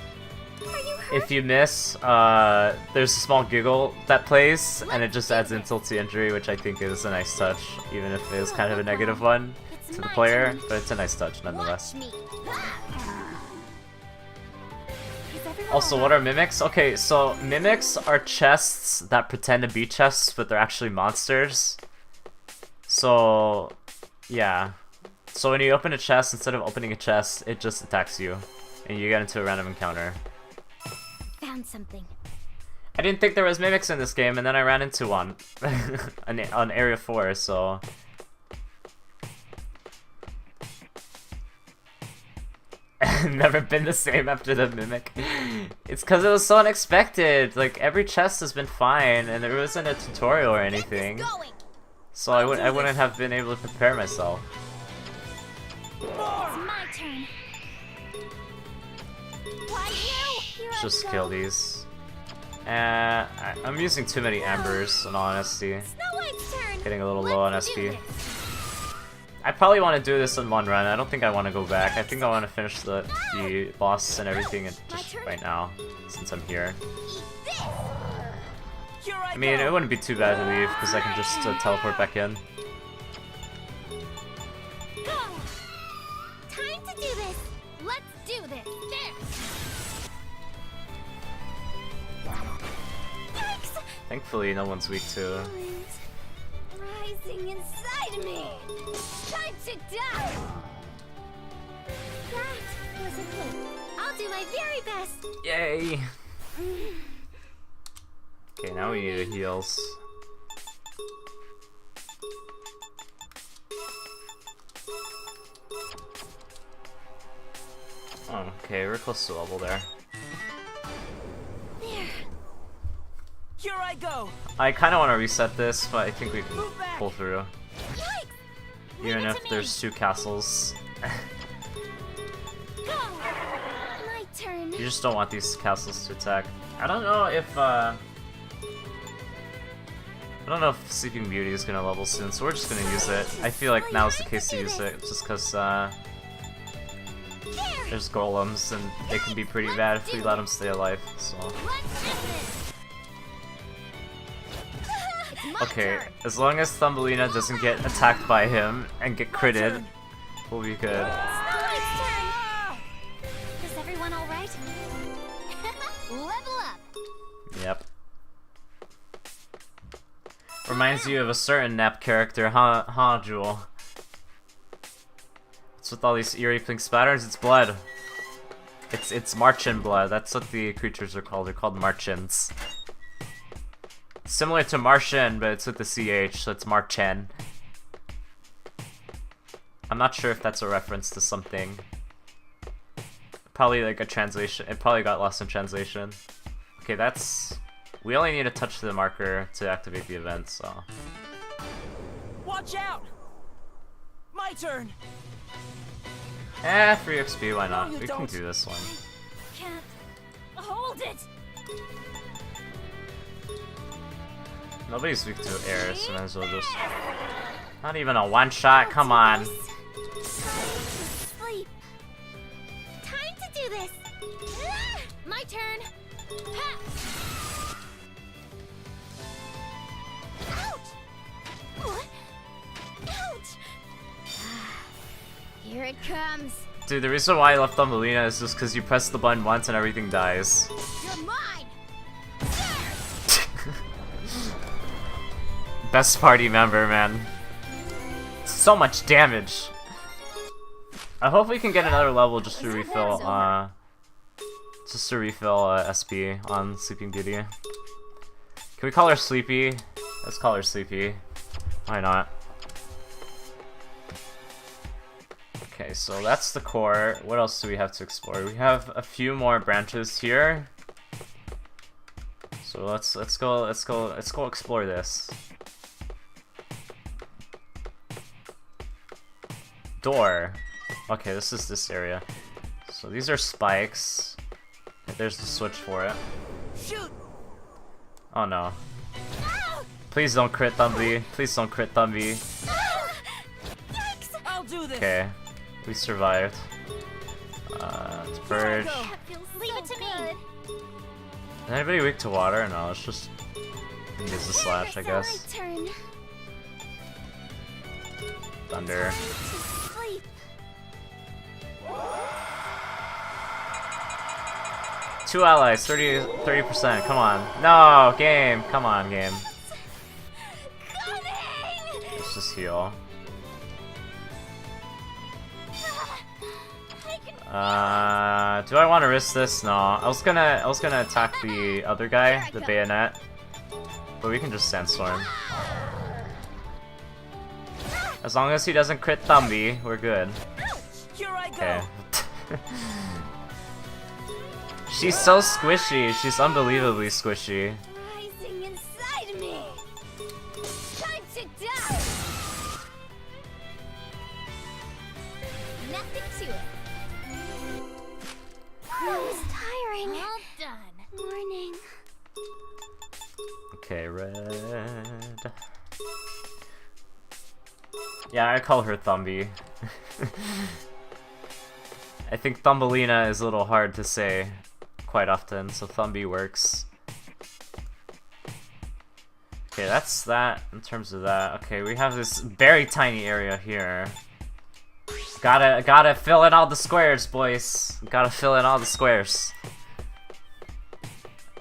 there's a small giggle that plays, and it just adds insult to injury, which I think is a nice touch, even if it is kind of a negative one to the player, but it's a nice touch nonetheless. Watch me. Is everyone Also, what are mimics? Okay, so mimics are chests that pretend to be chests, but they're actually monsters. So, yeah. So when you open a chest, instead of opening a chest, it just attacks you, and you get into a random encounter. found something? I didn't think there was mimics in this game, and then I ran into one on Area 4, so... Never been the same after the mimic. It's because it was so unexpected. Like, every chest has been fine, and there wasn't a tutorial or anything. So I wouldn't have been able to prepare myself. It's my turn. Why you? Here I Just go. kill these. I'm using too many embers, in all honesty. Snow White's turn. Getting a little low on Let's do SP. this. I probably want to do this in one run. I don't think I want to go back. I think I want to finish the boss and everything just right now, since I'm here. Eat this. Here I mean, go. it wouldn't be too bad to leave, because I can just teleport back in. Go. Time to do this. Let's do this. There. Yikes! Thankfully, no one's weak to... Feelings rising inside me. Time to die. That was a hit. I'll do my very best. Yay! Okay, now we need the heals. Oh, okay, we're close to level there. There. Here I go. I kind of want to reset this, but I think we can pull through. Yikes! Even Leave it if to me. there's 2 castles. Go. My turn. You just don't want these castles to attack. I don't know if, I don't know if Sleeping Beauty is gonna level soon, so we're just gonna use it. I feel like now's the case to use it, just because, There. there's golems, and they can be pretty bad if we let them stay alive, so... Let's do this. It's my Okay, turn. as long as Thumbelina doesn't get attacked by him and get critted, we'll be good. Snow White's turn. Is everyone all right? Level up. Yep. Reminds you of a certain Nap character, huh, Jewel? What's with all these eerie pink spatters? It's blood. It's Marchen blood. That's what the creatures are called. They're called Marchens. Similar to Martian, but it's with the CH, so it's Marchen. I'm not sure if that's a reference to something. Probably like a translation. It probably got lost in translation. Okay, that's... We only need to touch the marker to activate the event, so... Watch out! My turn! Free XP, why not? No, you We can don't. do this one. Can't hold it. Nobody's weak to air, so might as well just... Not even a one-shot, come on. Time to sleep. Time to do this. My turn. Ha! Ouch! What? Ouch! Here it comes. Dude, the reason why I left on Melina is just because you press the button once and everything dies. You're mine. Best party member, man. So much damage. I hope we can get another level just to refill, SP on Sleeping Beauty. Can we call her Sleepy? Let's call her Sleepy. Why not? Okay, so that's the core. What else do we have to explore? We have a few more branches here. So let's go explore this. Door. Okay, this is this area. So these are spikes. There's the switch for it. Shoot! Oh no. Please don't crit Thumbie. Please don't crit Thumbie. I'll do this! Okay. We survived. Let's purge. That feels Leave it to me. Is anybody weak to water? No, it's just use the slash, I guess. My turn. Thunder. To sleep. Two allies, 30%. Come on. No, game. Come on, game. Coming. Let's just heal. Do I want to risk this? No. I was gonna attack the other guy, the bayonet, but we can just sandstorm. As long as he doesn't crit Thumbie, we're good. Here I go! Okay. She's so squishy. She's unbelievably squishy. Rising inside me. Time to die. Nothing to it. That was tiring. Well done. Morning. Okay, red. Yeah, I call her Thumbie. I think Thumbelina is a little hard to say quite often, so Thumbie works. Okay, that's that in terms of that. Okay, we have this very tiny area here. Gotta fill in all the squares, boys. Gotta fill in all the squares.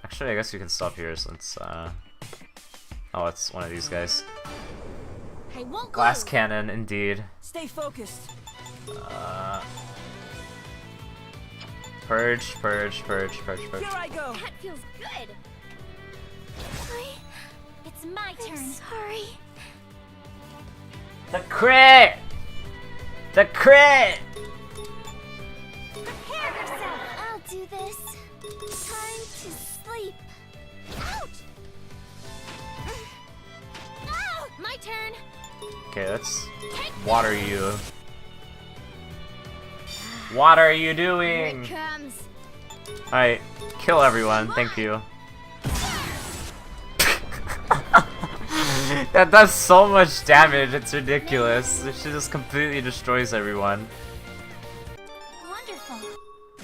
Actually, I guess you can stop here since, oh, it's one of these guys. I won't Glass lose. cannon, indeed. Stay focused. Purge. Here I go! That feels good. It's my turn. Sorry. The crit! The crit! Prepare yourself. I'll do this. Time to sleep. Ouch! Oh, my turn. Okay, let's water you. What are you doing? Here it comes. Alright, kill everyone, thank you. That does so much damage, it's ridiculous. She just completely destroys everyone. Wonderful.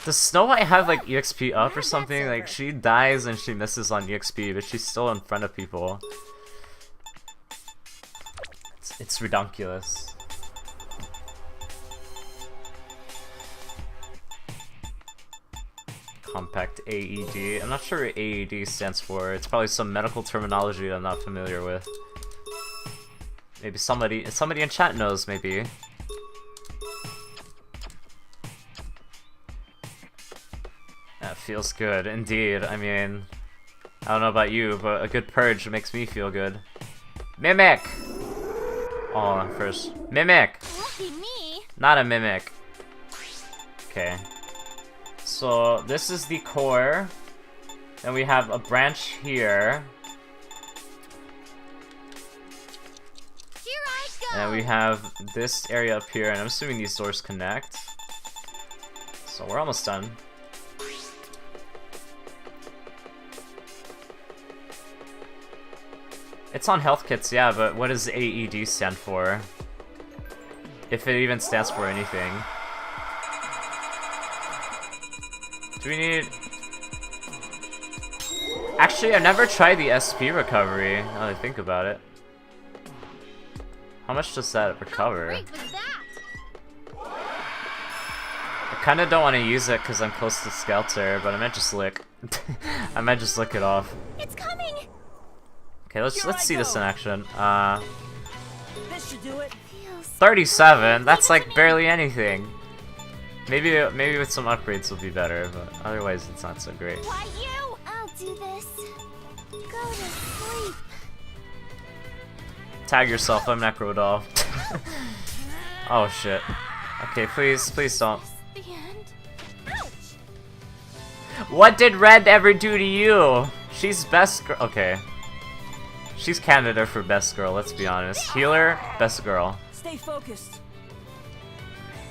Does Snow White have like EXP up or something? Like she dies and she misses on EXP, but she's still in front of people. It's redonkulous. Compact AED. I'm not sure what AED stands for. It's probably some medical terminology that I'm not familiar with. Maybe somebody in chat knows, maybe. Feels good, indeed. I mean, I don't know about you, but a good purge makes me feel good. Mimic! Oh, first. Mimic! Lucky me. Not a mimic. Okay. So, this is the core. Then we have a branch here. Here I go. And then we have this area up here, and I'm assuming these doors connect. So we're almost done. It's on health kits, yeah, but what does AED stand for? If it even stands for anything. Do we need... Actually, I've never tried the SP recovery, now that I think about it. How much does that recover? Great was that? I kinda don't want to use it because I'm close to Skelter, but I might just lick. I might just lick it off. It's coming. Okay, let's see this in action. This should do it. Feels 37. That's like barely anything. Maybe with some upgrades will be better, but otherwise it's not so great. why you? I'll do this. Go to sleep. Tag yourself. I'm Necrodolph. Oh shit. Okay, please don't. The end. Ouch. What did Red ever do to you? She's best girl. Okay. She's candidate for best girl, let's be honest. Healer, best girl. Stay focused.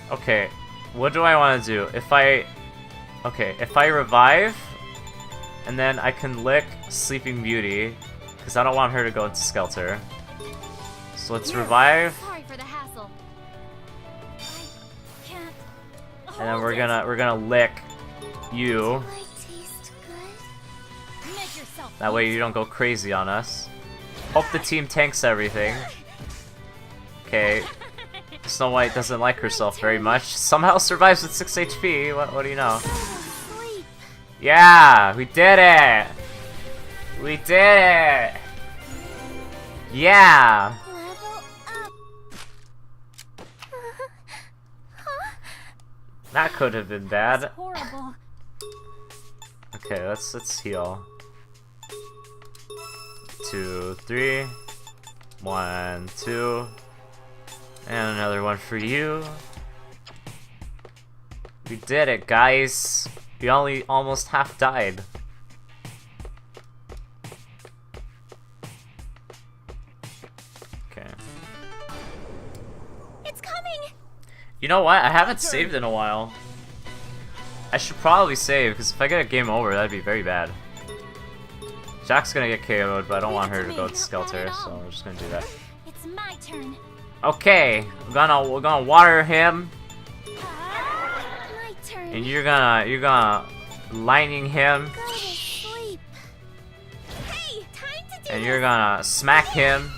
Okay, what do I want to do? If I revive, and then I can lick Sleeping Beauty, because I don't want her to go into Skelter. So let's revive, Sorry for the hassle. I can't. and then we're gonna lick you. I taste good. Make yourself. That way you don't go crazy on us. Hope the team tanks everything. Okay. Snow White doesn't like herself very much. Somehow survives with 6 HP. What do you know? Go to sleep. Yeah, we did it. We did it. Yeah. Level up. Huh? That could have been bad. Horrible. Okay, let's heal. 2, 3. 1, 2. And another one for you. We did it, guys. We only almost half died. Okay. It's coming. You know what? I haven't saved in a while. I should probably save, because if I get a game over, that'd be very bad. Jack's gonna get KO'd, but I don't want her to go to Skelter, so we're just gonna do that. It's my turn. Okay, we're gonna water him, My turn. and you're gonna lightning him, Go to sleep. Hey, time to do and you're gonna smack him,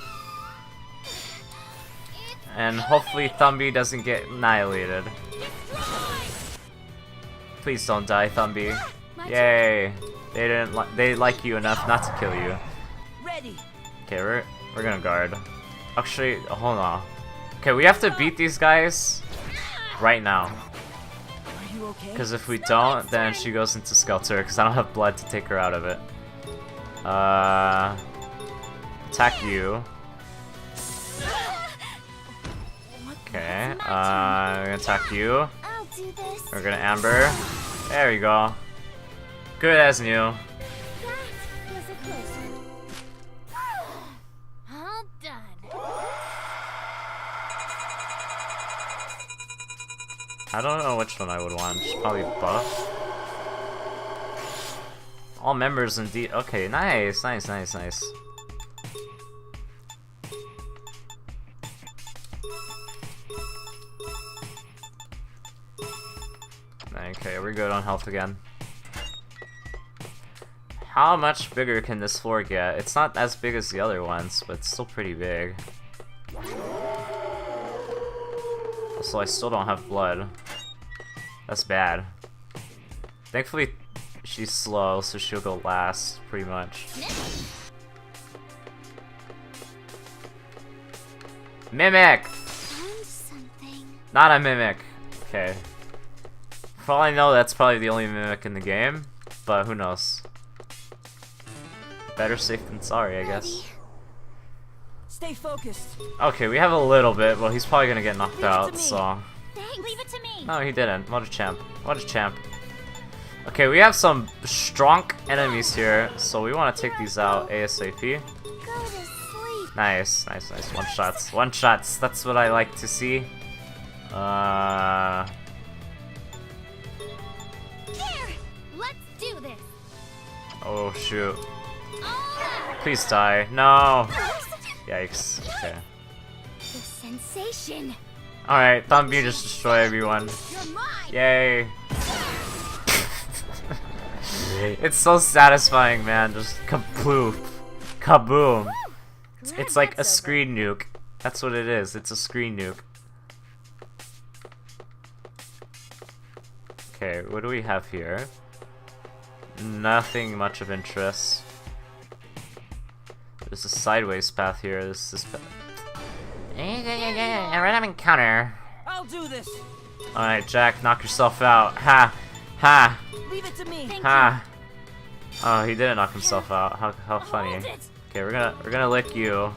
and hopefully Thumby doesn't get annihilated. Please don't die, Thumby. Yay! They like you enough not to kill you. Ready. Okay, we're gonna guard. Actually, hold on. Okay, we have to beat these guys right now. Are you okay? Because if we don't, then she goes into Skelter, because I don't have blood to take her out of it. Attack you. Okay, we're gonna attack you. I'll do this. We're gonna Amber. There we go. Good as new. That was a close one. All done. I don't know which one I would want. Just probably buff. All members indeed. Okay, nice. Okay, we're good on health again. How much bigger can this floor get? It's not as big as the other ones, but it's still pretty big. Also, I still don't have blood. That's bad. Thankfully, she's slow, so she'll go last, pretty much. Mimic! Found something. Not a mimic. Okay. For all I know, that's probably the only mimic in the game. but who knows. Better safe than sorry, I guess. Stay focused. Okay, we have a little bit. Well, he's probably gonna get knocked Leave it to out, me. so... Thanks. Leave it to me. No, he didn't. What a champ. What a champ. Okay, we have some strong enemies here, so we want to take these out ASAP. Go to sleep. Nice, nice, nice. One shots. One shots. That's what I like to see. There. Let's do this. Oh, shoot. Oh. Please die. No! Yikes. Okay. The sensation. Alright, Thumby just destroy everyone. You're mine. Yay! It's so satisfying, man. Just kaboom. Kaboom. It's like a screen nuke. That's what it is. It's a screen nuke. Okay, what do we have here? Nothing much of interest. There's a sideways path here. This is a random encounter. I'll do this. Alright, Jack, knock yourself out. Ha! Ha! Leave it to me. Ha! Oh, he didn't knock himself out. How funny. Hold it. Okay, we're gonna lick you.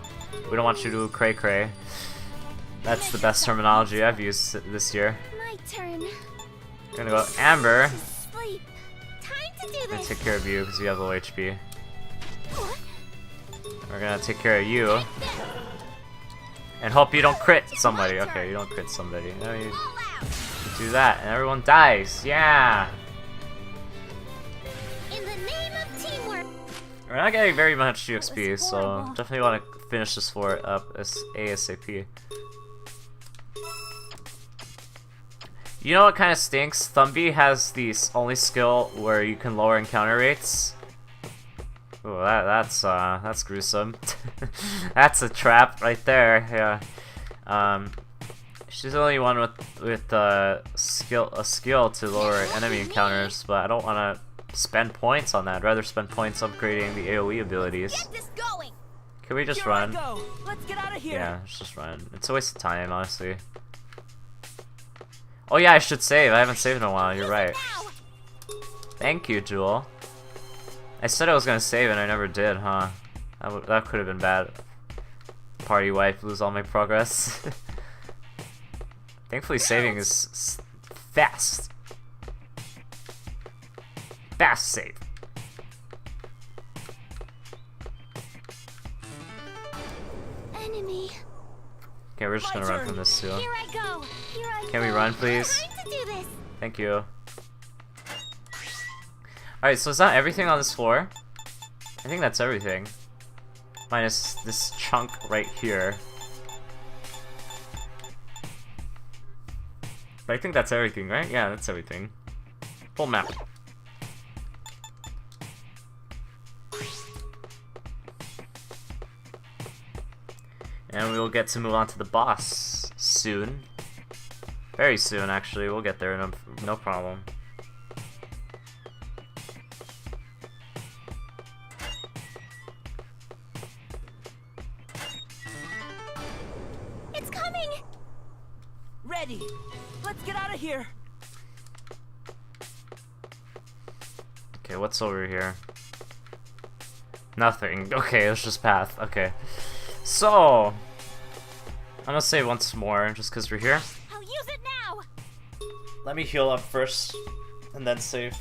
We don't want you to cray cray. That's the best terminology I've used this year. My turn. We're gonna go Amber. Sleep. Time to do I'm gonna this. take care of you because you have low HP. We're gonna take care of you. And hope you don't crit somebody. Okay, you don't crit somebody. No, you All out. do that and everyone dies. Yeah! In the name of teamwork. We're not getting very much XP, was so horrible. definitely want to finish this floor up as ASAP. You know what kind of stinks? Thumby has the only skill where you can lower encounter rates. Ooh, that's gruesome. That's a trap right there. Yeah. She's the only one with a skill to lower enemy encounters, but I don't want to spend points on that. I'd rather spend points upgrading the AoE abilities. Get this going. Can we just Here run? I go. Let's get out of here. Yeah, let's just run. It's a waste of time, honestly. Oh yeah, I should save. I haven't saved in a while. You're right. Now. Thank you, Jewel. I said I was gonna save and I never did, huh? That could have been bad. Party wipe, lose all my progress. Thankfully, saving is fast. Fast save. Enemy. Okay, we're just My gonna run turn. from this too. Here I go. Here I Can we go. run, please? Time to do this. Thank you. Alright, so is that everything on this floor? I think that's everything. Minus this chunk right here. But I think that's everything, right? Yeah, that's everything. Full map. And we will get to move on to the boss soon. Very soon, actually. We'll get there, no problem. It's coming. Ready. Let's get out of here. Okay, what's over here? Nothing. Okay, it's just path. Okay. So, I'm gonna save once more, just because we're here. I'll use it now. Let me heal up first, and then save.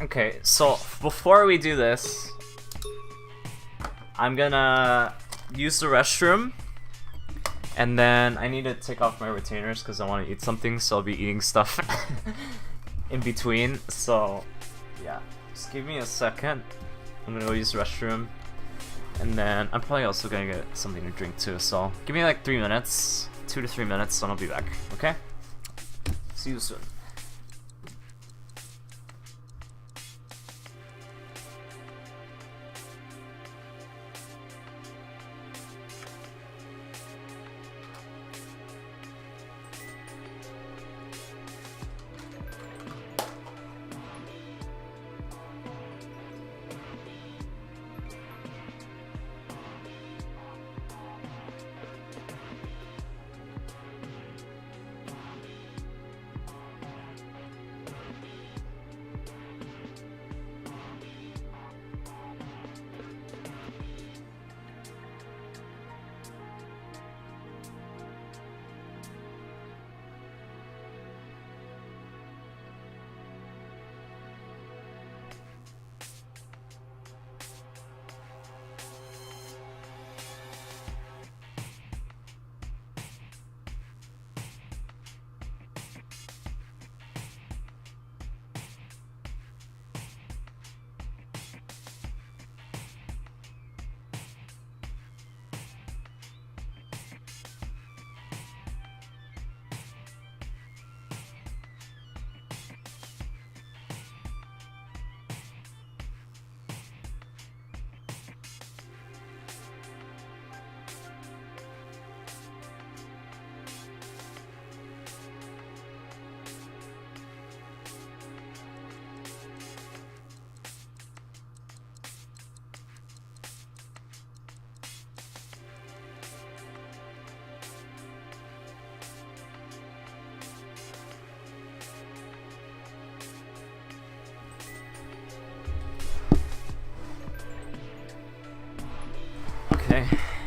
Okay, so before we do this, I'm gonna use the restroom, and then I need to take off my retainers because I want to eat something, so I'll be eating stuff in between. So, yeah, just give me a second. I'm gonna go use the restroom, and then I'm probably also gonna get something to drink too. So, give me like 3 minutes, 2 to 3 minutes, and I'll be back. Okay? See you soon.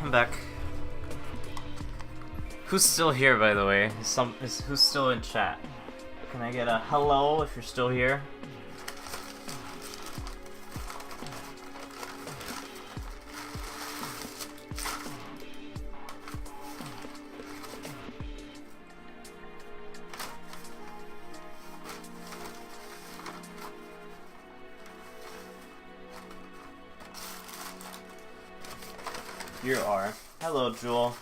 I'm back. Who's still here, by the way? Who's still in chat? Can I get a hello if you're still here? You are. Hello, Jewel.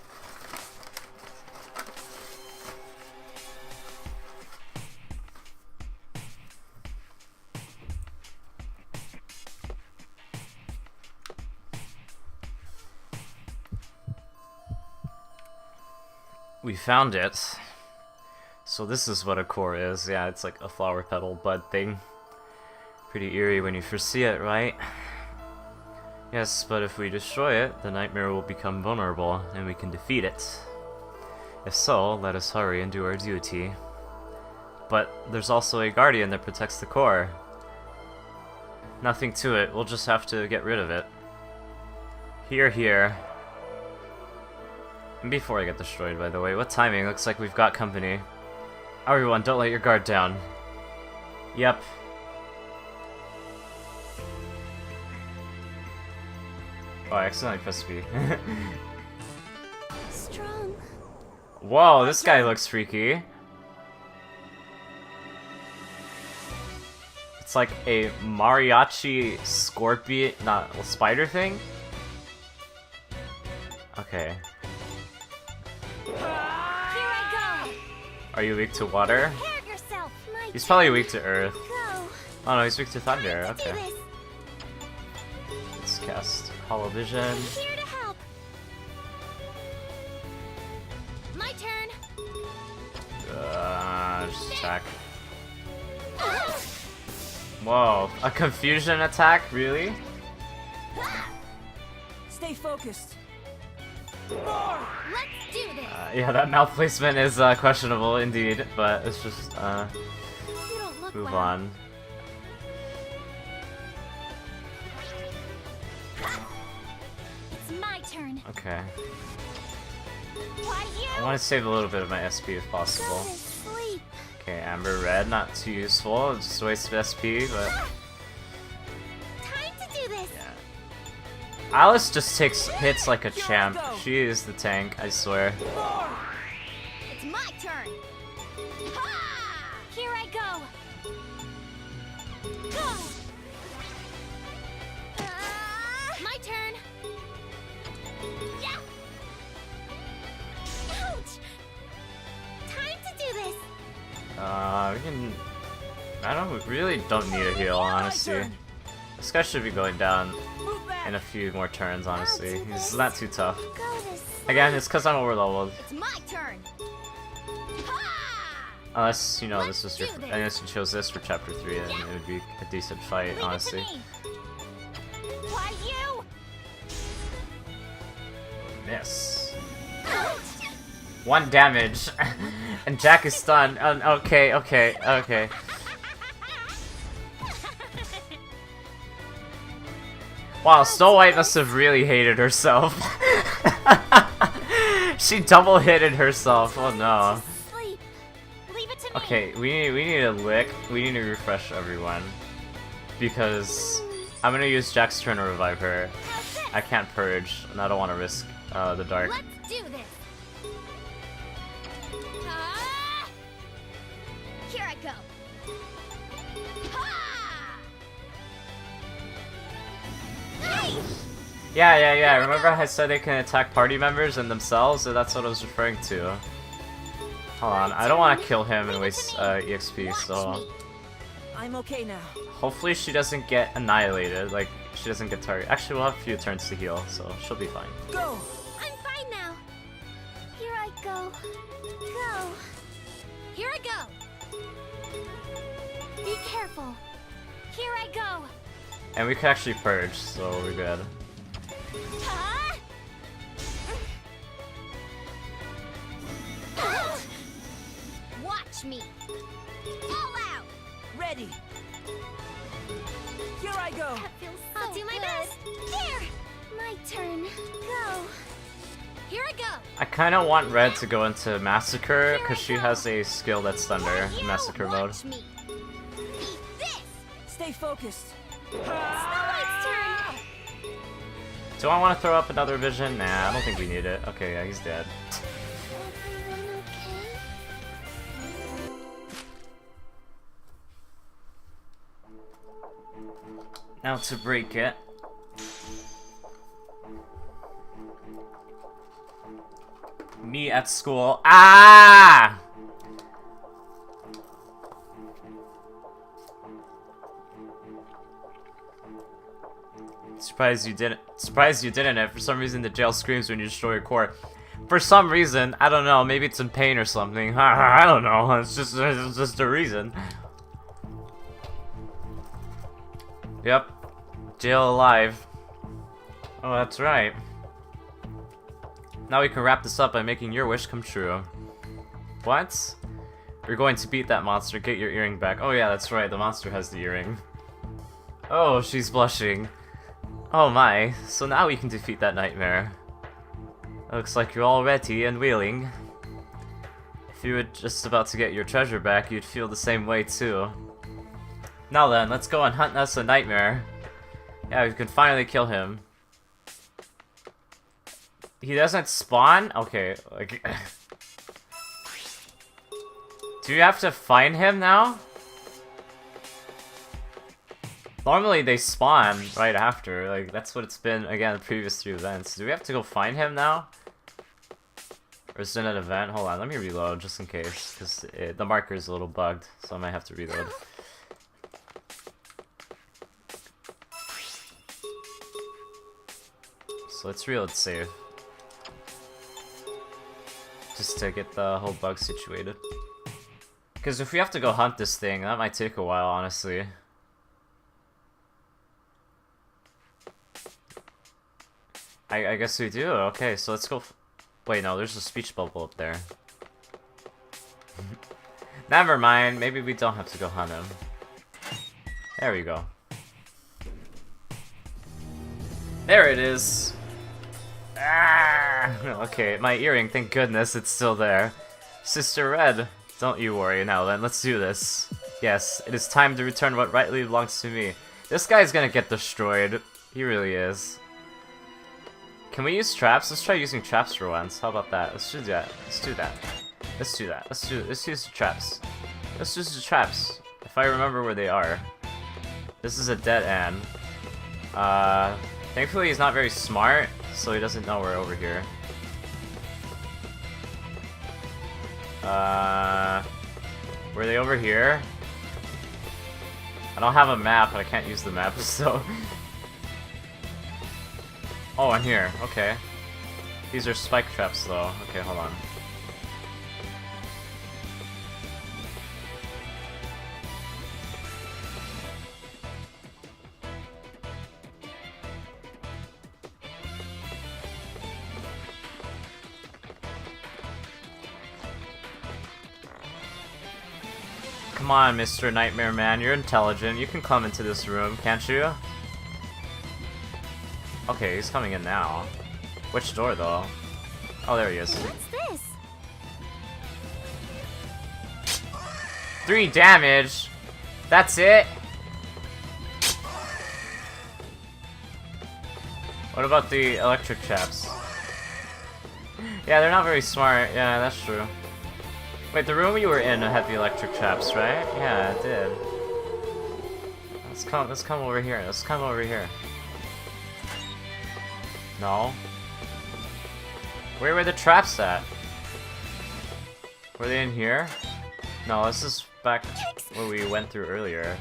We found it. So this is what a core is. Yeah, it's like a flower petal bud thing. Pretty eerie when you first see it, right? Yes, but if we destroy it, the nightmare will become vulnerable, and we can defeat it. If so, let us hurry and do our duty. But there's also a guardian that protects the core. Nothing to it, we'll just have to get rid of it. Here. And before I get destroyed, by the way, what timing? Looks like we've got company. Everyone, don't let your guard down. Yep. Oh, I accidentally pressed B. Strong. Whoa, this guy looks freaky. It's like a mariachi scorpion, not a spider thing? Okay. Here I go. Are you weak to water? Prepare yourself. He's probably weak to earth. Go. Oh no, he's weak to thunder. Time to do Okay. this. Let's cast Hollow Vision. Here to help. My turn. Just attack. Whoa, a confusion attack? Really? Stay focused. Let's do this. Yeah, that mouth placement is questionable indeed, but it's just You don't look move well. on. It's my turn. Okay. Why I you? want to save a little bit of my SP if Go possible. to sleep. Okay, Amber Red, not too useful, just a waste of SP, but Time to do this. yeah. Alice just takes hits like a Here I champ. go. She is the tank, I swear. It's my turn. Ha! Here I go. Go. My turn. Yeah. Ouch. Time to do this. We can... we really don't need a heal, honestly. turn. This guy should be going down Move back. in a few more turns, honestly. do He's this. not too tough. Go to sleep. Again, it's because I'm overleveled. It's my turn. Ha! Unless, you know, this Let's was your... do this. Unless you chose this for Chapter 3, then it would be a decent fight, Leave honestly. it to me. Why you? Yes. Ouch. 1 damage. And Jack is stunned. Okay. Wow, Snow White must have really hated herself. She double hitted herself. Oh no. Sleep. Leave it to me. Okay, we need a lick. We need to refresh everyone. Because I'm gonna use Jack's turn to revive her. How's this? I can't purge, and I don't want to risk the dark. Let's do this. Ah! Here I go. Ha! Hey! Yeah. Remember I said they can attack party members and themselves? So that's what I was referring to. Hold on, I don't want to kill him and waste EXP, so... I'm okay now. Hopefully she doesn't get annihilated, like, she doesn't get targeted. Actually, we'll have a few turns to heal, so she'll be fine. Go. I'm fine now. Here I go. Go. Here I go. Be careful. Here I go. And we can actually purge, so we're good. Huh? Watch me. All out. Ready. Here I go. That feels so I'll do my best. There. My turn. Go. Here I go. I kind of want Red to go into Massacre, because she has a skill that's under Massacre mode. Watch me. Eat this. Stay focused. Snow White's turn. Do I want to throw up another vision? Nah, I don't think we need it. Okay, yeah, he's dead. Everyone okay? Now to break it. Me at school. Ah! Surprised you didn't. Surprised you didn't. For some reason, the jail screams when you destroy a core. For some reason, I don't know. Maybe it's in pain or something. I don't know. It's just a reason. Yep. Jail alive. Oh, that's right. Now we can wrap this up by making your wish come true. What? You're going to beat that monster. Get your earring back. Oh yeah, that's right. The monster has the earring. Oh, she's blushing. Oh my. So now we can defeat that nightmare. Looks like you're all ready and willing. If you were just about to get your treasure back, you'd feel the same way too. Now then, let's go and hunt us a nightmare. Yeah, we can finally kill him. He doesn't spawn? Okay, like... Do you have to find him now? Normally they spawn right after, like that's what it's been, again, the previous 3 events. Do we have to go find him now? Or is it an event? Hold on, let me reload just in case, because the marker is a little bugged, so I might have to reload. So let's reload save. Just to get the whole bug situated. Because if we have to go hunt this thing, that might take a while, honestly. I guess we do. Okay, so let's go. Wait, no, there's a speech bubble up there. Never mind. Maybe we don't have to go hunt him. There we go. There it is. Ah! Okay, my earring. Thank goodness it's still there. Sister Red, don't you worry. Now then, let's do this. Yes, it is time to return what rightly belongs to me. This guy's gonna get destroyed. He really is. Can we use traps? Let's try using traps for once. How about that? Let's do that. Let's do that. Let's do that. Let's use the traps. Let's use the traps. If I remember where they are. This is a dead end. Thankfully he's not very smart, so he doesn't know we're over here. Were they over here? I don't have a map, but I can't use the map, so... Oh, I'm here. Okay. These are spike traps, though. Okay, hold on. Come on, Mr. Nightmare Man. You're intelligent. You can come into this room, can't you? Okay, he's coming in now. Which door, though? Oh, there he is. What's this? 3 damage! That's it? What about the electric chaps? Yeah, they're not very smart. Yeah, that's true. Wait, the room you were in had the electric chaps, right? Yeah, it did. Let's come over here. Let's come over here. No. Where were the traps at? Were they in here? No, this is back where we went through earlier.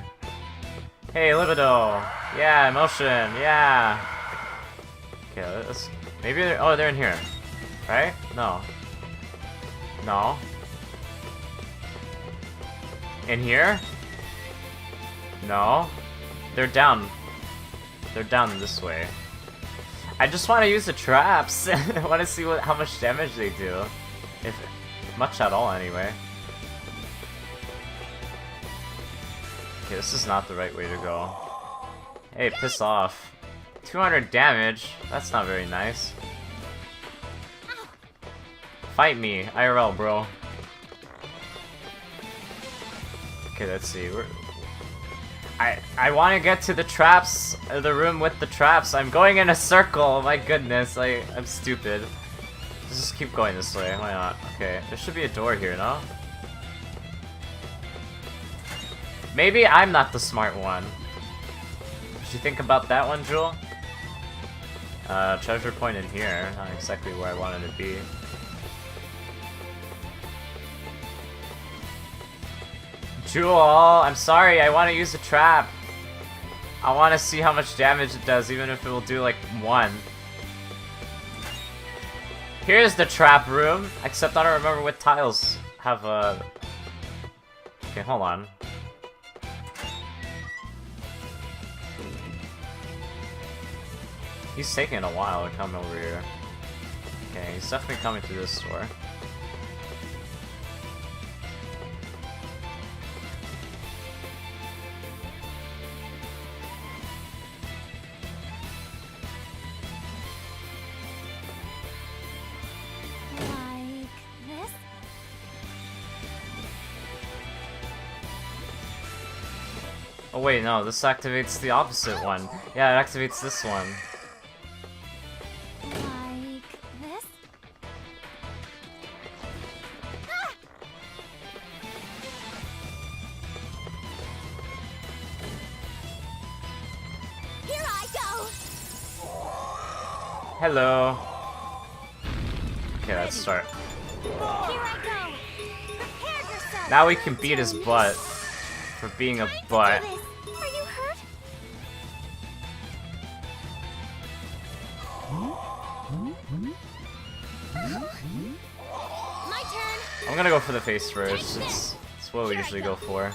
Hey, Libido! Yeah, emotion! Yeah! Okay, let's... Maybe they're... Oh, they're in here. Right? No. No. In here? No. They're down. They're down this way. I just want to use the traps. I want to see how much damage they do. If much at all, anyway. Okay, this is not the right way to go. Hey, piss off. 200 damage? That's not very nice. Ow. Fight me, IRL, bro. Okay, let's see. I want to get to the traps, the room with the traps. I'm going in a circle. My goodness, I'm stupid. Let's just keep going this way. Why not? Okay, there should be a door here, no? Maybe I'm not the smart one. Did you think about that one, Jewel? Treasure point in here. Not exactly where I wanted to be. Jewel, I'm sorry, I want to use a trap. I want to see how much damage it does, even if it will do like 1. Here's the trap room, except I don't remember what tiles have a... Okay, hold on. He's taking a while to come over here. Okay, he's definitely coming through this door. Like this? Oh wait, no, this activates the opposite one. Yeah, it activates this one. Like this? Here I go! Hello. Okay, let's start. Here I go! Prepare yourself! Now we can beat his butt for being a butt. Do this. Are you hurt? My turn! I'm gonna go for the face first. It's what we usually go for.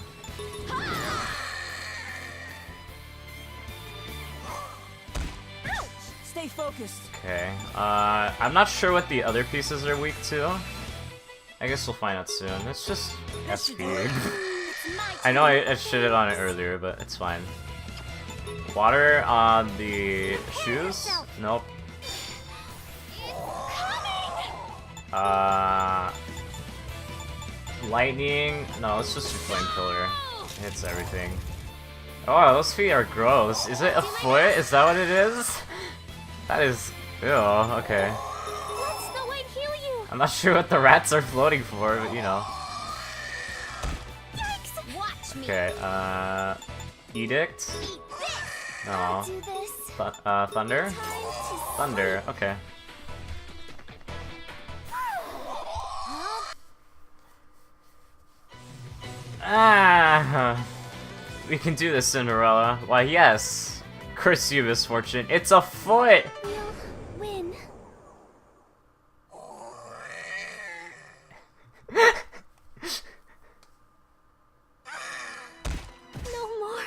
Stay focused. Okay. I'm not sure what the other pieces are weak to. I guess we'll find out soon. It's just SP. I know I shitted on it earlier, but it's fine. Water on the shoes? Nope. Lightning? No, let's just do flamethrower. It hits everything. Oh, those feet are gross. Is it a foot? Is that what it is? That is... Ew, okay. Let Snow White heal you! I'm not sure what the rats are floating for, but you know. Yikes! Watch me! Okay, Edict? Eat this! No. Do this. Thunder? Thunder, okay. Ah! We can do this, Cinderella. Why, yes. Curse you, misfortune. It's a foot! We'll win. No more.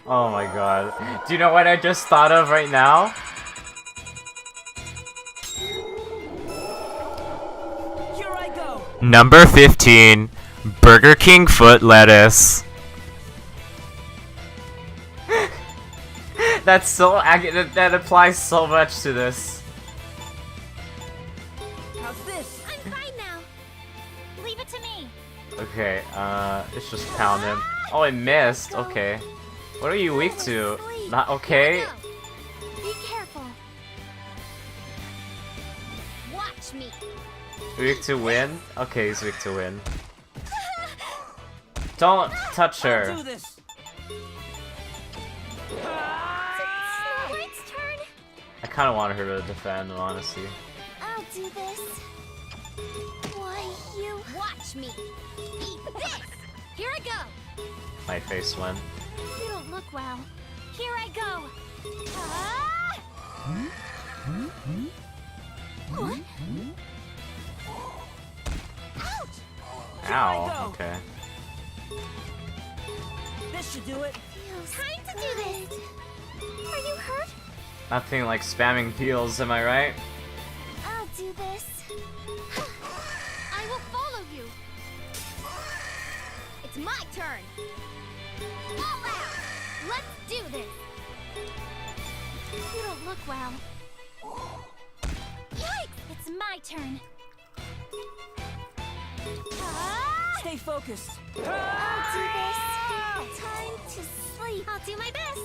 Oh my god. Do you know what I just thought of right now? Here I go. Number 15. Burger King foot lettuce. That's so that applies so much to this. How's this? I'm fine now. Leave it to me. Okay, let's just pound him. Oh, it missed. Okay. What are you weak to? Not okay. Be careful. Watch me. Weak to win? Okay, he's weak to win. Don't touch her. I'll do this. Snow White's turn. I kind of wanted her to defend, honestly. I'll do this. Why, you... Watch me. Eat this. Here I go. My face went. You don't look well. Here I go. Ah! What? Ouch! Ow. Okay. This should do it. Time to do this. Are you hurt? Nothing like spamming heals, am I right? I'll do this. I will follow you. It's my turn. All out. Let's do this. You don't look well. Yikes! It's my turn. Stay focused. I'll do this. Time to sleep. I'll do my best.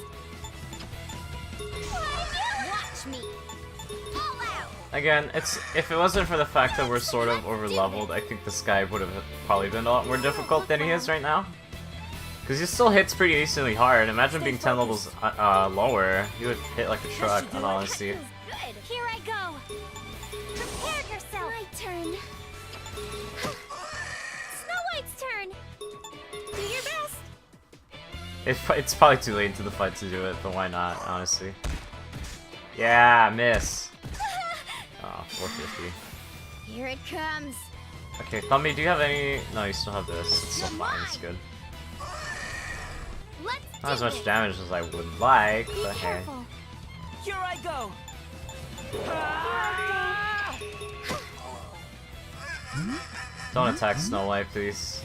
Watch me. All out. Again, if it wasn't for the fact that we're sort of over leveled, I think this guy would have probably been a lot more difficult than he is right now. Because he still hits pretty decently hard. Imagine being 10 levels lower. He would hit like a truck, in all honesty. Good. Here I go. Prepare yourself. My turn. Snow White's turn. Do your best. It's probably too late into the fight to do it, but why not, honestly? Yeah, miss. Oh, 450. Here it comes. Okay, Thumby, do you have any... No, you still have this. It's still fine, it's good. Let's Not as do much this. damage as I would like, Be but hey. careful. Here I go. Don't attack Snow White, please.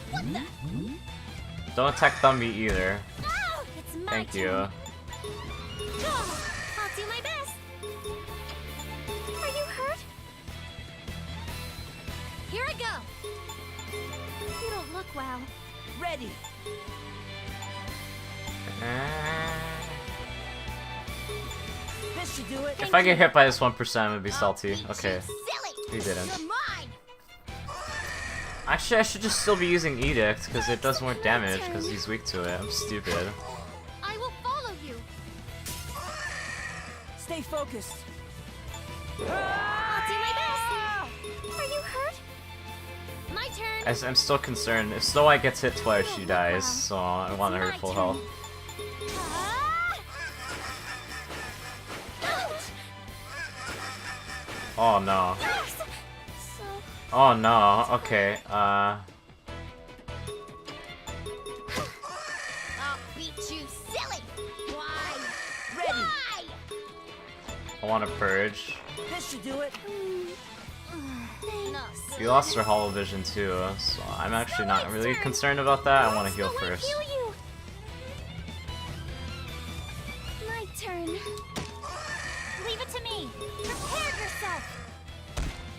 Don't attack Thumby either. Oh, it's my Thank turn. you. I'll do my best. Are you hurt? Here I go. You don't look well. Ready. This should do it. If I get hit by this 1%, I'm gonna be salty. Okay, Silly. he didn't. You're mine. Actually, I should just still be using Edict, because it does more damage, because he's weak to it. I'm stupid. I will follow you. Stay focused. I'll do my best. Are you hurt? My turn. I'm still concerned. If Snow White gets hit twice, she dies, so I want her My full turn. health. Ouch. Oh no. So Oh no, okay, I'll beat you, silly. Why? Ready. Why? I want to purge. This should do it. Thanks. We lost our Hollow Vision too, so I'm actually not really concerned about that. I want to heal Snow White, first. heal you. My turn. Leave it to me. Prepare yourself.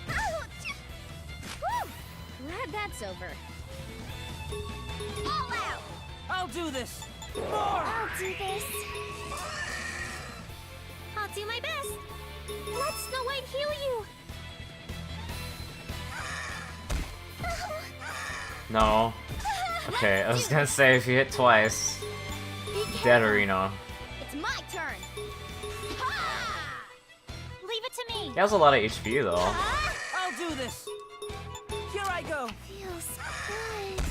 Ouch! Whew. Glad that's over. All out. I'll do this. More. I'll do this. I'll do my best. Let Snow White heal you. No. Okay, I was gonna say if you hit twice, Be careful. dead Arena. It's my turn. Ha! Leave it to me. He has a lot of HP though. I'll do this. Here I go. Feels good.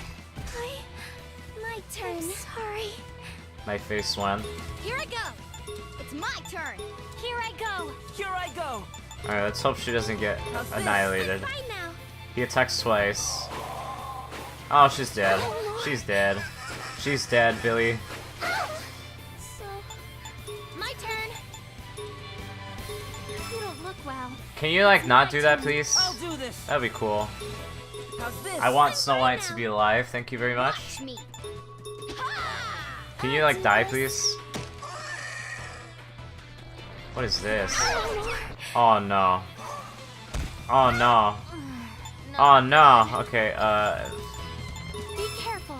My turn. I'm sorry. My face went. Here I go. It's my turn. Here I go. Here I go. Alright, let's hope she doesn't get How's this? annihilated. Fine now. He attacks twice. Oh, she's dead. She's dead. She's dead, Billy. So, my turn. You don't look well. Can you, like, not do that, please? I'll do this. That'd be cool. How's this? I want Snow White to be alive, thank you very much. Watch me. Ha! Can you, like, die, please? What is this? Oh, no. Oh, no. Oh, no. Okay, Be careful.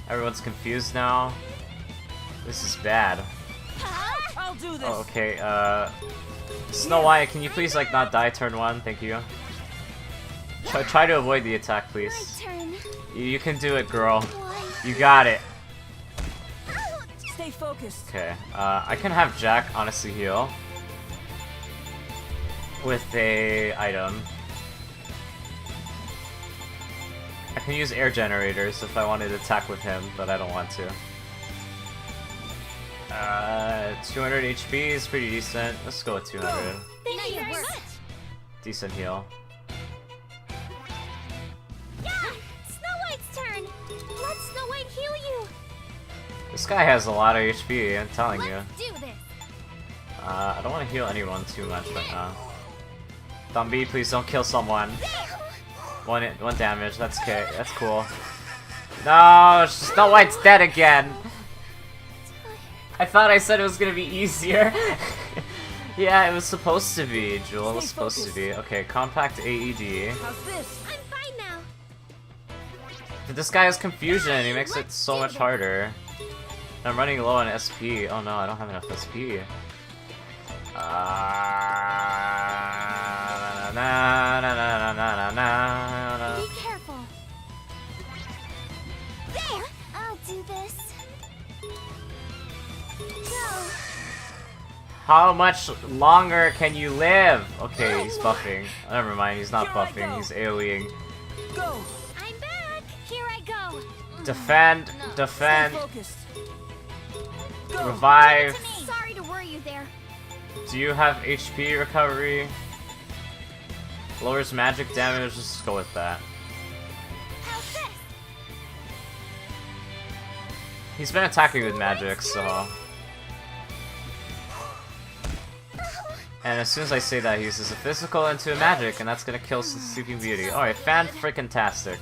everyone's confused now. This is bad. I'll do this. Oh, okay, Snow White, can you please, like, not die turn 1? Thank you. Try to avoid the attack, My please. turn. You can do it, girl. Why? You got it. Stay focused. Okay, I can have Jack honestly heal with a item. I can use air generators if I wanted to attack with him, but I don't want to. 200 HP is pretty decent. Let's go with 200. Thank you very much. Decent heal. Yeah! Snow White's turn. Let Snow White heal you. This guy has a lot of HP, I'm telling you. Let's do this. I don't want to heal anyone too much right now. Thumby, please don't kill someone. One damage, that's okay, that's cool. No, Snow White's dead again! I thought I said it was gonna be easier. Yeah, it was supposed to be, Jewel, it was supposed to be. Okay, compact AED. How's this? I'm fine now. But this guy has confusion, he makes it so much harder. I'm running low on SP. Oh no, I don't have enough SP. Be careful. There! I'll do this. Go. How much longer can you live? Okay, he's buffing. Never mind, he's not buffing, he's AoEing. Go. I'm back. Here I go. Defend, Stay defend, focused. Go. revive. Sorry to worry you there. Do you have HP recovery? Lowers magic damage, just go with that. How's this? He's been attacking with magic, so... And as soon as I say that, he uses a physical into a magic, and that's gonna kill Sleeping Beauty. Alright, fan-freaking-tastic.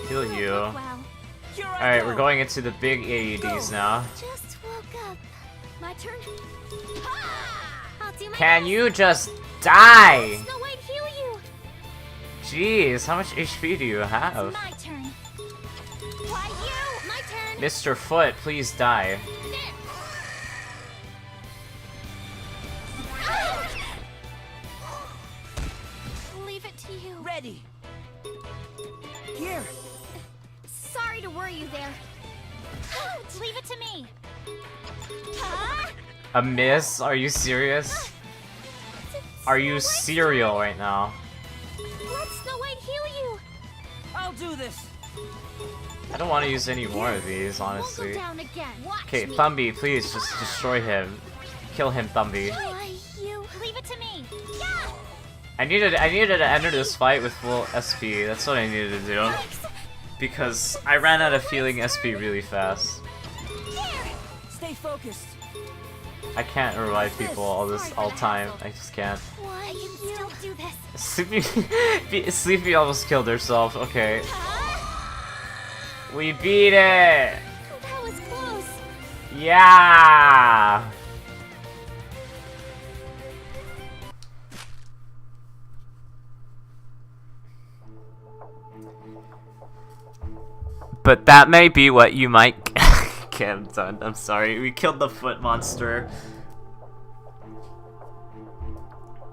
Heal you. Wow. Here I Alright, go. we're going into the big AEDs now. Just woke up. My turn. I'll do my Can best. you just die? Snow White, heal you. Jeez, how much HP do you It's have? my turn. Why you? My turn. Mr. Foot, please die. There. Leave it to you. Ready. Here. Sorry to worry you there. Leave it to me. A miss? Are you serious? Are you cereal right now? Let Snow White heal you. I'll do this. I don't want to use any more of these, Won't go honestly. down again. Watch Okay, me. Thumby, please just destroy him. Kill him, Thumby. Why you? Leave it to me. Yeah. I needed to enter this fight with full SP. That's what I needed to do. Thanks. Because I ran out of healing SP really fast. There. Stay focused. I can't revive people all time. I just can't. Why you? Still do this. Sleepy almost killed herself. Okay. We beat it! That was close. Yeah! But that may be what you might... Okay, I'm done. I'm sorry. We killed the foot monster.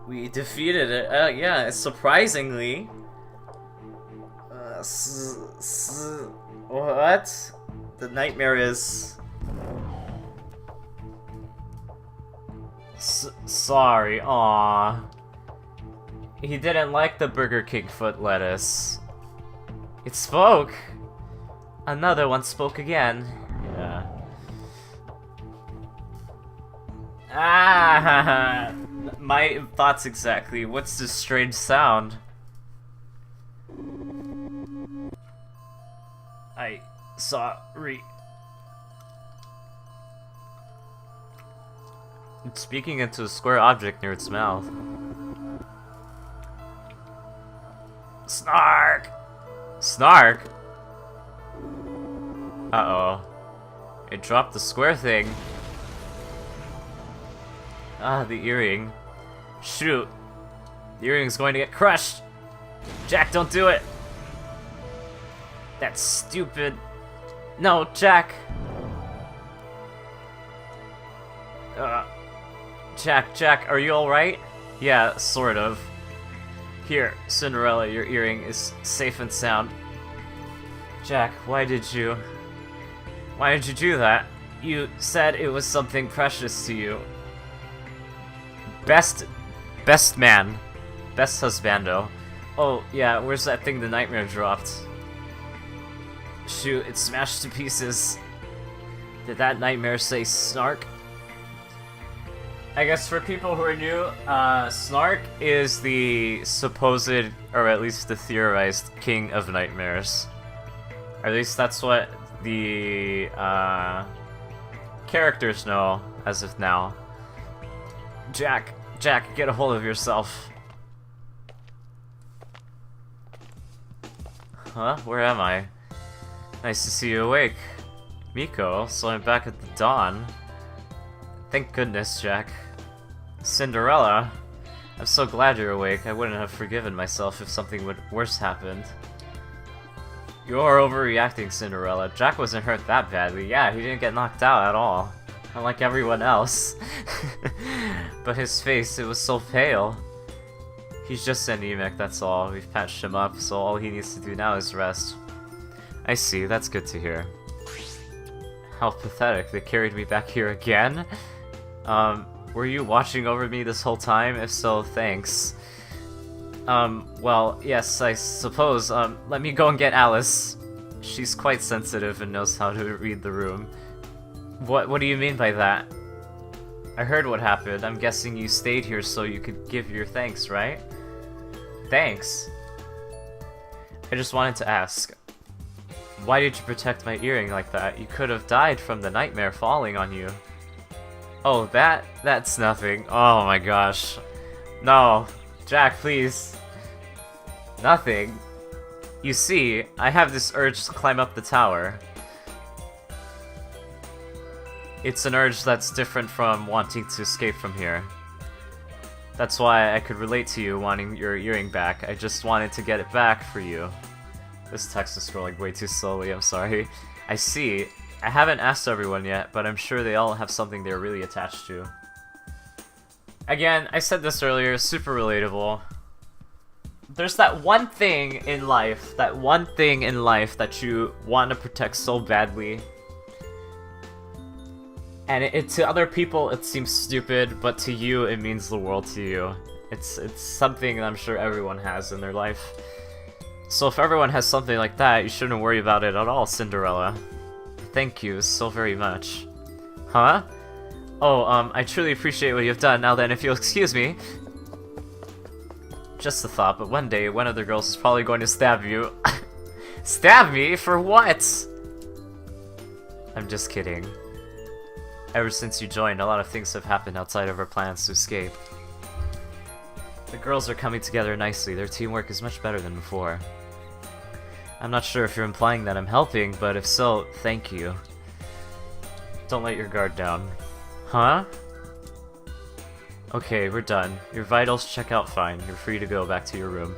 We defeated it. Yeah, surprisingly. What? The nightmare is... sorry, aww. He didn't like the Burger King foot lettuce. It spoke! Another one spoke again. Yeah. Ah! My thoughts exactly. What's this strange sound? Sorry. It's speaking into a square object near its mouth. Snark! Snark? Uh-oh. It dropped the square thing. Ah, the earring. Shoot. The earring's going to get crushed. Jack, don't do it. That's stupid. No, Jack. Jack, are you alright? Yeah, sort of. Here, Cinderella, your earring is safe and sound. Jack, why did you do that? You said it was something precious to you. Best man. Best husbando. Oh, yeah, where's that thing the nightmare dropped? Shoot, it's smashed to pieces. Did that nightmare say snark? I guess for people who are new, Snark is the supposed, or at least the theorized, king of nightmares. Or at least that's what the characters know as of now. Jack, get a hold of yourself. Huh? Where am I? Nice to see you awake. Miko, so I'm back at the dawn. Thank goodness, Jack. Cinderella, I'm so glad you're awake. I wouldn't have forgiven myself if something worse happened. You're overreacting, Cinderella. Jack wasn't hurt that badly. Yeah, he didn't get knocked out at all. Unlike everyone else. But his face, it was so pale. He's just anemic, that's all. We've patched him up, so all he needs to do now is rest. I see, that's good to hear. How pathetic, they carried me back here again? Were you watching over me this whole time? If so, thanks. Well, yes, I suppose. Let me go and get Alice. She's quite sensitive and knows how to read the room. What do you mean by that? I heard what happened. I'm guessing you stayed here so you could give your thanks, right? Thanks? I just wanted to ask. Why did you protect my earring like that? You could have died from the nightmare falling on you. Oh, that's nothing. Oh my gosh. No. Jack, please. Nothing. You see, I have this urge to climb up the tower. It's an urge that's different from wanting to escape from here. That's why I could relate to you wanting your earring back. I just wanted to get it back for you. This text is scrolling way too slowly, I'm sorry. I see. I haven't asked everyone yet, but I'm sure they all have something they're really attached to. Again, I said this earlier, super relatable. There's that one thing in life that you want to protect so badly. And to other people it seems stupid, but to you it means the world to you. It's something that I'm sure everyone has in their life. So if everyone has something like that, you shouldn't worry about it at all, Cinderella. Thank you so very much. Huh? Oh, I truly appreciate what you've done. Now then, if you'll excuse me. Just a thought, but one day, one of the girls is probably going to stab you. Stab me? For what? I'm just kidding. Ever since you joined, a lot of things have happened outside of our plans to escape. The girls are coming together nicely. Their teamwork is much better than before. I'm not sure if you're implying that I'm helping, but if so, thank you. Don't let your guard down. Huh? Okay, we're done. Your vitals check out fine. You're free to go back to your room.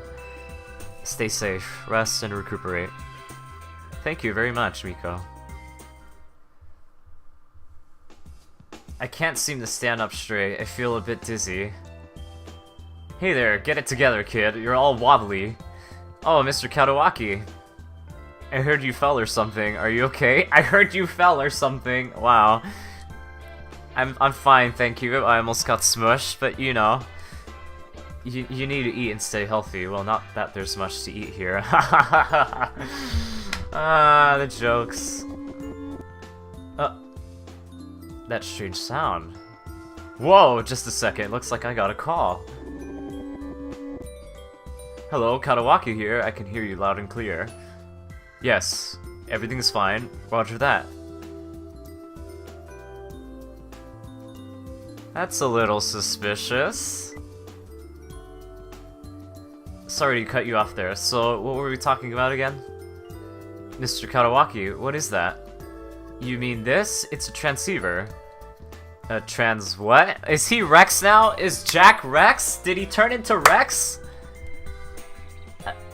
Stay safe, rest, and recuperate. Thank you very much, Miko. I can't seem to stand up straight. I feel a bit dizzy. Hey there, get it together, kid. You're all wobbly. Oh, Mr. Katawaki. I heard you fell or something. Are you okay? I heard you fell or something. Wow. I'm fine, thank you. I almost got smushed, but you know. You need to eat and stay healthy. Well, not that there's much to eat here. Ah, the jokes. That strange sound. Whoa, just a second. Looks like I got a call. Hello, Katawaki here. I can hear you loud and clear. Yes, everything's fine. Roger that. That's a little suspicious. Sorry to cut you off there. So, what were we talking about again? Mr. Katawaki, what is that? You mean this? It's a transceiver. A trans what? Is he Rex now? Is Jack Rex? Did he turn into Rex?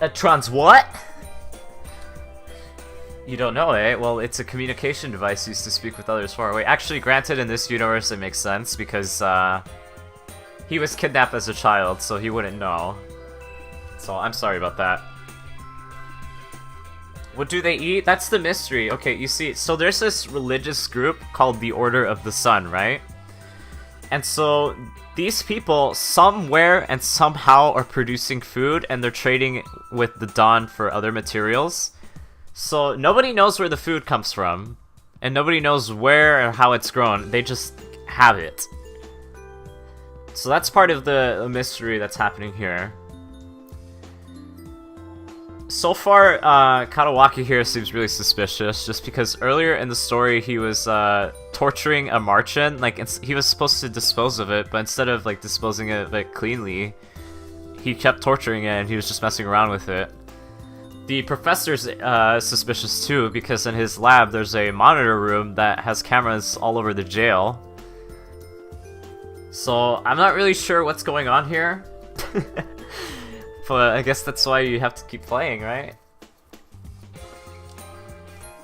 A trans what? You don't know, eh? Well, it's a communication device used to speak with others far away. Actually, granted, in this universe it makes sense because he was kidnapped as a child, so he wouldn't know. So I'm sorry about that. What do they eat? That's the mystery. Okay, you see, so there's this religious group called the Order of the Sun, right? And so these people somewhere and somehow are producing food and they're trading with the Dawn for other materials. So nobody knows where the food comes from and nobody knows where or how it's grown. They just have it. So that's part of the mystery that's happening here. So far, Katawaki here seems really suspicious, just because earlier in the story he was torturing a Marchand. Like, he was supposed to dispose of it, but instead of like disposing of it cleanly, he kept torturing it and he was just messing around with it. The professor's suspicious too, because in his lab there's a monitor room that has cameras all over the jail. So I'm not really sure what's going on here. But I guess that's why you have to keep playing, right?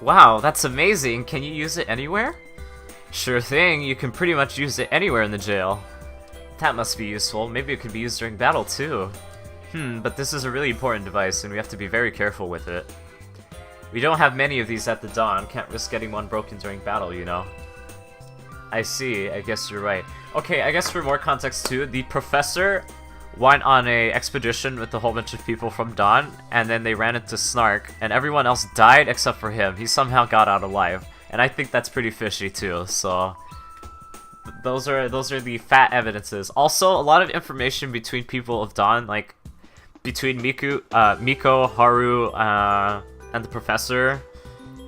Wow, that's amazing. Can you use it anywhere? Sure thing, you can pretty much use it anywhere in the jail. That must be useful. Maybe it could be used during battle too. But this is a really important device and we have to be very careful with it. We don't have many of these at the Dawn. Can't risk getting one broken during battle, you know. I see, I guess you're right. Okay, I guess for more context too, the professor went on a expedition with a whole bunch of people from Dawn, and then they ran into Snark, and everyone else died except for him. He somehow got out alive, and I think that's pretty fishy too, so... Those are the fat evidences. Also, a lot of information between people of Dawn, like, between Miko, Haru, and the professor,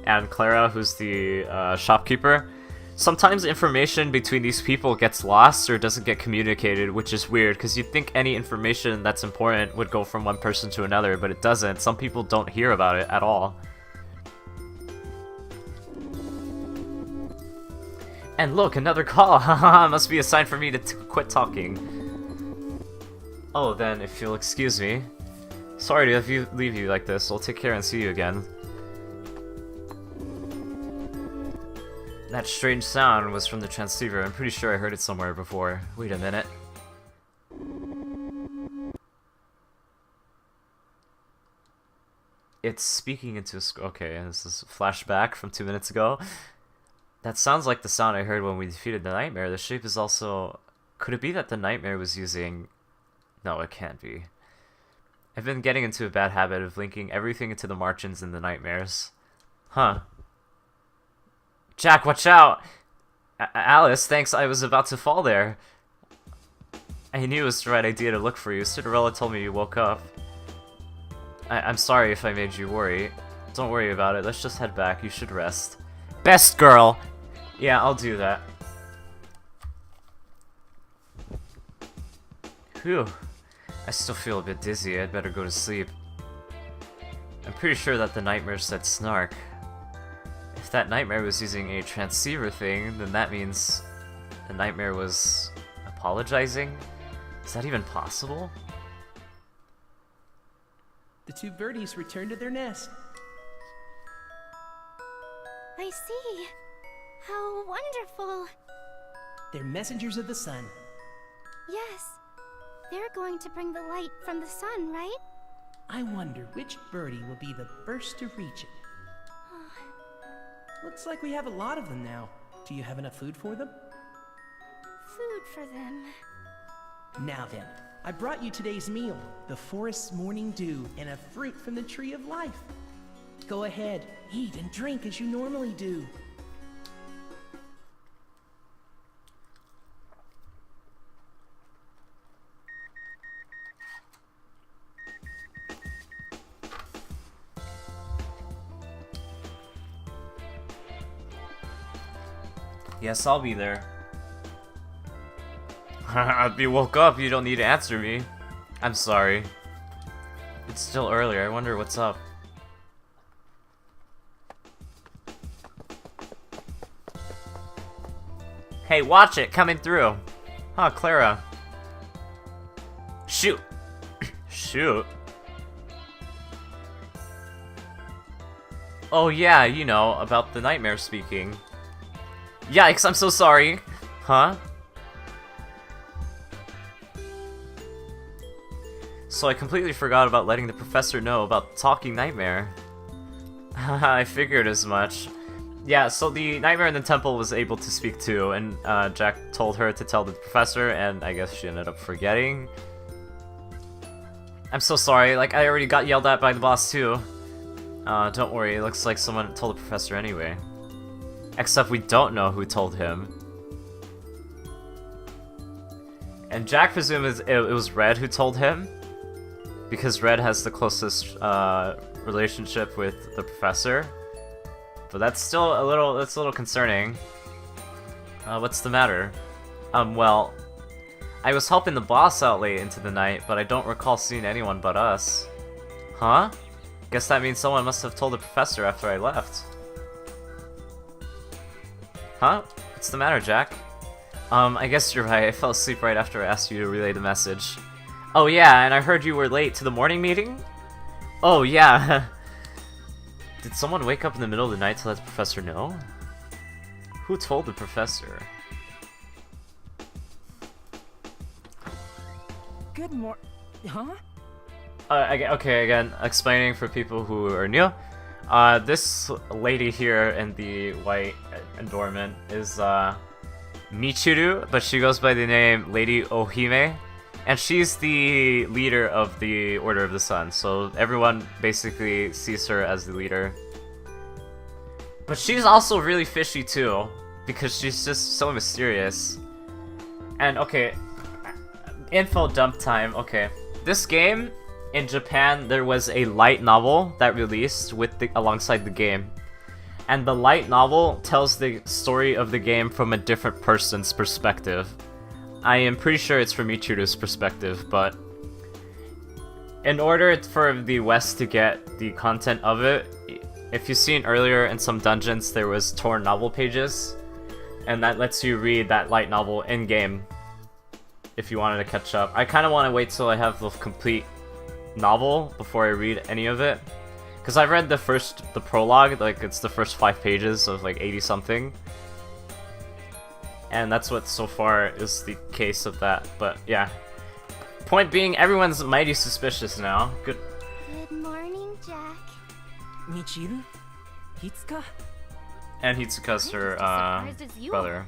and Clara, who's the shopkeeper. Sometimes information between these people gets lost or doesn't get communicated, which is weird, because you'd think any information that's important would go from one person to another, but it doesn't. Some people don't hear about it at all. And look, another call! Haha, must be a sign for me to quit talking. Oh, then, if you'll excuse me. Sorry to leave you like this. I'll take care and see you again. That strange sound was from the transceiver. I'm pretty sure I heard it somewhere before. Wait a minute. It's speaking into a... Okay, this is a flashback from 2 minutes ago. That sounds like the sound I heard when we defeated the Nightmare. The shape is also... Could it be that the Nightmare was using... No, it can't be. I've been getting into a bad habit of linking everything into the Martians and the Nightmares. Huh. Jack, watch out! Alice, thanks, I was about to fall there. I knew it was the right idea to look for you. Cinderella told me you woke up. I'm sorry if I made you worry. Don't worry about it, let's just head back. You should rest. Best girl! Yeah, I'll do that. Phew. I still feel a bit dizzy. I'd better go to sleep. I'm pretty sure that the Nightmare said Snark. If that Nightmare was using a transceiver thing, then that means the Nightmare was apologizing? Is that even possible? The two birdies returned to their nest. I see. How wonderful. They're messengers of the sun. Yes. They're going to bring the light from the sun, right? I wonder which birdie will be the first to reach it. Looks like we have a lot of them now. Do you have enough food for them? Food for them. Now then, I brought you today's meal, the forest's morning dew and a fruit from the tree of life. Go ahead, eat and drink as you normally do. Yes, I'll be there. If you woke up, you don't need to answer me. I'm sorry. It's still early, I wonder what's up. Hey, watch it, coming through. Huh, Clara. Shoot. Shoot. Oh yeah, you know, about the Nightmare speaking. Yikes, I'm so sorry. Huh? So I completely forgot about letting the professor know about the talking Nightmare. I figured as much. Yeah, so the Nightmare in the temple was able to speak too, and Jack told her to tell the professor, and I guess she ended up forgetting. I'm so sorry, like I already got yelled at by the boss too. Don't worry, it looks like someone told the professor anyway. Except we don't know who told him. And Jack presumes it was Red who told him, because Red has the closest relationship with the professor. But that's still a little concerning. What's the matter? Well, I was helping the boss out late into the night, but I don't recall seeing anyone but us. Huh? Guess that means someone must have told the professor after I left. Huh? What's the matter, Jack? I guess you're right. I fell asleep right after I asked you to relay the message. Oh yeah, and I heard you were late to the morning meeting? Oh yeah. Did someone wake up in the middle of the night to let the professor know? Who told the professor? Good morning. Huh? Okay, again, explaining for people who are new. This lady here in the white adornment is Michiru, but she goes by the name Lady Ohime, and she's the leader of the Order of the Sun, so everyone basically sees her as the leader. But she's also really fishy too, because she's just so mysterious. And okay, info dump time, okay. This game, in Japan, there was a light novel that released alongside the game. And the light novel tells the story of the game from a different person's perspective. I am pretty sure it's from Michiru's perspective, but in order for the West to get the content of it, if you've seen earlier in some dungeons there was torn novel pages, and that lets you read that light novel in-game if you wanted to catch up. I kind of want to wait till I have the complete novel before I read any of it, because I've read the prologue, like it's the first 5 pages of like 80 something, and that's what so far is the case of that. But yeah, point being, everyone's mighty suspicious now. Good morning, Jack. Michiru? Hitsuka? And Hitsuka's her surprised as you brother.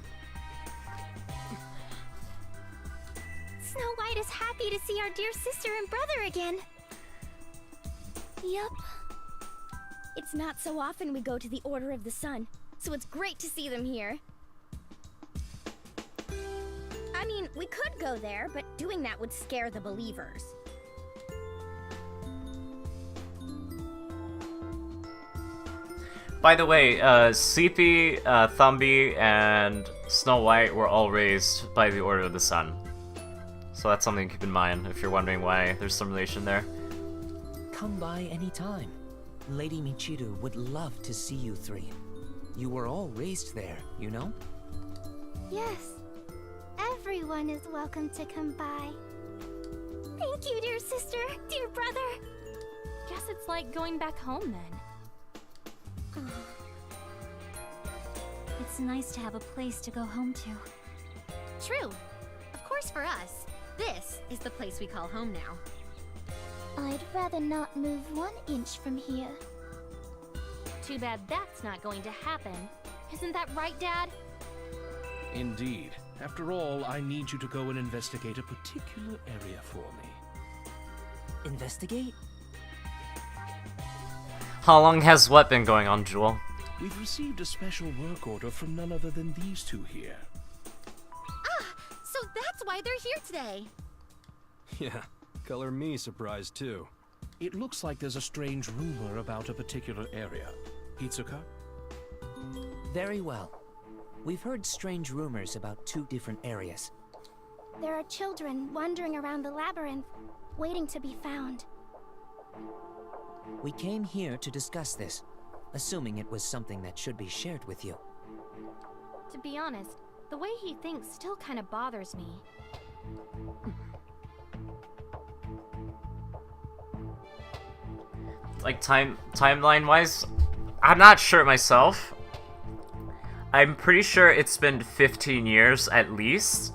Snow White is happy to see our dear sister and brother again. Yup. It's not so often we go to the Order of the Sun, so it's great to see them here. I mean, we could go there, but doing that would scare the believers. By the way, Sleepy, Thumby, and Snow White were all raised by the Order of the Sun. So that's something to keep in mind if you're wondering why there's some relation there. Come by any time. Lady Michiru would love to see you three. You were all raised there, you know? Yes. Everyone is welcome to come by. Thank you, dear sister, dear brother. Guess it's like going back home then. It's nice to have a place to go home to. True. Of course for us. This is the place we call home now. I'd rather not move 1 inch from here. Too bad that's not going to happen. Isn't that right, Dad? Indeed. After all, I need you to go and investigate a particular area for me. Investigate? How long has what been going on, Jewel? We've received a special work order from none other than these two here. So that's why they're here today. Yeah, color me surprised too. It looks like there's a strange rumor about a particular area. Hitsuka? Very well. We've heard strange rumors about 2 different areas. There are children wandering around the labyrinth, waiting to be found. We came here to discuss this, assuming it was something that should be shared with you. To be honest, the way he thinks still kind of bothers me. Like timeline-wise, I'm not sure myself. I'm pretty sure it's been 15 years at least.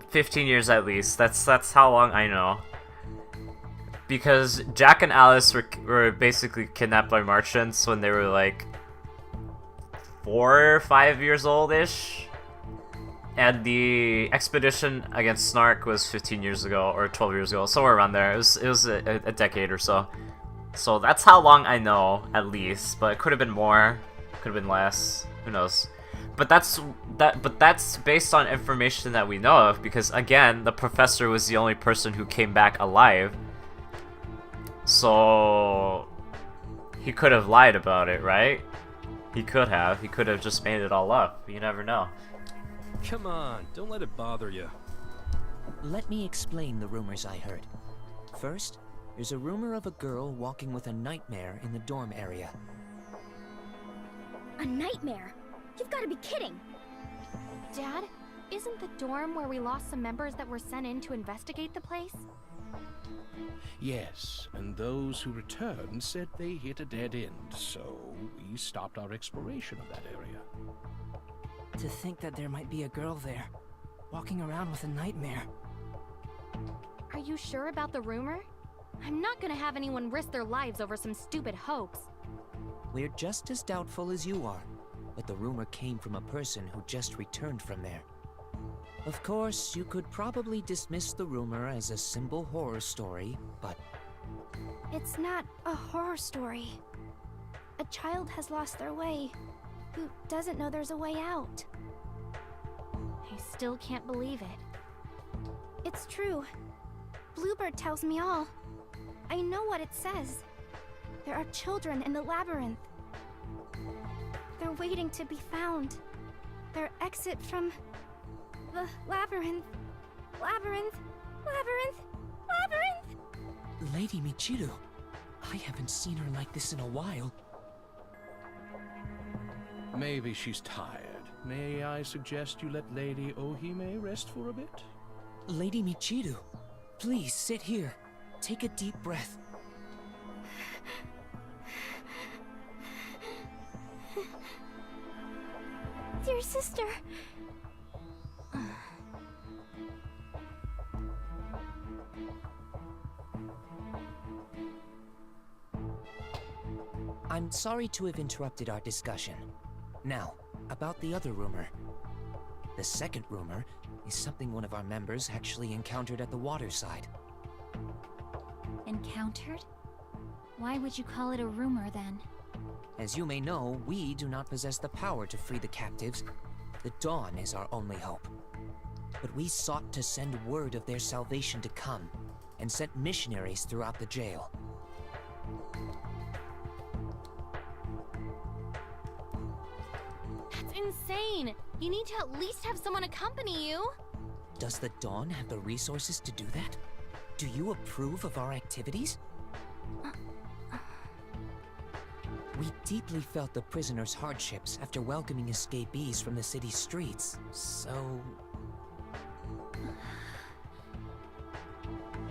15 years at least. That's how long I know. Because Jack and Alice were basically kidnapped by merchants when they were like 4 or 5 years old-ish. And the expedition against Snark was 15 years ago, or 12 years ago, somewhere around there. It was a decade or so. So that's how long I know, at least. But it could have been more, could have been less. Who knows? But that's based on information that we know of, because again, the professor was the only person who came back alive. So he could have lied about it, right? He could have just made it all up. You never know. Come on, don't let it bother you. Let me explain the rumors I heard. First, there's a rumor of a girl walking with a nightmare in the dorm area. A nightmare? You've got to be kidding! Dad, isn't the dorm where we lost some members that were sent in to investigate the place? Yes, and those who returned said they hit a dead end, so we stopped our exploration of that area. To think that there might be a girl there, walking around with a nightmare. Are you sure about the rumor? I'm not gonna have anyone risk their lives over some stupid hoax. We're just as doubtful as you are, but the rumor came from a person who just returned from there. Of course, you could probably dismiss the rumor as a simple horror story, but... It's not a horror story. A child has lost their way, who doesn't know there's a way out. I still can't believe it. It's true. Bluebird tells me all. I know what it says. There are children in the labyrinth. They're waiting to be found. Their exit from the labyrinth. Labyrinth. Labyrinth. Labyrinth. Lady Michiru, I haven't seen her like this in a while. Maybe she's tired. May I suggest you let Lady Ohime rest for a bit? Lady Michiru, please sit here. Take a deep breath. Dear sister. I'm sorry to have interrupted our discussion. Now, about the other rumor. The second rumor is something one of our members actually encountered at the waterside. Encountered? Why would you call it a rumor then? As you may know, we do not possess the power to free the captives. The dawn is our only hope. But we sought to send word of their salvation to come, and sent missionaries throughout the jail. That's insane! You need to at least have someone accompany you! Does the Dawn have the resources to do that? Do you approve of our activities? We deeply felt the prisoners' hardships after welcoming escapees from the city's streets, so...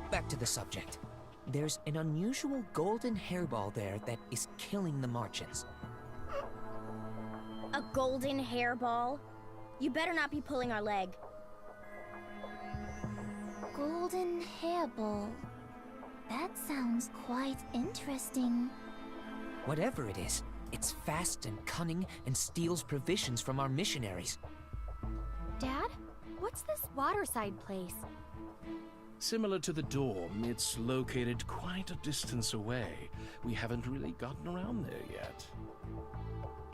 Back to the subject. There's an unusual golden hairball there that is killing the Martians. A golden hairball? You better not be pulling our leg. Golden hairball. That sounds quite interesting. Whatever it is, it's fast and cunning and steals provisions from our missionaries. Dad? What's this waterside place? Similar to the dorm, it's located quite a distance away. We haven't really gotten around there yet.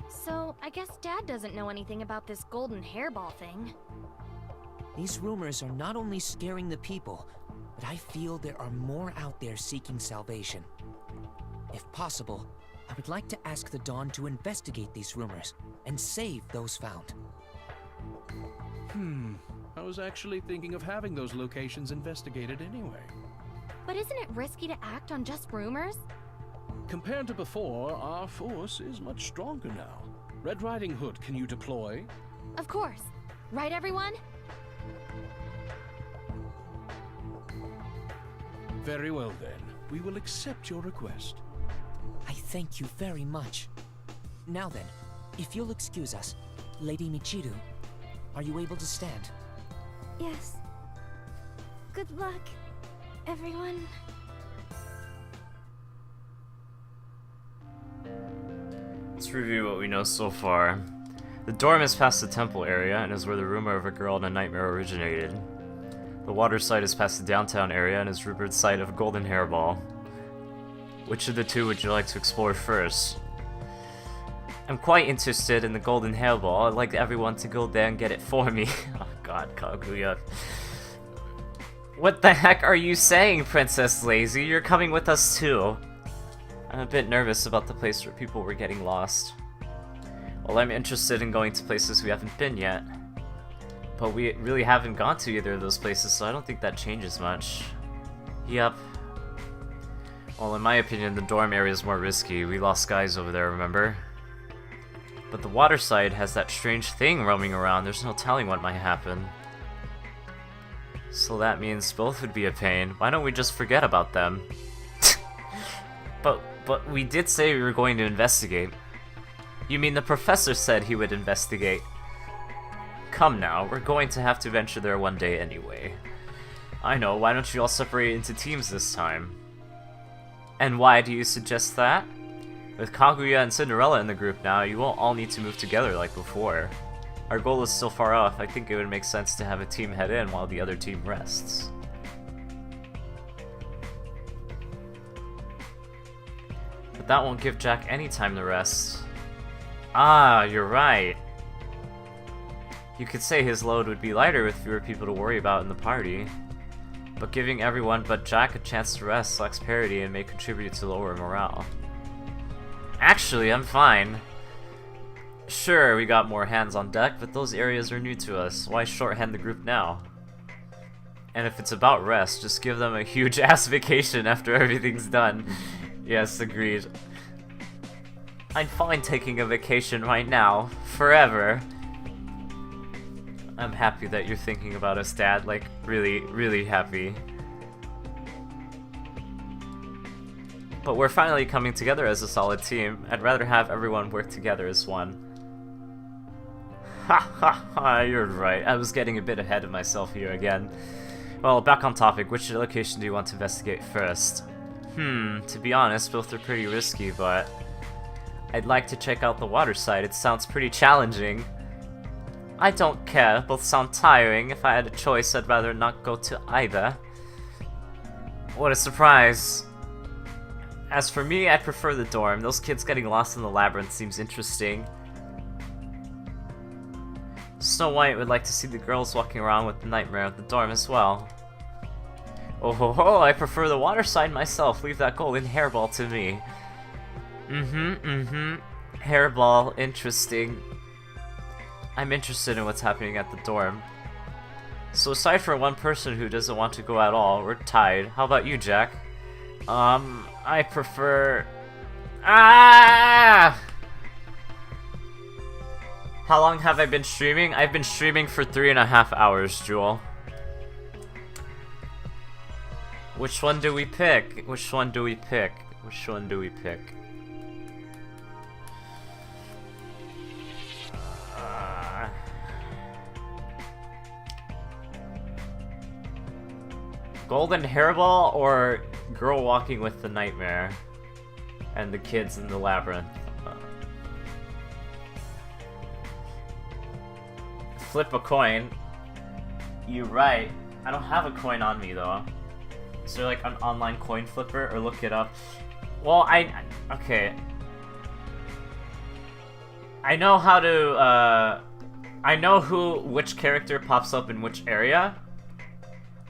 So, I guess Dad doesn't know anything about this golden hairball thing. These rumors are not only scaring the people, but I feel there are more out there seeking salvation. If possible, I would like to ask the Dawn to investigate these rumors and save those found. I was actually thinking of having those locations investigated anyway. But isn't it risky to act on just rumors? Compared to before, our force is much stronger now. Red Riding Hood, can you deploy? Of course. Right, everyone? Very well then. We will accept your request. I thank you very much. Now then, if you'll excuse us, Lady Michiru, are you able to stand? Yes. Good luck, everyone. Let's review what we know so far. The dorm is past the temple area and is where the rumor of a girl in a nightmare originated. The water site is past the downtown area and is rumored site of a golden hairball. Which of the two would you like to explore first? I'm quite interested in the golden hairball. I'd like everyone to go there and get it for me. Oh god, Kaguya. What the heck are you saying, Princess Lazy? You're coming with us too. I'm a bit nervous about the place where people were getting lost. Well, I'm interested in going to places we haven't been yet. But we really haven't gone to either of those places, so I don't think that changes much. Yep. Well, in my opinion, the dorm area is more risky. We lost guys over there, remember? But the water side has that strange thing roaming around. There's no telling what might happen. So that means both would be a pain. Why don't we just forget about them? But we did say we were going to investigate. You mean the professor said he would investigate? Come now, we're going to have to venture there one day anyway. I know, why don't you all separate into teams this time? And why do you suggest that? With Kaguya and Cinderella in the group now, you won't all need to move together like before. Our goal is still far off. I think it would make sense to have a team head in while the other team rests. But that won't give Jack any time to rest. Ah, you're right. You could say his load would be lighter with fewer people to worry about in the party. But giving everyone but Jack a chance to rest lacks parity and may contribute to lower morale. Actually, I'm fine. Sure, we got more hands on deck, but those areas are new to us. Why shorthand the group now? And if it's about rest, just give them a huge ass vacation after everything's done. Yes, agreed. I'm fine taking a vacation right now. Forever. I'm happy that you're thinking about us, Dad. Like, really, really happy. But we're finally coming together as a solid team. I'd rather have everyone work together as one. Ha ha ha, you're right. I was getting a bit ahead of myself here again. Well, back on topic, which location do you want to investigate first? To be honest, both are pretty risky, but I'd like to check out the water side. It sounds pretty challenging. I don't care, both sound tiring. If I had a choice, I'd rather not go to either. What a surprise. As for me, I prefer the dorm. Those kids getting lost in the labyrinth seems interesting. Snow White would like to see the girls walking around with the nightmare at the dorm as well. Oh ho ho, I prefer the water side myself. Leave that golden hairball to me. Hairball, interesting. I'm interested in what's happening at the dorm. So aside from one person who doesn't want to go at all, we're tied. How about you, Jack? I prefer... Ah! How long have I been streaming? I've been streaming for 3.5 hours, Jewel. Which one do we pick? Which one do we pick? Which one do we pick? Golden hairball or girl walking with the nightmare and the kids in the labyrinth? Flip a coin. You're right. I don't have a coin on me though. Is there like an online coin flipper, or look it up? Well, okay. I know how to, I know which character pops up in which area.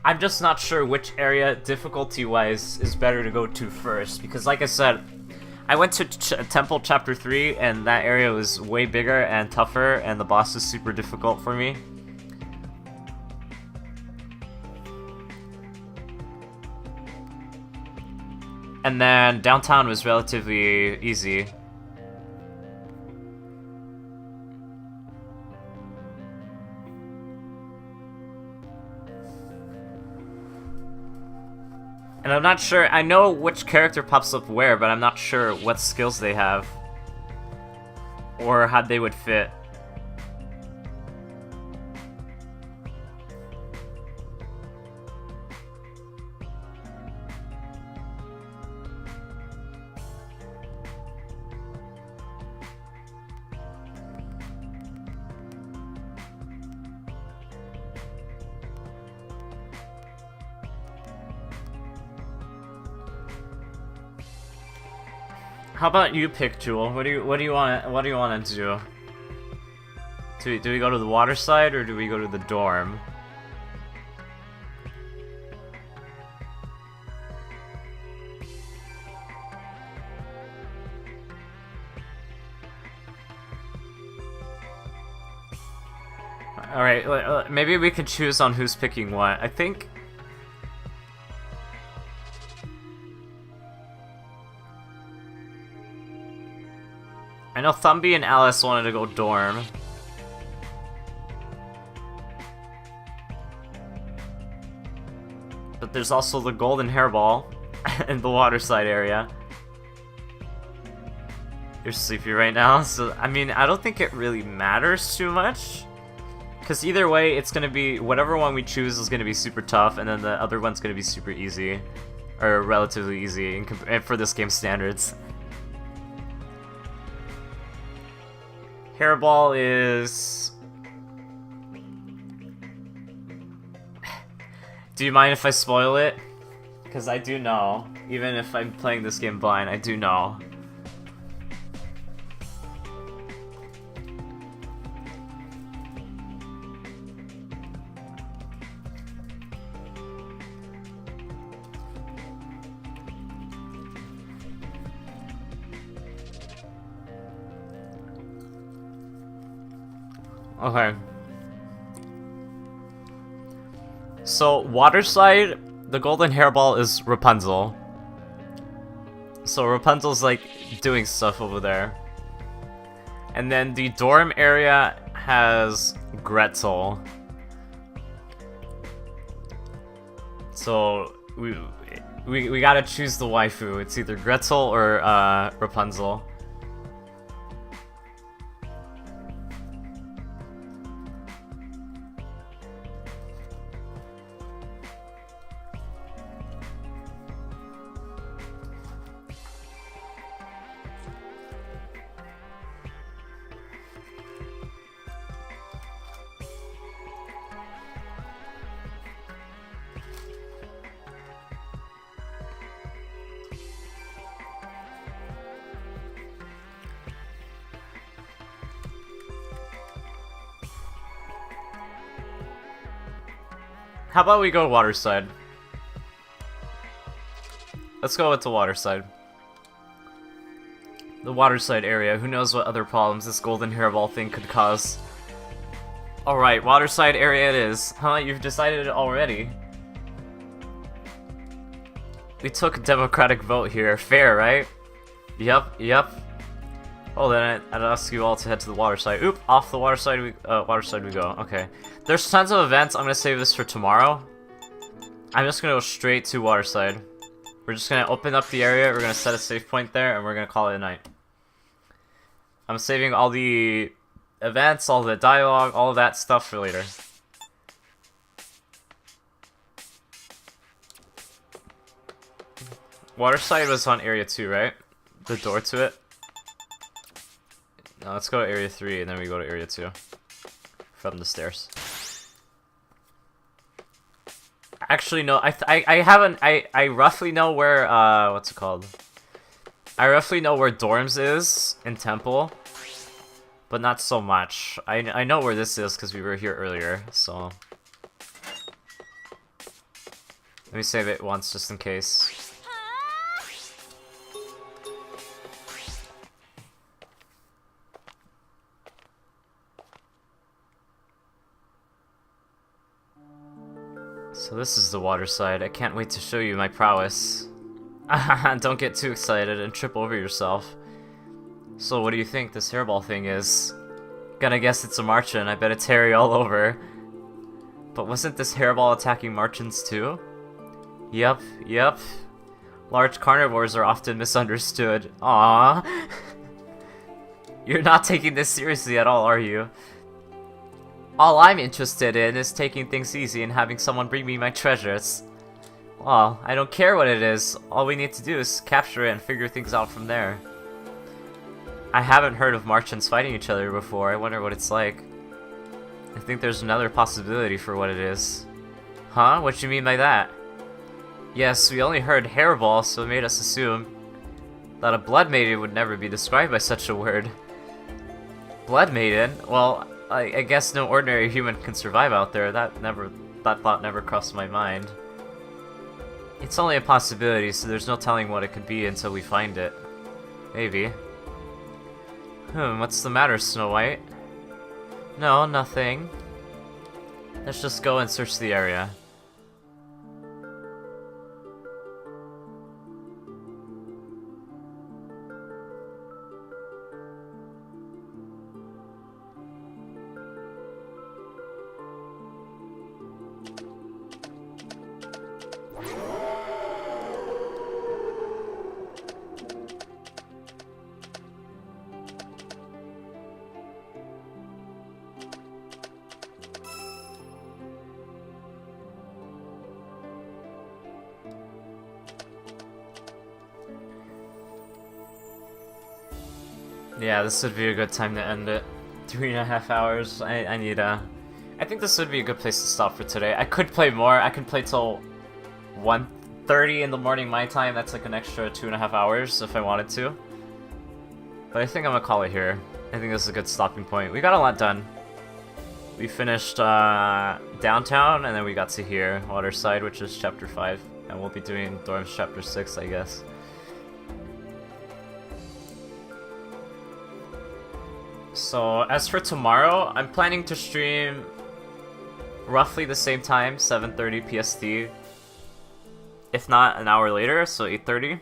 I'm just not sure which area, difficulty-wise, is better to go to first. Because like I said, I went to Temple Chapter 3, and that area was way bigger and tougher, and the boss is super difficult for me. And then downtown was relatively easy. And I'm not sure, I know which character pops up where, but I'm not sure what skills they have. Or how they would fit. How about you pick, Jewel? What do you want to do? Do we go to the water side or do we go to the dorm? Alright, maybe we could choose on who's picking what. I think... I know Thumby and Alice wanted to go dorm. But there's also the golden hairball in the waterside area. You're sleepy right now, so I mean, I don't think it really matters too much. Because either way, it's gonna be, whatever one we choose is gonna be super tough, and then the other one's gonna be super easy. Or relatively easy for this game's standards. Hairball is... Do you mind if I spoil it? Because I do know. Even if I'm playing this game blind, I do know. Okay. So, Waterside, the golden hairball is Rapunzel. So Rapunzel's like doing stuff over there. And then the dorm area has Gretzel. So we gotta choose the waifu. It's either Gretzel or Rapunzel. How about we go Waterside? Let's go with the Waterside. The Waterside area. Who knows what other problems this golden hairball thing could cause. Alright, Waterside area it is. Huh? You've decided it already? We took a democratic vote here. Fair, right? Yep, yep. Oh, then I'd ask you all to head to the Waterside. Oop, off the Waterside we go. Okay. There's tons of events. I'm gonna save this for tomorrow. I'm just gonna go straight to Waterside. We're just gonna open up the area, we're gonna set a save point there, and we're gonna call it a night. I'm saving all the events, all the dialogue, all of that stuff for later. Waterside was on Area 2, right? The door to it? No, let's go to Area 3 and then we go to Area 2. From the stairs. Actually, no, I roughly know where, what's it called? I roughly know where Dorms is in Temple. But not so much. I know where this is because we were here earlier, so. Let me save it once just in case. So this is the Waterside. I can't wait to show you my prowess. Don't get too excited and trip over yourself. So what do you think this hairball thing is? Gonna guess it's a Martian. I bet it's hairy all over. But wasn't this hairball attacking Martians too? Yep, yep. Large carnivores are often misunderstood. Aww. You're not taking this seriously at all, are you? All I'm interested in is taking things easy and having someone bring me my treasures. Well, I don't care what it is. All we need to do is capture it and figure things out from there. I haven't heard of Martians fighting each other before. I wonder what it's like. I think there's another possibility for what it is. Huh? What do you mean by that? Yes, we only heard hairball, so it made us assume that a blood maiden would never be described by such a word. Blood maiden? Well, I guess no ordinary human can survive out there. That thought never crossed my mind. It's only a possibility, so there's no telling what it could be until we find it. Maybe. What's the matter, Snow White? No, nothing. Let's just go and search the area. Yeah, this would be a good time to end it. 3.5 hours. I need a... I think this would be a good place to stop for today. I could play more. I can play till 1:30 in the morning my time. That's like an extra 2.5 hours if I wanted to. But I think I'm gonna call it here. I think this is a good stopping point. We got a lot done. We finished downtown, and then we got to here, Waterside, which is chapter 5. And we'll be doing Dorms chapter 6, I guess. So, as for tomorrow, I'm planning to stream roughly the same time, 7:30 PST. If not, an hour later, so 8:30.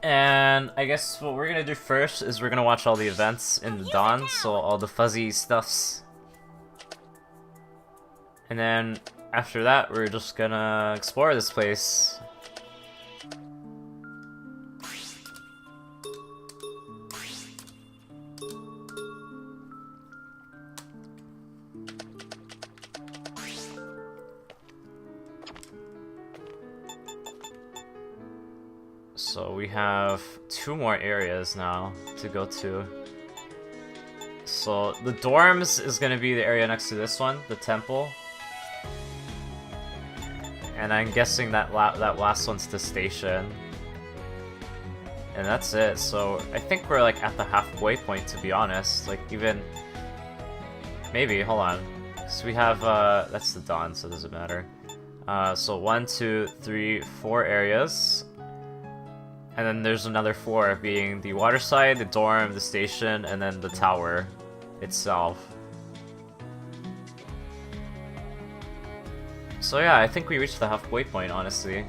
And I guess what we're gonna do first is we're gonna watch all the events in the dawn, so all the fuzzy stuffs. And then after that, we're just gonna explore this place. So we have 2 more areas now to go to. So the dorms is gonna be the area next to this one, the temple. And I'm guessing that that last one's the station. And that's it. So I think we're like at the halfway point, to be honest. Like even maybe, hold on. So we have that's the dawn, so it doesn't matter. So 1, 2, 3, 4 areas. And then there's another 4, being the waterside, the dorm, the station, and then the tower itself. So yeah, I think we reached the halfway point, honestly.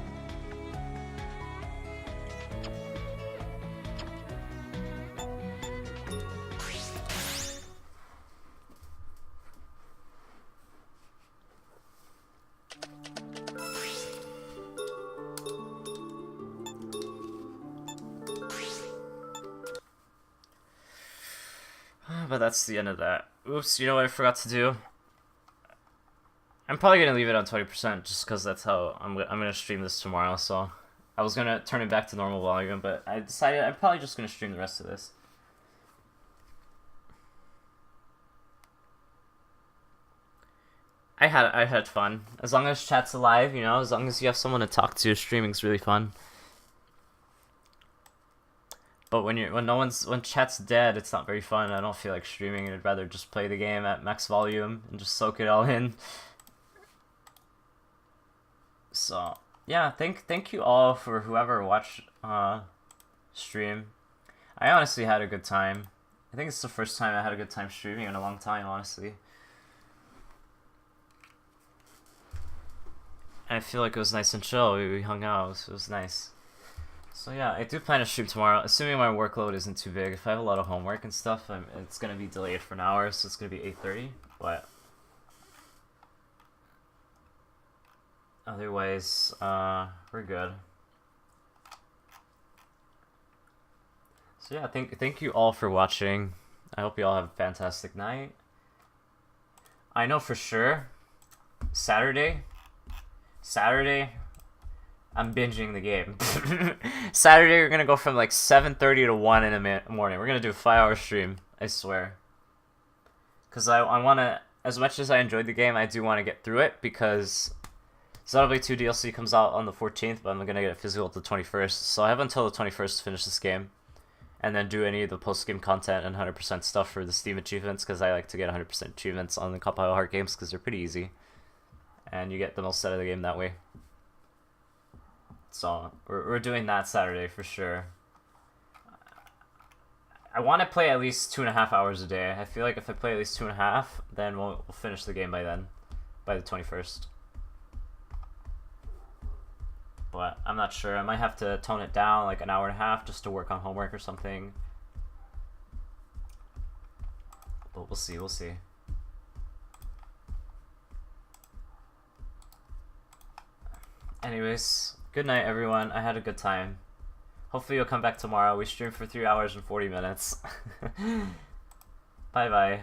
But that's the end of that. Oops, you know what I forgot to do? I'm probably gonna leave it on 20% just because that's how I'm gonna stream this tomorrow. So I was gonna turn it back to normal volume, but I decided I'm probably just gonna stream the rest of this. I had fun. As long as chat's alive, you know, as long as you have someone to talk to, streaming's really fun. But when chat's dead, it's not very fun. I don't feel like streaming. I'd rather just play the game at max volume and just soak it all in. So yeah, thank you all for whoever watched stream. I honestly had a good time. I think it's the first time I had a good time streaming in a long time, honestly. And I feel like it was nice and chill. We hung out. It was nice. So yeah, I do plan to stream tomorrow, assuming my workload isn't too big. If I have a lot of homework and stuff, it's gonna be delayed for an hour, so it's gonna be 8:30. But otherwise, we're good. So yeah, thank you all for watching. I hope you all have a fantastic night. I know for sure, Saturday, I'm binging the game. Saturday, we're gonna go from like 7:30 to 1 in the morning. We're gonna do a 5-hour stream, I swear. Because I wanna, as much as I enjoyed the game, I do want to get through it, because Xenoblade 2 DLC comes out on the 14th, but I'm gonna get it physical the 21st. So I have until the 21st to finish this game. And then do any of the post-game content and 100% stuff for the Steam achievements, because I like to get 100% achievements on the Compile Heart games, because they're pretty easy. And you get the most out of the game that way. So we're doing that Saturday for sure. I want to play at least 2.5 hours a day. I feel like if I play at least 2.5, then we'll finish the game by then, by the 21st. But I'm not sure. I might have to tone it down like an hour and a half just to work on homework or something. But we'll see. We'll see. Anyways. Good night, everyone. I had a good time. Hopefully you'll come back tomorrow. We stream for 3 hours and 40 minutes. Bye-bye.